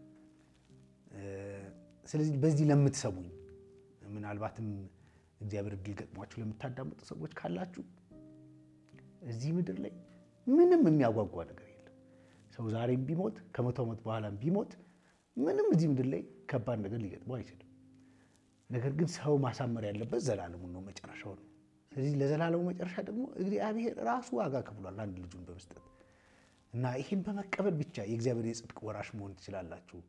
ስለዚህ በዚህ ለምትሰሙኝ ምናልባትም እግዚአብሔር እድል ገጥሟችሁ ለምታዳምጡ ሰዎች ካላችሁ እዚህ ምድር ላይ ምንም የሚያጓጓ ነገር የለም። ሰው ዛሬም ቢሞት ከ100 ዓመት በኋላም ቢሞት ምንም እዚህ ምድር ላይ ከባድ ነገር ሊገጥመው አይችልም። ነገር ግን ሰው ማሳመር ያለበት ዘላለሙን ነው፣ መጨረሻው ነው። ስለዚህ ለዘላለሙ መጨረሻ ደግሞ እግዚአብሔር ራሱ ዋጋ ከፍሏል አንድ ልጁን በመስጠት እና ይህን በመቀበል ብቻ የእግዚአብሔር የጽድቅ ወራሽ መሆን ትችላላችሁ